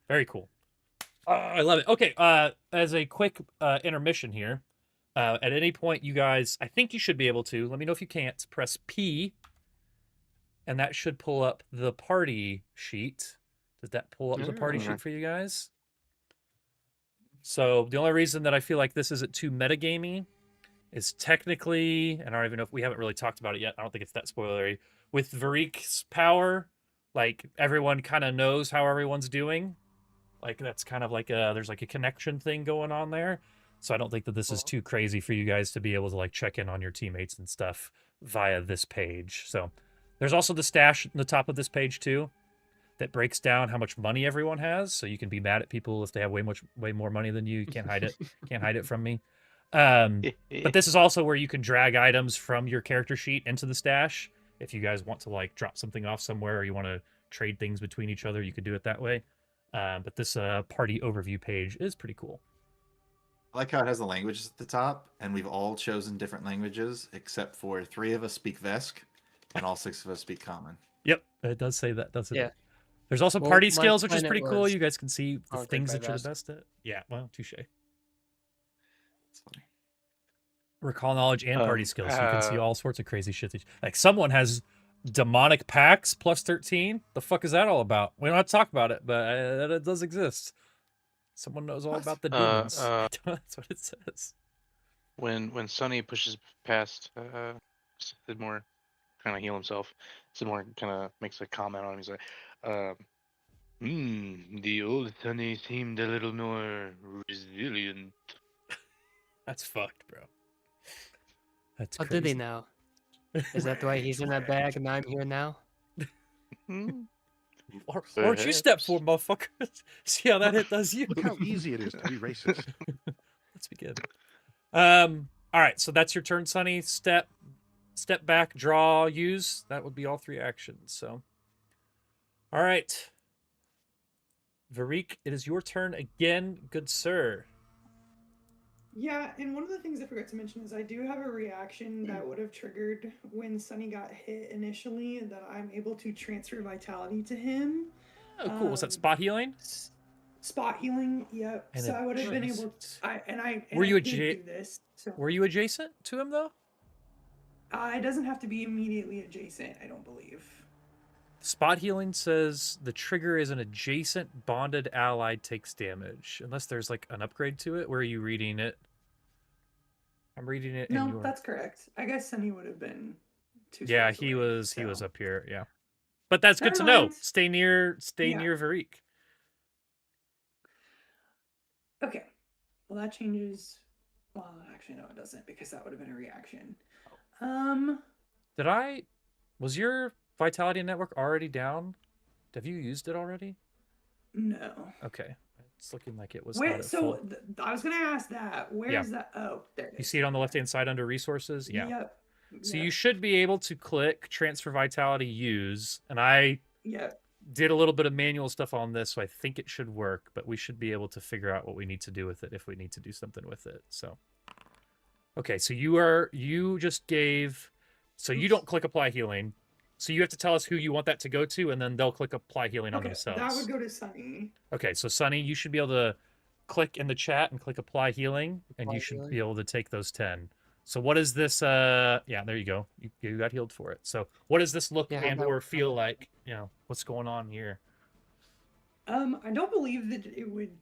Very cool. I love it. Okay, as a quick intermission here, at any point you guys, I think you should be able to, let me know if you can't, press P, and that should pull up the party sheet. Does that pull up the party Okay. sheet for you guys? So the only reason that I feel like this isn't too metagamey is technically, and I don't even know if we haven't really talked about it yet. I don't think it's that spoilery. With Veriq's power, like everyone kind of knows how everyone's doing. Like that's kind of like there's like a connection thing going on there. So I don't think that this is too crazy for you guys to be able to like check in on your teammates and stuff via this page. So there's also the stash at the top of this page too that breaks down how much money everyone has. So you can be mad at people if they have way more money than you. You can't hide it. Can't hide it from me. But this is also where you can drag items from your character sheet into the stash. If you guys want to like drop something off somewhere or you want to trade things between each other, you could do it that way. But this party overview page is pretty cool. I like how it has the languages at the top, and we've all chosen different languages, except for 3 of us speak Vesk, and all 6 of us speak Common. Yep, it does say that, doesn't Yeah. it? There's also Well, party my skills, which is planet pretty cool. was You guys can see the conquered things by that you're the Vesk. best at. Yeah, well, touche. It's funny. Recall knowledge and party Um, skills. So you can see all sorts of crazy shit. Like someone has demonic packs plus 13. The fuck is that all about? We don't have to talk about it, but it does exist. Someone knows all What? about the demons. That's what it says. When Sonny pushes past Sidmore, trying to heal himself, Sidmore kind of makes a comment on him. He's like, the old Sonny seemed a little more resilient. That's fucked, bro. That's How crazy. did he know? Is that the way he's in that bag and I'm here now? Or don't you step Perhaps. forward, motherfucker. See how that hit does you. Look how easy it is to be racist. Let's begin. All right, so that's your turn, Sonny. Step back, draw, use. That would be all 3 actions. So, all right, Veriq, it is your turn again, good sir. Yeah, and one of the things I forgot to mention is I do have a reaction that would have triggered when Sunny got hit initially, and that I'm able to transfer vitality to him. Oh, cool. Was that spot healing? Spot healing, yep. And so I would have been able adjacent. to. Were you I did adja- do this? So Were you adjacent to him though? it doesn't have to be immediately adjacent, I don't believe. Spot healing says the trigger is an adjacent bonded ally takes damage, unless there's like an upgrade to it. Where are you reading it? I'm reading it. No, in your... that's correct. I guess Sunny would have been. Yeah, steps he away, was so. up here. Yeah, but that's good Never to know. mind. Stay near Yeah. Veriq. Okay. Well, that changes. Well, actually, no, it doesn't, because that would have been a reaction. Was your vitality network already down? Have you used it already? No. Okay, it's looking like it was. Wait, not at so full. I was gonna ask that. Where's that? Oh, there it is. You see it on the left hand side under resources. Yeah. Yep. So you should be able to click transfer vitality use, and I did a little bit of manual stuff on this, so I think it should work, but we should be able to figure out what we need to do with it if we need to do something with it. So, okay, so you just gave, so you don't click apply healing, so you have to tell us who you want that to go to, and then they'll click apply healing on themselves. That would go to Sunny. Okay, so Sunny, you should be able to click in the chat and click apply healing, and Apply you should healing. be able to take those 10. So what is this? Yeah, there you go. You got healed for it. So what does this look Yeah, and that- or feel like? What's going on here? I don't believe that it would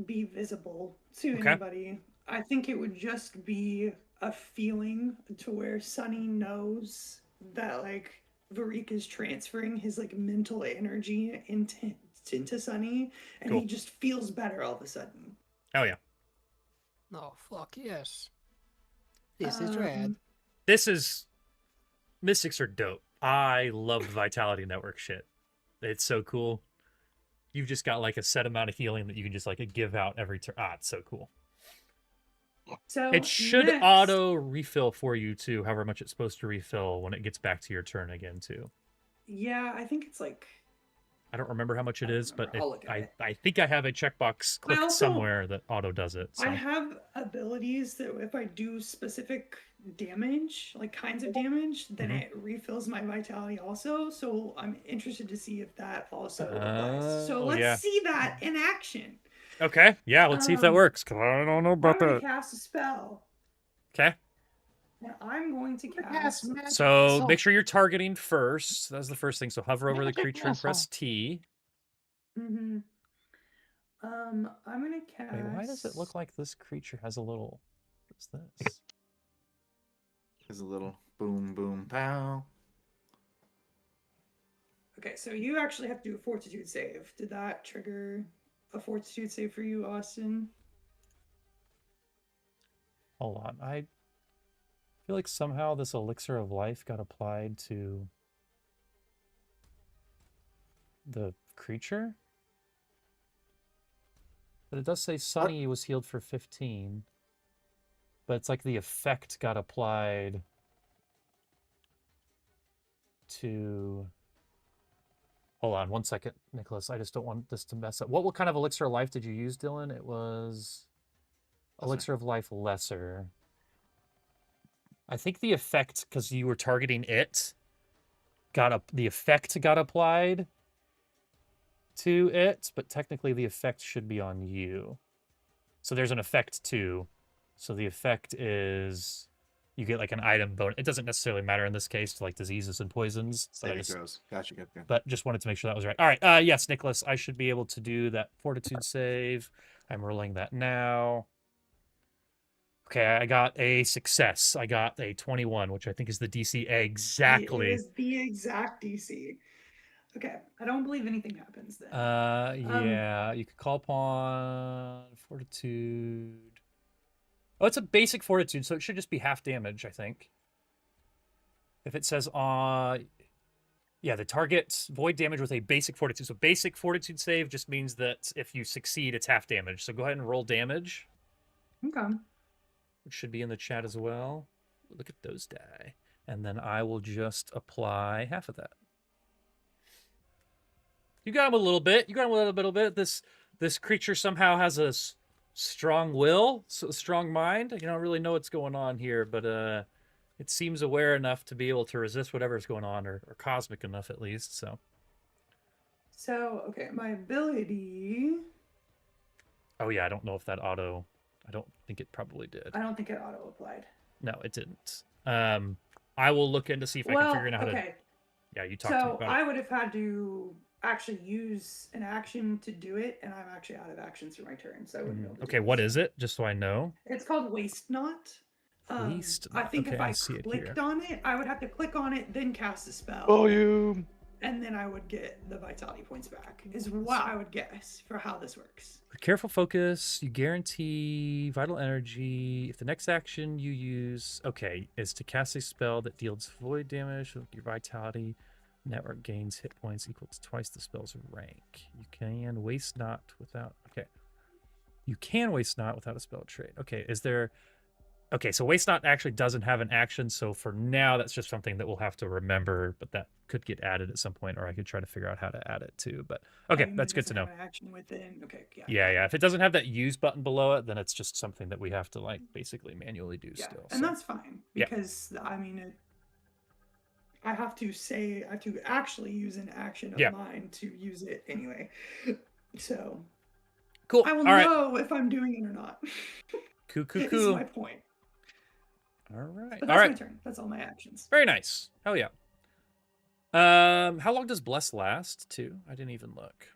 be visible to Okay. anybody. I think it would just be a feeling to where Sunny knows that like Veriq is transferring his like mental energy into Sunny, and Cool. he just feels better all of a sudden. Oh yeah. Oh fuck yes. This is rad. Mystics are dope. I love the Vitality Network shit. It's so cool. You've just got like a set amount of healing that you can just like give out every turn. It's so cool. So It should next- auto refill for you too, however much it's supposed to refill when it gets back to your turn again too. Yeah, I think it's like. I don't remember how much it is, but I'll look at it. I think I have a checkbox clicked also- somewhere that auto does it. So. I have abilities that if I do specific damage, like kinds of damage, then Mhm. it refills my vitality also. So I'm interested to see if that also applies. So let's yeah. see that in action. Okay, yeah, let's see if that works. 'Cause I don't know I'm about going that. to cast a spell. Okay. And I'm going to cast. So make sure you're targeting first. That's the first thing. So hover over the creature and press T. Mm-hmm. I'm gonna cast. Wait, why does it look like this creature has a little? What's this? There's a little boom, boom, pow. Okay, so you actually have to do a fortitude save. Did that trigger a fortitude save for you, Austin? Hold on. I feel like somehow this elixir of life got applied to the creature. But it does say Sunny was healed for 15. But it's like the effect got applied to... Hold on 1 second, Nicholas. I just don't want this to mess up. What kind of elixir of life did you use, Dylan? It was elixir of life lesser. I think the effect, because you were targeting it, the effect got applied to it, but technically the effect should be on you. So there's an effect too. So the effect is you get like an item bonus. It doesn't necessarily matter in this case to like diseases and poisons. Saving throws. Gotcha. But just wanted to make sure that was right. All right. Yes, Nicholas, I should be able to do that fortitude save. I'm rolling that now. Okay, I got a success. I got a 21, which I think is the DC exactly. It is the exact DC. Okay, I don't believe anything happens then. Yeah, you could call upon fortitude. Oh, it's a basic fortitude, so it should just be half damage, I think. If it says yeah, the target void damage with a basic fortitude. So basic fortitude save just means that if you succeed, it's half damage. So go ahead and roll damage. Okay. Which should be in the chat as well. Look at those die. And then I will just apply half of that. You got him a little bit. This creature somehow has a strong will, so strong mind. You don't really know what's going on here, but it seems aware enough to be able to resist whatever's going on, or cosmic enough at least. So okay, my ability. Oh yeah, I don't know if that auto. I don't think it probably did. I don't think it auto applied. No, it didn't. I will look in to see if I can figure out how to. Yeah, you talked to me about it. So I would have had to actually use an action to do it, and I'm actually out of actions for my turn, so I wouldn't be able to Okay, what is it? Just so I know. It's called Waste Not. Waste I think okay, if I see it clicked here. on it, I would have to click on it, then cast a spell. Volume. And then I would get the vitality points back, is what I would guess for how this works. With careful focus, you guarantee vital energy. If the next action you use, is to cast a spell that deals void damage with your vitality, network gains hit points equal to twice the spell's rank. You can waste not without. You can waste not without a spell trait. So waste not actually doesn't have an action. So for now, that's just something that we'll have to remember, but that could get added at some point, or I could try to figure out how to add it too. But okay, that's good to know. Action within. Okay, Yeah. If it doesn't have that use button below it, then it's just something that we have to like basically manually do still. And that's fine because I mean, I have to actually use an action of mine to use it anyway. So cool. I will know if I'm doing it or not. Cool. Is my point. All right. But All that's right. my turn. That's all my actions. Very nice. Hell yeah. How long does Bless last, too? I didn't even look.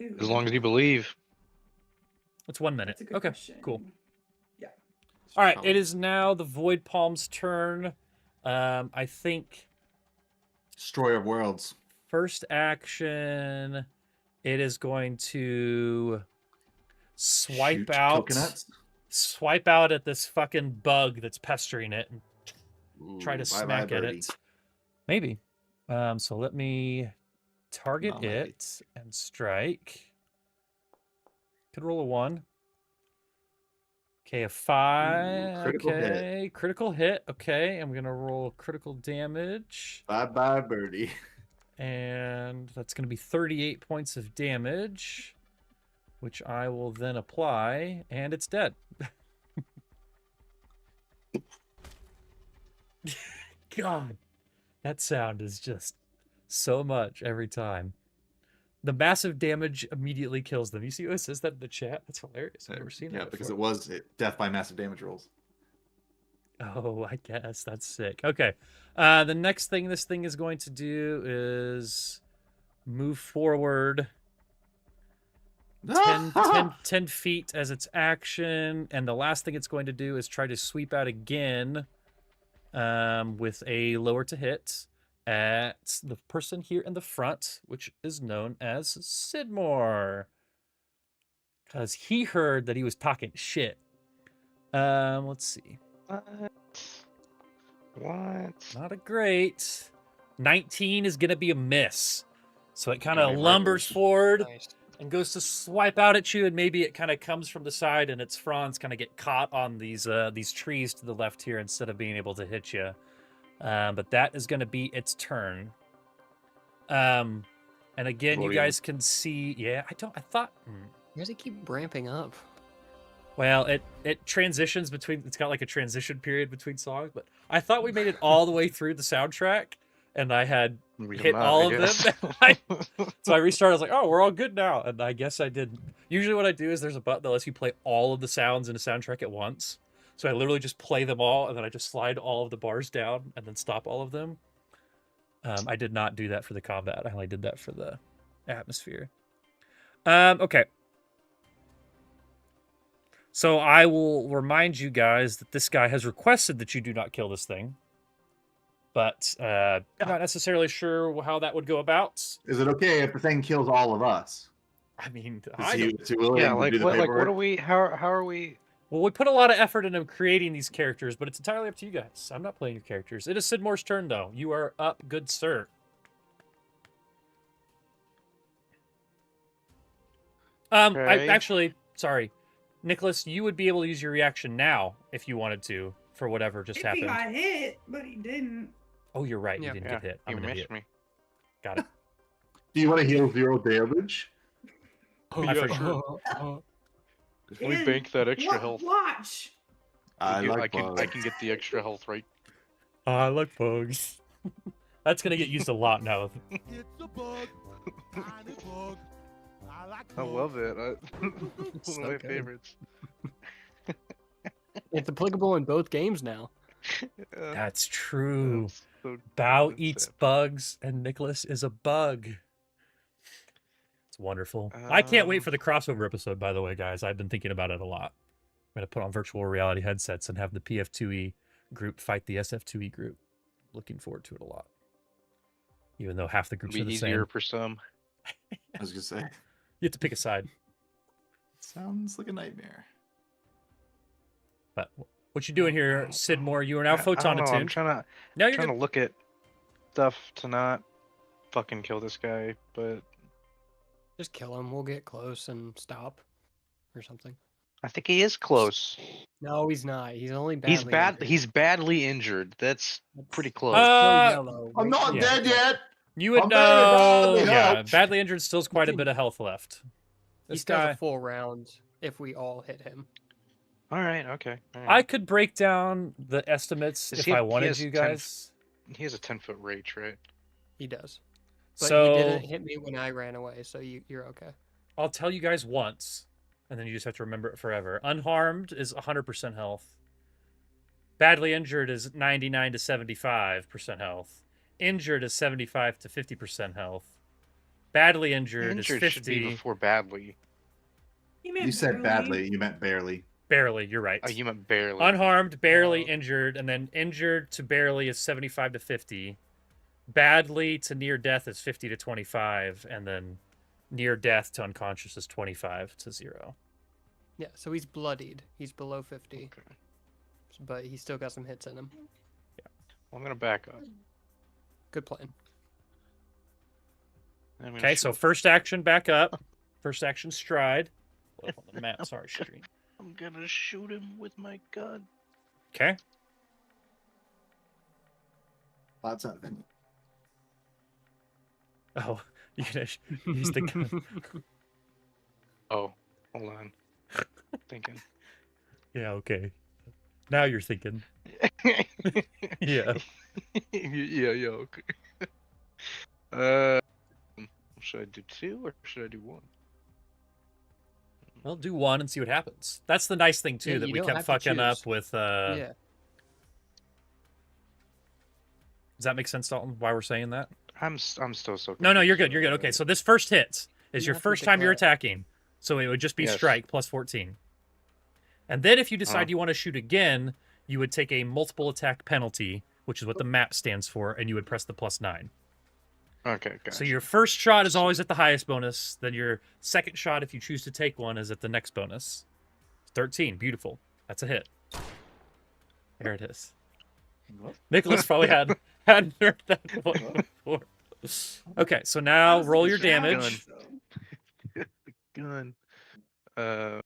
Ooh, As long as you believe. It's 1 minute. that's a good Okay, question. cool. Yeah. All right, it is now the Void Palm's turn. I think Destroyer of Worlds. first action, it is going to swipe Shoot out coconuts. swipe out at this fucking bug that's pestering it and try to Ooh, bye-bye, smack at birdie. it. Maybe. So let me target Not maybe. it and strike. Could roll a 1. Okay, a 5. critical hit. Okay, critical hit. Okay, I'm gonna roll critical damage, Bye-bye, birdie. and that's gonna be 38 points of damage, which I will then apply, and it's dead. God, that sound is just so much every time. The massive damage immediately kills them. You see who says that in the chat? That's hilarious. I've never seen that Yeah, because before. it was death by massive damage rolls. Oh, I guess that's sick. Okay. The next thing this thing is going to do is move forward 10 feet as its action. And the last thing it's going to do is try to sweep out again with a lower to hit at the person here in the front, which is known as Sidmore. Because he heard that he was talking shit. Let's see. What? Not a great. 19 is going to be a miss. So it kind Yeah, of my lumbers marbles. forward Nice. and goes to swipe out at you, and maybe it kind of comes from the side and its fronds kind of get caught on these trees to the left here instead of being able to hit you. But that is going to be its turn. And again, you Voting. guys can see. Yeah, I thought. Why does it keep ramping up? Well, it transitions between. It's got like a transition period between songs, but I thought we made it all the way through the soundtrack, and I had We hit have not, all I of guess. them. So I restarted. I was like, "Oh, we're all good now," and I guess I didn't. Usually, what I do is there's a button that lets you play all of the sounds in a soundtrack at once. So I literally just play them all, and then I just slide all of the bars down, and then stop all of them. I did not do that for the combat. I only did that for the atmosphere. Okay. So I will remind you guys that this guy has requested that you do not kill this thing. But not necessarily sure how that would go about. Is it okay if the thing kills all of us? I mean, Is he willing Yeah, to like do the what? Like paperwork? what are we? How are we? Well, we put a lot of effort into creating these characters, but it's entirely up to you guys. I'm not playing your characters. It is Sidmore's turn, though. You are up, good sir. Okay. Actually, sorry. Nicholas, you would be able to use your reaction now if you wanted to for whatever just If happened. he got hit, but he didn't. Oh, you're right. Yeah. You didn't Yeah, get hit. you I'm an missed idiot. me. Got it. Do you want to heal 0 damage? I for Yeah. sure. Let me Ian, bank that extra health. Watch. I I like can get the extra health right. I like bugs. That's gonna get used a lot now. It's a bug. Tiny bug. I like I love it. One So of my good. favorites. It's applicable in both games now. That's true. That's so Bao good, eats Seth. bugs, and Nicholas is a bug. It's wonderful. I can't wait for the crossover episode, by the way, guys. I've been thinking about it a lot. I'm going to put on virtual reality headsets and have the PF2E group fight the SF2E group. Looking forward to it a lot. Even though half the groups It'll are be the easier same. for some. I was gonna say, You have to pick a side. sounds like a nightmare. But what you doing here, Sidmore? You are now I don't photon know. I'm attuned. trying Now you're to good. look at stuff to not fucking kill this guy, but Just kill him. We'll get close and stop, or something. I think he is close. No, he's not. He's only badly He's bad. injured. He's badly injured. That's pretty close. Still yellow. I'm Wait not for it. dead yet. You would I'm know. badly Yeah, hurt. badly injured still's quite a bit of health left. He This still has guy. a full round if we all hit him. All right. Okay. All I right. could break down the estimates Does if he I have- he wanted has you 10 guys. He has a 10-foot reach, right? He does. But So he didn't hit me when I ran away, so you're okay. I'll tell you guys once, and then you just have to remember it forever. Unharmed is 100% health. Badly injured is 99 to 75% health. Injured is 75 to 50% health. Badly injured is Injured should be 50. before badly. You You said badly. You meant barely. Barely, you're right. Oh, you meant barely. Unharmed, barely Oh. injured, and then injured to barely is 75 to 50. Badly to near death is 50 to 25, and then near death to unconscious is 25 to 0. Yeah, so he's bloodied. He's below 50, Okay. but he's still got some hits in him. Well, I'm gonna back up. Good plan. I'm gonna Okay, shoot so him. first action back up. First action stride. Pull up on the map, sorry, screen. I'm gonna shoot him with my gun. Okay. Lots of it. Oh, you're gonna use the gun. Oh, hold on. Thinking. Yeah, okay. Now you're thinking. Yeah. yeah, okay. Should I do 2 or should I do 1? Well, do 1 and see what happens. That's the nice thing too, Yeah, that you we don't kept have to fucking up choose. with Yeah. Does that make sense, Dalton? Why we're saying that? I'm still so. No, you're good. confused, You're good. uh, Okay, so this first hit is You your have to first time you're declare. attacking. So it would just be Yes. strike plus 14. And then if you decide Uh-huh. you want to shoot again, you would take a multiple attack penalty, which is what the map stands for, and you would press the +9. Okay, gotcha. So your first shot is always at the highest bonus. Then your second shot, if you choose to take one, is at the next bonus. 13. Beautiful. That's a hit. There it is. Nicholas probably hadn't heard that one before. Okay, so now roll your damage. Gun. Okay,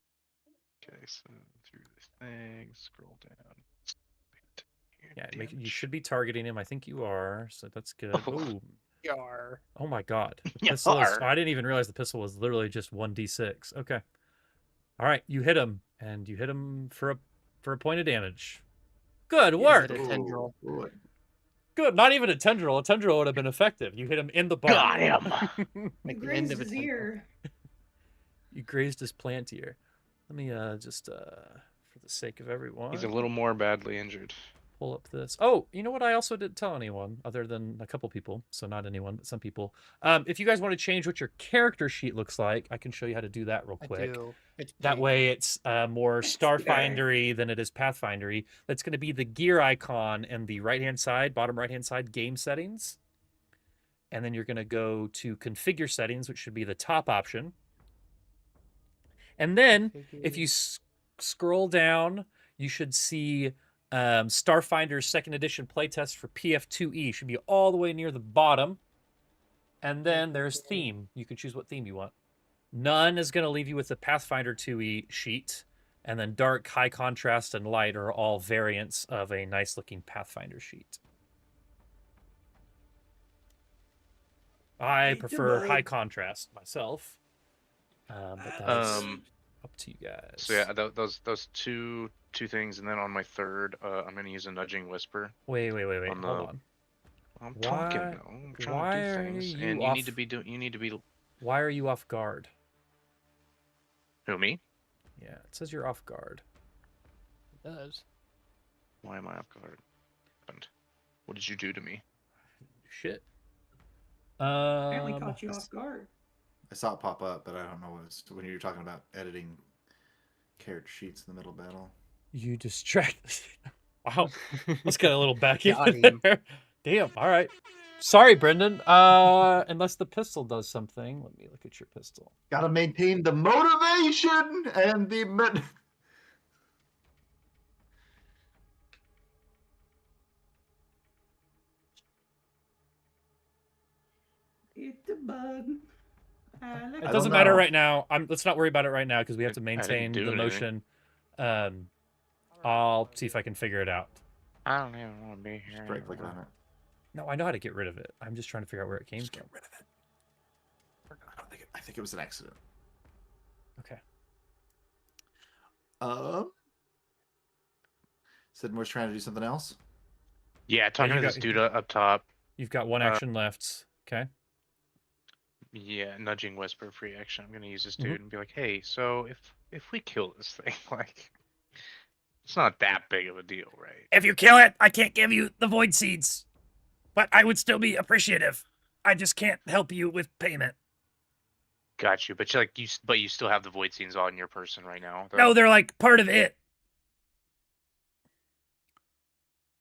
so through this thing, scroll down. Yeah, you Damage. should be targeting him. I think you are, so that's good. Oh. Ooh. Yar. Oh my god. The Yar. pistol is, I didn't even realize the pistol was literally just 1d6. Okay. All right, you hit him, and you hit him for a point of damage. Good You work. hit a tendril. Good. Not even a tendril. A tendril would have been effective. You hit him in the Got body. him. You Like the end grazed of a his tendril. ear. You grazed his plant ear. Let me just for the sake of everyone. He's a little more badly injured. Pull up this. Oh, you know what? I also didn't tell anyone other than a couple people. So not anyone, but some people. If you guys want to change what your character sheet looks like, I can show you how to do that real I quick. do. It's That big. way it's more Starfindery than it is Pathfindery. That's going to be the gear icon in the right-hand side, bottom right-hand side, game settings. And then you're going to go to configure settings, which should be the top option. And then if you scroll down, you should see Starfinder's second edition playtest for PF2E. Should be all the way near the bottom. And then there's theme. You can choose what theme you want. None is going to leave you with the Pathfinder 2E sheet. And then dark, high contrast, and light are all variants of a nice looking Pathfinder sheet. I prefer high contrast myself. But that's up to you guys. So yeah, those two things, and then on my third, I'm gonna use a nudging whisper. Wait. on Hold on. I'm talking Why- though. I'm trying why to do are things, you and you need to off- be doing. You need to be. Why are you off guard? Who, me? Yeah, it says you're off guard. It does. Why am I off guard? What did you do to me? Shit. Apparently caught you off guard. I saw it pop up, but I don't know what it's when you're talking about editing character sheets in the middle battle. You distract. Wow. Let's get a little back Got in him. there. Damn. All right. Sorry, Brendan. Unless the pistol does something. Let me look at your pistol. Gotta maintain the motivation and the It's a bug. I like It I doesn't don't matter know. right now. Let's not worry about it right now because we have to I maintain didn't do the anything. motion. I'll see if I can figure it out. I don't even want to be here. Just right click on it. No, I know how to get rid of it. I'm just trying to figure out where it came Just from. get rid of it. I think it was an accident. Okay. Sidmore's trying to do something else. Yeah, talking you to this got- dude up top. You've got one action left. Okay. Yeah, nudging whisper free action. I'm gonna use this Mhm. dude and be like, "Hey, so if we kill this thing, like, It's not that big of a deal, right? If you kill it, I can't give you the void seeds. But I would still be appreciative. I just can't help you with payment. Got you. But you still have the void scenes on your person right now. No, they're like part of it.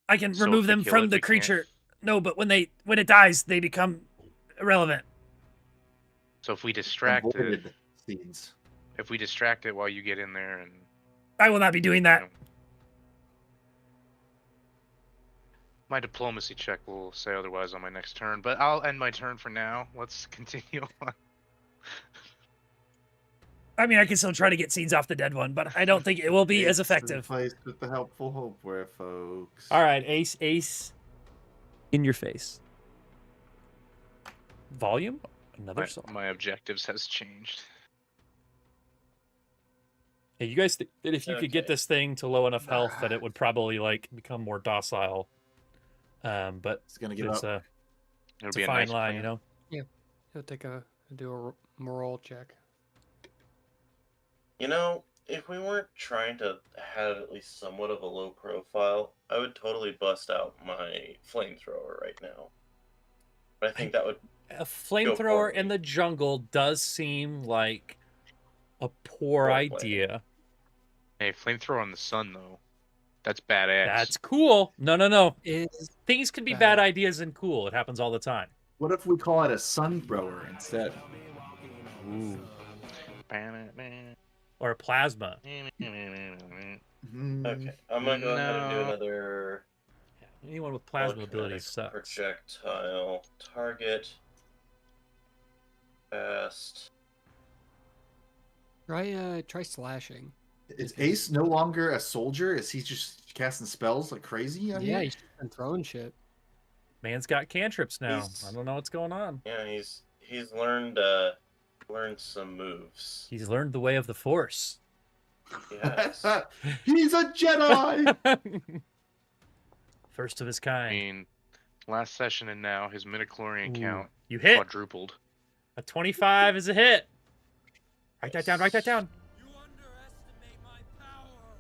I can So remove if we them kill from it, the we can't- creature. No, but when it dies, they become irrelevant. So if we distract it, Avoided seeds. while you get in there and I will not be doing that. you know, my diplomacy check will say otherwise on my next turn, but I'll end my turn for now. Let's continue on. I mean, I can still try to get seeds off the dead one, but I don't think it will be as effective. Replaced with the helpful hopeware, folks. All right, ace. In your face. Volume? Another song. My objectives has changed. Hey, you guys think that if you could get Okay. this thing to low enough health that it would probably like become more docile. But It's gonna give it's up. It'll it's be a a fine nice line, plan. you know. He'll do a moral check. You know, if we weren't trying to have at least somewhat of a low profile, I would totally bust out my flamethrower right now. But I think that would A flamethrower in the jungle does seem like a poor Role play. idea. Hey, flamethrower on the sun though. That's badass. That's cool. No. Is Things can be bad. bad ideas and cool. It happens all the time. What if we call it a sun thrower instead? Ooh. Or a plasma. Okay, I'm gonna go ahead and do No. another Anyone with plasma telekinetic abilities sucks. projectile target. Fast. try slashing. Is Ace no longer a soldier? Is he just casting spells like crazy out Yeah, here? he's just been throwing shit. Man's got cantrips now. He's- I don't know what's going on. Yeah, he's learned some moves. He's learned the way of the Force. Yes. He's a Jedi! First of his I kind. mean, last session and now his midichlorian Ooh, count you hit. quadrupled. A 25 is a hit. Write that down. Write that down. You underestimate my power.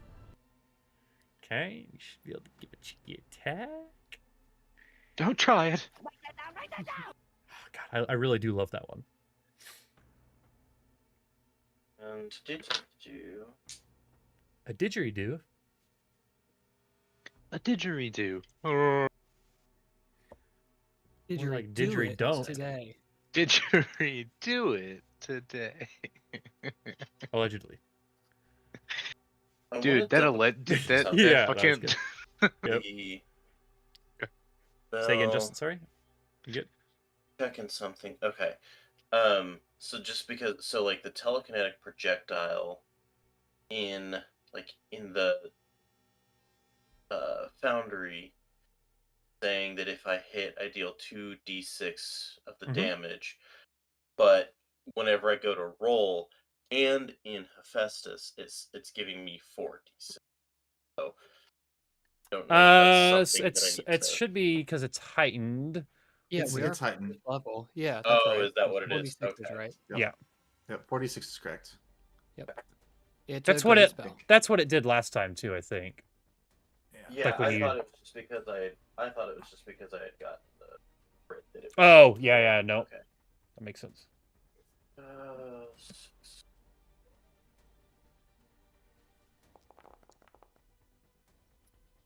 Okay, you should be able to give a cheeky attack. Don't try it. Oh, God, I really do love that one. And did you? A didgeridoo. A didgeridoo. Did like do it didgeridoo. today? Didgeridoo it today. Allegedly. I Dude, wanna that double that something. Yeah, that was fucking. good. Yep. The- Say again, Well, Justin. Sorry. You good? checking something. Okay. So just because, like the telekinetic projectile in the foundry, saying that if I hit, I deal 2d6 of the Mhm. damage, but whenever I go to roll, and in Hephaestus, it's giving me 4d6. So don't know if that's something that I need It to... should be because it's heightened. Yeah, It's- we are it's heightened. level. Yeah, that's Oh, right. is that what it is? 46 is Okay. right. Yep. Yeah. Yep, 46 is correct. It's That's a what great it. spell. That's what it did last time too. I think. Yeah, Like when I you- thought it was just because I thought it was just because I had gotten the crit that it was. Oh yeah. No, Okay. that makes sense.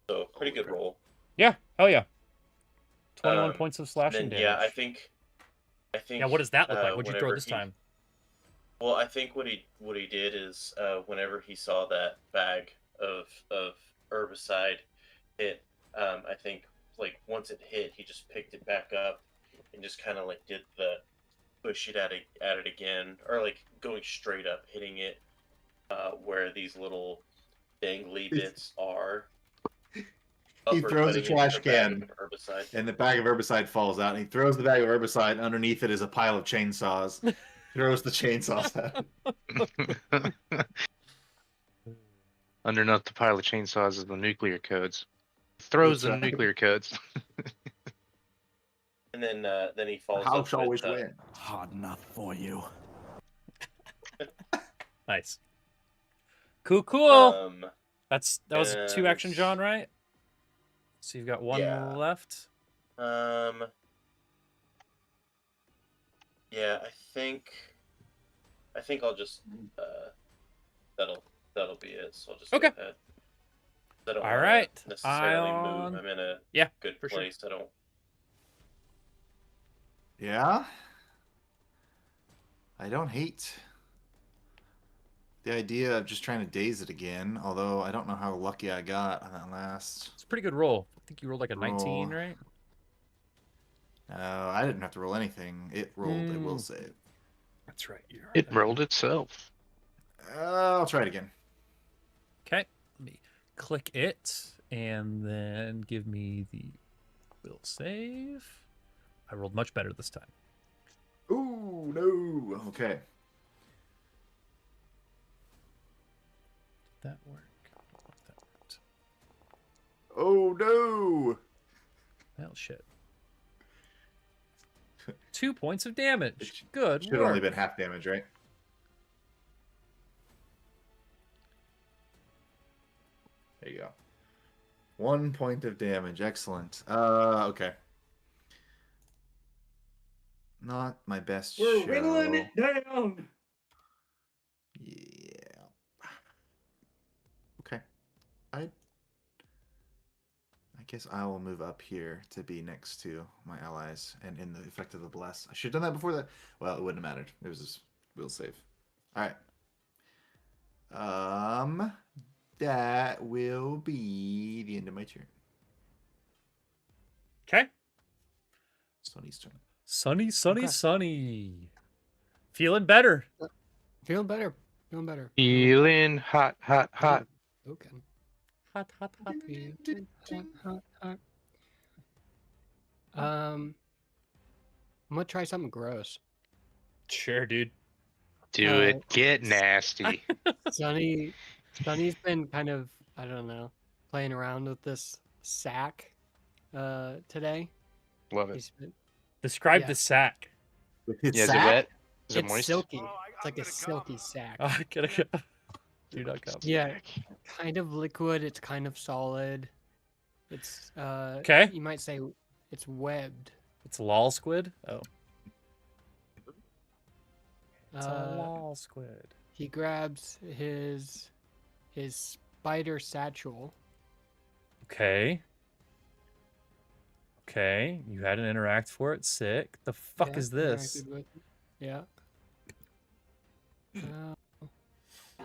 So pretty good roll. Yeah. Hell yeah. 21 Um, points of slashing Then damage. yeah, I think. Yeah. What does that look like? What'd you throw whenever this he- time? Well, I think what he did is whenever he saw that bag of herbicide hit, I think once it hit, he just picked it back up and just kind of did the push it at it again, or going straight up, hitting it where these little dangly bits are. He throws a Uppercutting into trash the bag can. of herbicide. And the bag of herbicide falls out, and he throws the bag of herbicide. Underneath it is a pile of chainsaws. Throws the chainsaws at him. Underneath the pile of chainsaws is the nuclear codes. Throws That's the right. nuclear codes. And then he falls The up house always with, win. Hard enough for you. Nice. Cool. Um, that was And 2 action, John, right? So you've got 1 Yeah. left. Yeah, I think I'll just that'll be it. So I'll just Okay. go ahead. I don't All want right. to necessarily Ion. move. I'm in a Yeah, good for sure. place. I don't. Yeah. I don't hate the idea of just trying to daze it again, although I don't know how lucky I got on that last It's a pretty good roll. I think you rolled like a 19, roll. right? No, I didn't have to roll anything. It rolled a will save. That's right. It rolled itself. I'll try it again. Okay. Let me click it and then give me the will save. I rolled much better this time. Ooh, no. Okay. Did that work? That worked. Oh, no. Well, shit. 2 points of damage. Good Should have work. only been half damage, right? There you go. 1 point of damage. Excellent. Okay. Not my best We're show. whittling it down. Yeah. Okay. I guess I will move up here to be next to my allies and in the effect of the bless. I should have done that before that. Well, it wouldn't have mattered. It was just will save. All right. That will be the end of my turn. Okay. Sonny's turn. Sunny. Okay. Feeling better. Feeling better. Feeling better. Feeling hot. Okay. Hot. Feeling hot. I'm gonna try something gross. Sure, dude. Do it. Get nasty. Sonny's been kind of, I don't know, playing around with this sack today. Love it. He's been, Describe Yeah. the sack. It's Yeah, is it sack? wet? Is it it's moist? silky. Oh, It's like a silky sack. Oh, get it. Do not come. Yeah, kind of liquid. It's kind of solid. It's Okay. You might say it's webbed. It's lol squid. Oh, it's a Uh, lol squid. he grabs his spider satchel. Okay. Okay. You had an interact for it. Sick. The fuck Yeah, is this? interacted with it. Yeah.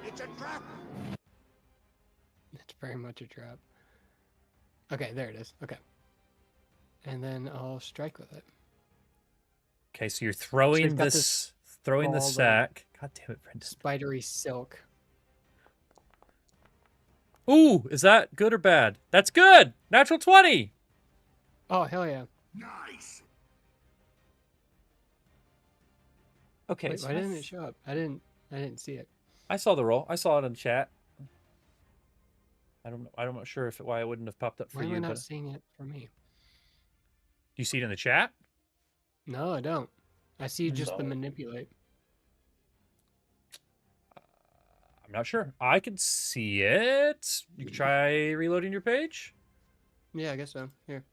It's a trap. It's very much a trap. Okay, there it is. Okay. And then I'll strike with it. Okay, so you're throwing he's got this, throwing the ball of sack. God damn it, Brendan. Spidery silk. Ooh, is that good or bad? That's good. Natural 20. Oh, hell yeah. Nice. Okay, Wait, so why didn't it show up? I didn't see it. I saw the roll. I saw it in chat. I don't know. I'm not sure why it wouldn't have popped up for Why am you. I not But seeing it for me? do you see it in the chat? No, I don't. I see just the Solid. manipulate. I'm not sure. I can see it. You can try reloading your page. Yeah, I guess so. Here.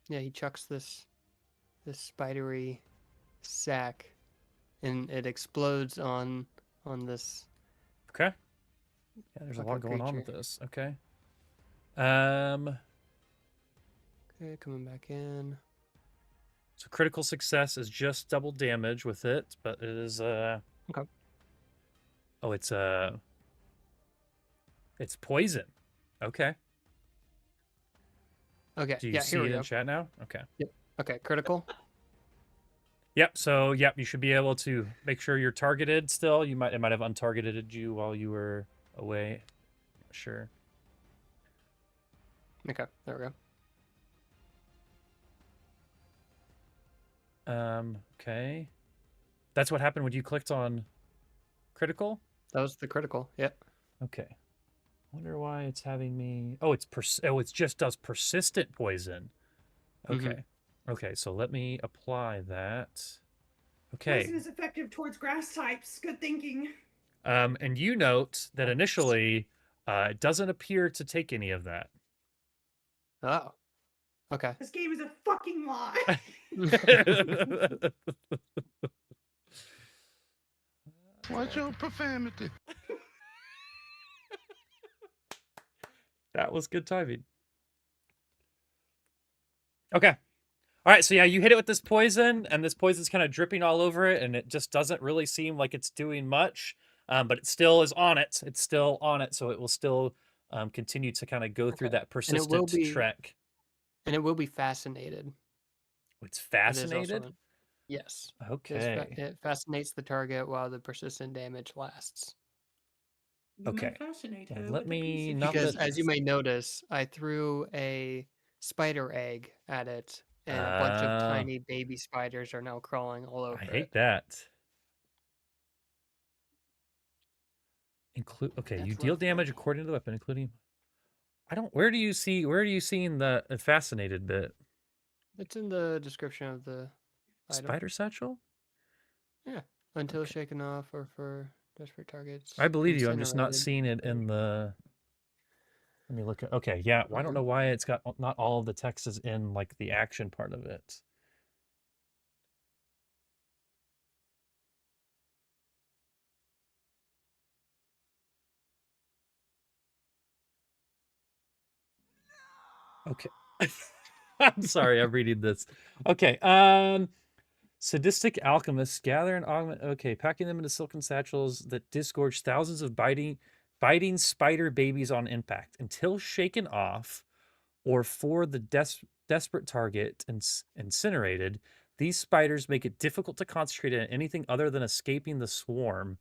Yeah, he chucks this spidery sack, and it explodes on this. Okay. Yeah, there's a lot Fucker going on with creature. this. Okay. Okay, coming back in. So critical success is just double damage with it, but it is Okay. Oh, it's poison. Okay. Okay. Do you Yeah, see here we it in go. chat now? Okay. Okay, critical. Yep. So yep, you should be able to make sure you're targeted still. It might have untargeted you while you were away. Not sure. Okay, there we go. Okay. That's what happened when you clicked on critical? That was the critical. Yep. Okay. Wonder why it's having me. Oh, it just does persistent poison. Okay. Okay, so let me apply that. Okay. Poison is effective towards grass types. Good thinking. And you note that initially it doesn't appear to take any of that. Oh. Okay. This game is a fucking lie. Watch your profanity. That was good timing. Okay. All right, so yeah, you hit it with this poison, and this poison's kind of dripping all over it, and it just doesn't really seem like it's doing much. But it still is on it. It's still on it, so it will still continue to kind of go through Okay. that persistent trek. And it will be fascinated. It's It is fascinated. also yes. Okay. It fascinates the target while the persistent damage lasts. You may Okay. fascinate Well, her let with a me piece of not Because that- as you may notice, I threw a spider egg at it, and a bunch of tiny baby spiders are now crawling all over I it. hate that. Okay, you That's deal rough, damage buddy. according to the weapon, including. I don't. Where are you seeing the fascinated bit? It's in the description of the item. Spider satchel? Yeah. Until Okay. shaken off or for desperate targets. I believe you. I'm just not incinerated. seeing it in the. Let me look at. Okay, yeah. Well, I don't know why it's got not all of the text is in like the action part of it. Okay. I'm sorry, I'm reading this. Okay. Sadistic alchemists gather and augment. Okay, packing them into silken satchels that disgorge thousands of biting spider babies on impact until shaken off, or for the desperate target incinerated. These spiders make it difficult to concentrate on anything other than escaping the swarm.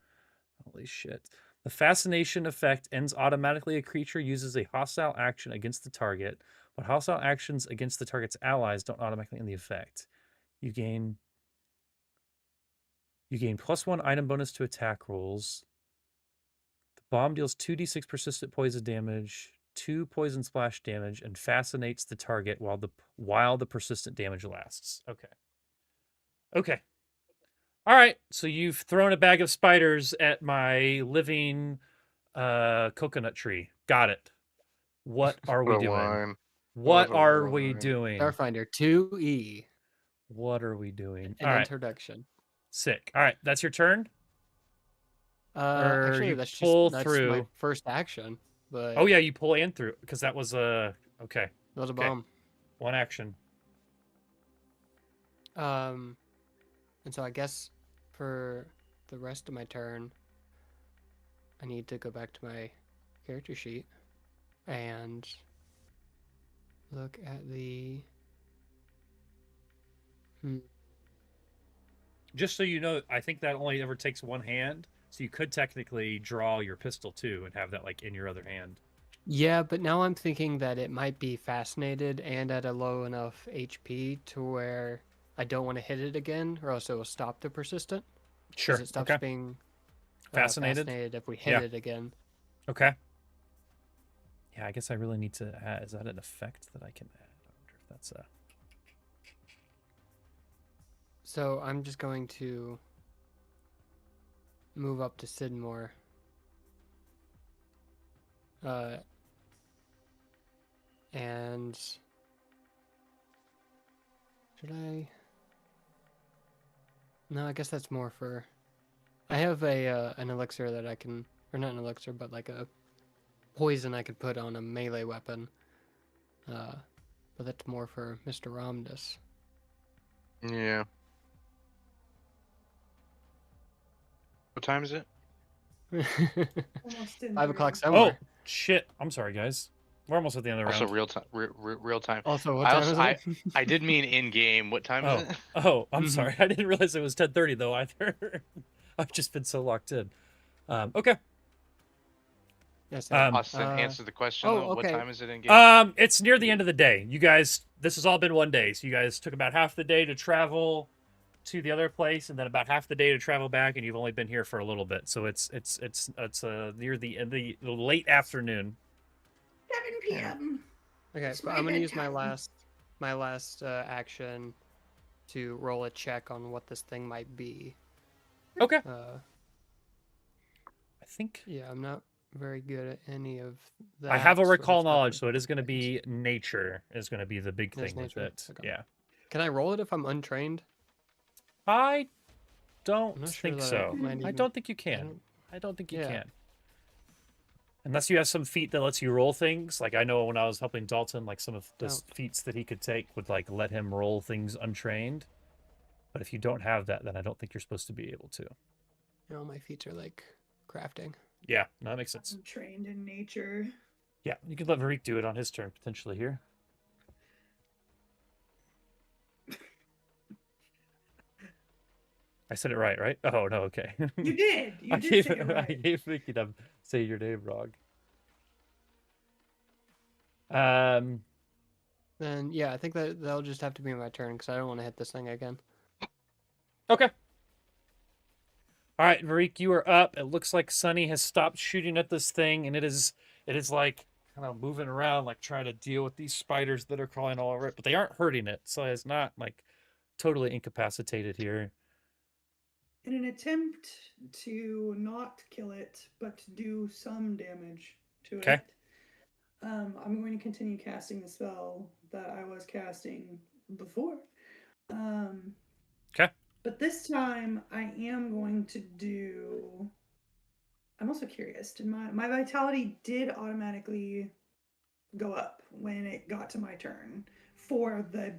Holy shit. The fascination effect ends automatically. A creature uses a hostile action against the target, but hostile actions against the target's allies don't automatically end the effect. You gain +1 item bonus to attack rolls. The bomb deals 2d6 persistent poison damage, 2 poison splash damage, and fascinates the target while the persistent damage lasts. Okay. Okay. All right. So you've thrown a bag of spiders at my living coconut tree. Got it. What are we What a doing? line. What What a are we line. doing? Starfinder 2E. What are we doing? An All right. introduction. Sick. All right. That's your turn? Or Actually, you that's pull my through. first action. But Oh, yeah. You pull and through because that was a. Okay. that was a Okay. bomb. One action. And so I guess for the rest of my turn, I need to go back to my character sheet and look at the. Just so you know, I think that only ever takes one hand. So you could technically draw your pistol too and have that like in your other hand. Yeah, but now I'm thinking that it might be fascinated and at a low enough HP to where I don't want to hit it again, or else it will stop the persistent. Sure. It stops Okay. being Fascinated? if we hit Yeah. it again. Okay. Yeah, I guess I really need to add. Is that an effect that I can add? I wonder if that's a. So I'm just going to move up to Sidmore. And should I? No, I guess that's more for. I have an elixir that I can, or not an elixir, but like a poison I could put on a melee weapon. But that's more for Mr. Ramdas. Yeah. What time is it? Almost in 5 o'clock three. somewhere. Oh shit! I'm sorry, guys. We're almost at the end of the Also round. real time. Real time. Also, what I time also, is it? I did mean in game. What time is it? Oh, I'm Mhm. sorry. I didn't realize it was 10:30 though either. I've just been so locked in. Okay. Yes. Austin, answer the question. oh, though. What okay. time is it in game? It's near the end of the day. You guys, this has all been one day. So you guys took about half the day to travel to the other place, and then about half the day to travel back, and you've only been here for a little bit. So it's near the late afternoon. 7 p.m. Okay, It's but my I'm gonna use bedtime. my last action to roll a check on what this thing might be. Okay. think Yeah, I'm not very good at any of that. I have a sort of recall stuff knowledge, with so it is going to things. be nature is going to be the big It is thing with nature? it. Okay. Yeah. Can I roll it if I'm untrained? I don't I'm not sure think that so. I might I even. don't think you I can. don't- I don't think you Yeah. can. Unless you have some feat that lets you roll things. Like I know when I was helping Dalton, like some of the Oh. feats that he could take would like let him roll things untrained. But if you don't have that, then I don't think you're supposed to be able to. You know, my feats are like crafting. Yeah, no, that makes sense. I'm trained in nature. Yeah, you could let Veriq do it on his turn potentially here. I said it right? Oh no, okay. You did. You I did gave, say it I right. gave Vicky to say your name wrong. Then yeah, I think that'll just have to be my turn because I don't want to hit this thing again. Okay. All right, Veriq, you are up. It looks like Sunny has stopped shooting at this thing, and it is like kind of moving around, like trying to deal with these spiders that are crawling all over it, but they aren't hurting it, so it's not like totally incapacitated here. In an attempt to not kill it, but to do some damage to Okay. it, I'm going to continue casting the spell that I was casting before. Okay. But this time, I am going to do. I'm also curious. Did my vitality did automatically go up when it got to my turn for the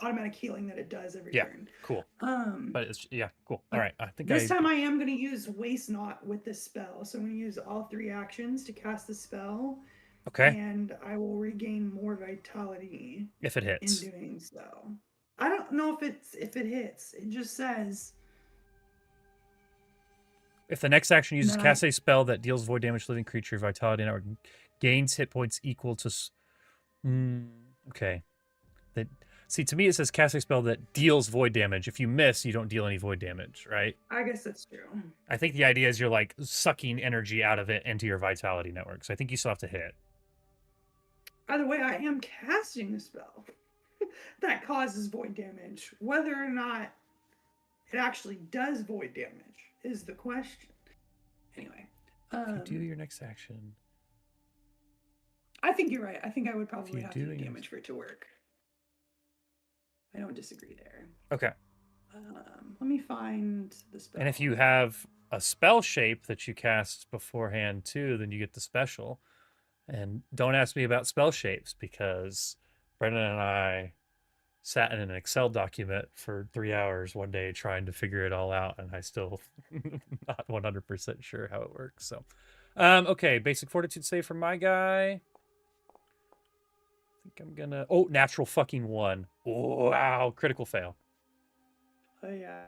automatic healing that it does every Yeah, turn? cool. But it's cool. All But right, I think this time I am going to use Waste Not with this spell. So I'm going to use all 3 actions to cast the spell. Okay. And I will regain more vitality If it in hits. doing so. I don't know if it hits. It just says If the next action uses No. cast a spell that deals void damage to living creature, vitality network gains hit points equal to. Okay. That see to me it says cast a spell that deals void damage. If you miss, you don't deal any void damage, right? I guess that's true. I think the idea is you're like sucking energy out of it into your vitality network. So I think you still have to hit. Either way, I am casting a spell that causes void damage. Whether or not it actually does void damage is the question. Anyway, If you do your next action. I think you're right. I think I would you probably have to do do your damage for it to work. I don't disagree there. Okay. Let me find the spell. And if you have a spell shape that you cast beforehand too, then you get the special. And don't ask me about spell shapes because Brendan and I sat in an Excel document for 3 hours one day trying to figure it all out, and I still not 100% sure how it works. So, okay, basic fortitude save from my guy. I think I'm gonna. Oh, natural fucking 1. Wow, critical fail. Oh yeah.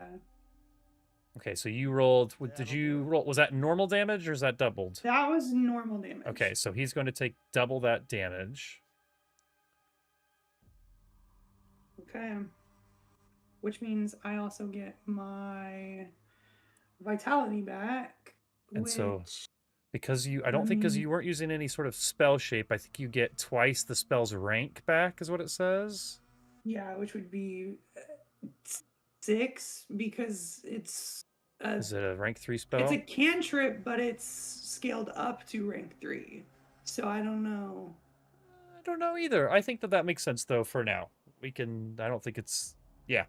Okay, so you rolled. Did you roll? Was that normal damage or is that doubled? That was normal damage. Okay, so he's going to take double that damage. Okay. Which means I also get my vitality back. And so, which, because I don't think because you weren't using any sort of spell shape, I think you get twice the spell's rank back, is what it says. yeah, which would be 6 because it's. Is it a rank 3 spell? It's a cantrip, but it's scaled up to rank 3. So I don't know. I don't know either. I think that makes sense though for now. I don't think it's. Yeah.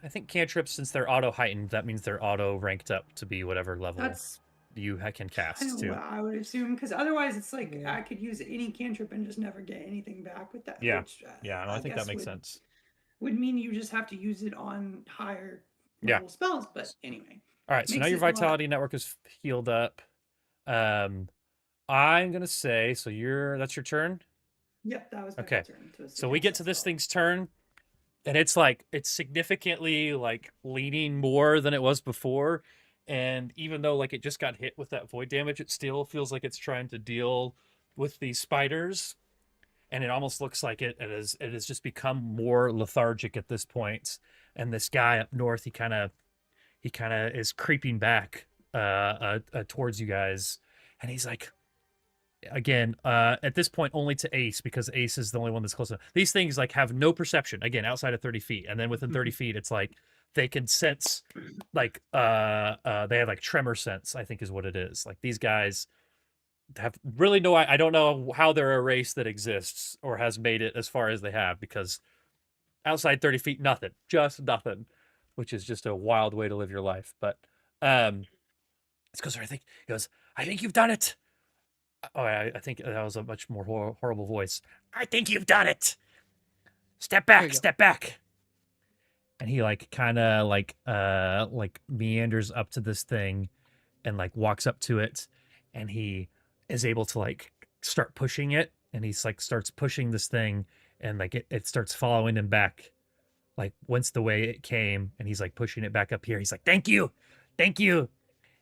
I think cantrips, since they're auto heightened, that means they're auto ranked up to be whatever level That's you can cast kind of too. what I would assume, because otherwise it's like I could use any cantrip and just never get anything back with that. Yeah. Which, Yeah, no, I think that makes sense. Would mean you just have to use it on higher Yeah. level spells, but anyway. All right, so now Makes your it a lot- vitality network is healed up. I'm gonna say that's your turn. Yep, that was my Okay. turn. So we get to this thing's turn, and it's significantly like leaning more than it was before. And even though like it just got hit with that void damage, it still feels like it's trying to deal with these spiders. And it almost looks like it has just become more lethargic at this point. And this guy up north, he kind of is creeping back towards you guys, and he's like, again, at this point only to Ace, because Ace is the only one that's close enough. These things like have no perception again outside of 30 feet, and then within 30 feet it's like they can sense like they have like tremor sense, I think is what it is. Like these guys have really no I don't know how they're a race that exists or has made it as far as they have, because outside 30 feet, nothing, just nothing, which is just a wild way to live your life. But it's because I think you've done it. Oh, I think that was a much more horrible voice. I think you've done it. Step There you back, go. step back. And he like kind of like meanders up to this thing and like walks up to it, and he is able to like start pushing it, and he's like starts pushing this thing, and like it starts following him back like once the way it came, and he's like pushing it back up here. He's like, thank you, thank you.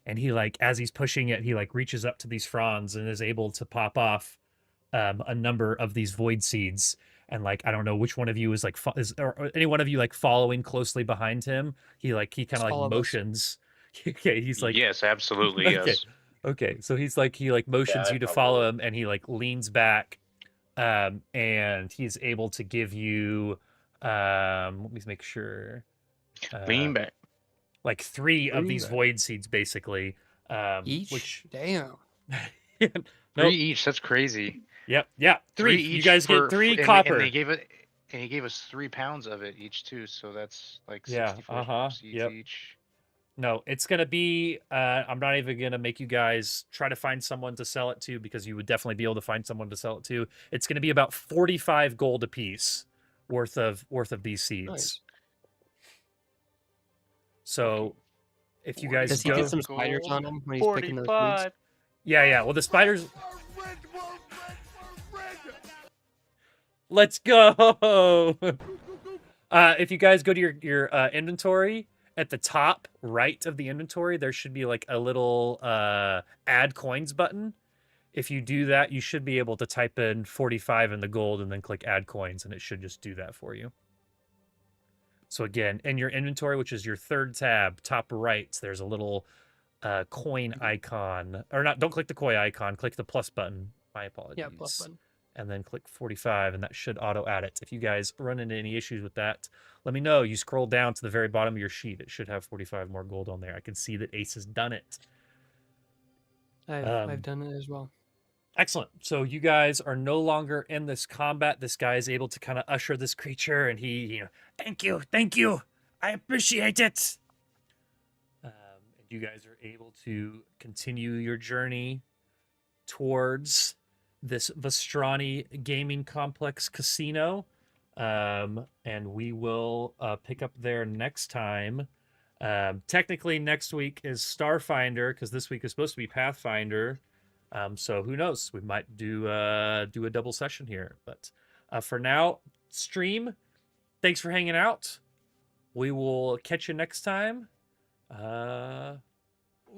And he like, as he's pushing it, he like reaches up to these fronds and is able to pop off a number of these void seeds. And like, I don't know which one of you is like or any one of you like following closely behind him. He kind of It's like all of us. motions. Okay, he's like, Yes, absolutely. okay, Yes. okay. So he's like, he like motions I you to follow. follow him, and he like leans back, and he's able to give you, let me make sure, Lean back. like three of Three these back. void seeds, basically. Each? Which Damn. Three nope. each. That's crazy. Yep. Yeah. Three. You each guys get three copper. And they gave it. And he gave us 3 pounds of it each too. So that's like Yeah, 64 seeds yep. each. No, it's gonna be. I'm not even gonna make you guys try to find someone to sell it to, because you would definitely be able to find someone to sell it to. It's gonna be about 45 gold apiece worth of these seeds. Nice. So if you guys Does he go, get some spiders on him when he's picking those seeds? yeah. Well, the spiders. Let's go. If you guys go to your inventory, at the top right of the inventory, there should be like a little add coins button. If you do that, you should be able to type in 45 in the gold and then click add coins, and it should just do that for you. So again, in your inventory, which is your third tab, top right, there's a little coin icon. Or not, don't click the coin icon, click the plus button. My apologies. Yeah, plus button. And then click 45, and that should auto add it. If you guys run into any issues with that, let me know. You scroll down to the very bottom of your sheet. It should have 45 more gold on there. I can see that Ace has done it. I've done it as well. Excellent. So you guys are no longer in this combat. This guy is able to kind of usher this creature, and he, thank you, I appreciate it. And you guys are able to continue your journey towards this Vestrani Gaming Complex Casino, and we will pick up there next time. Technically, next week is Starfinder, because this week is supposed to be Pathfinder. So who knows? We might do a double session here. But for now, stream. Thanks for hanging out. We will catch you next time.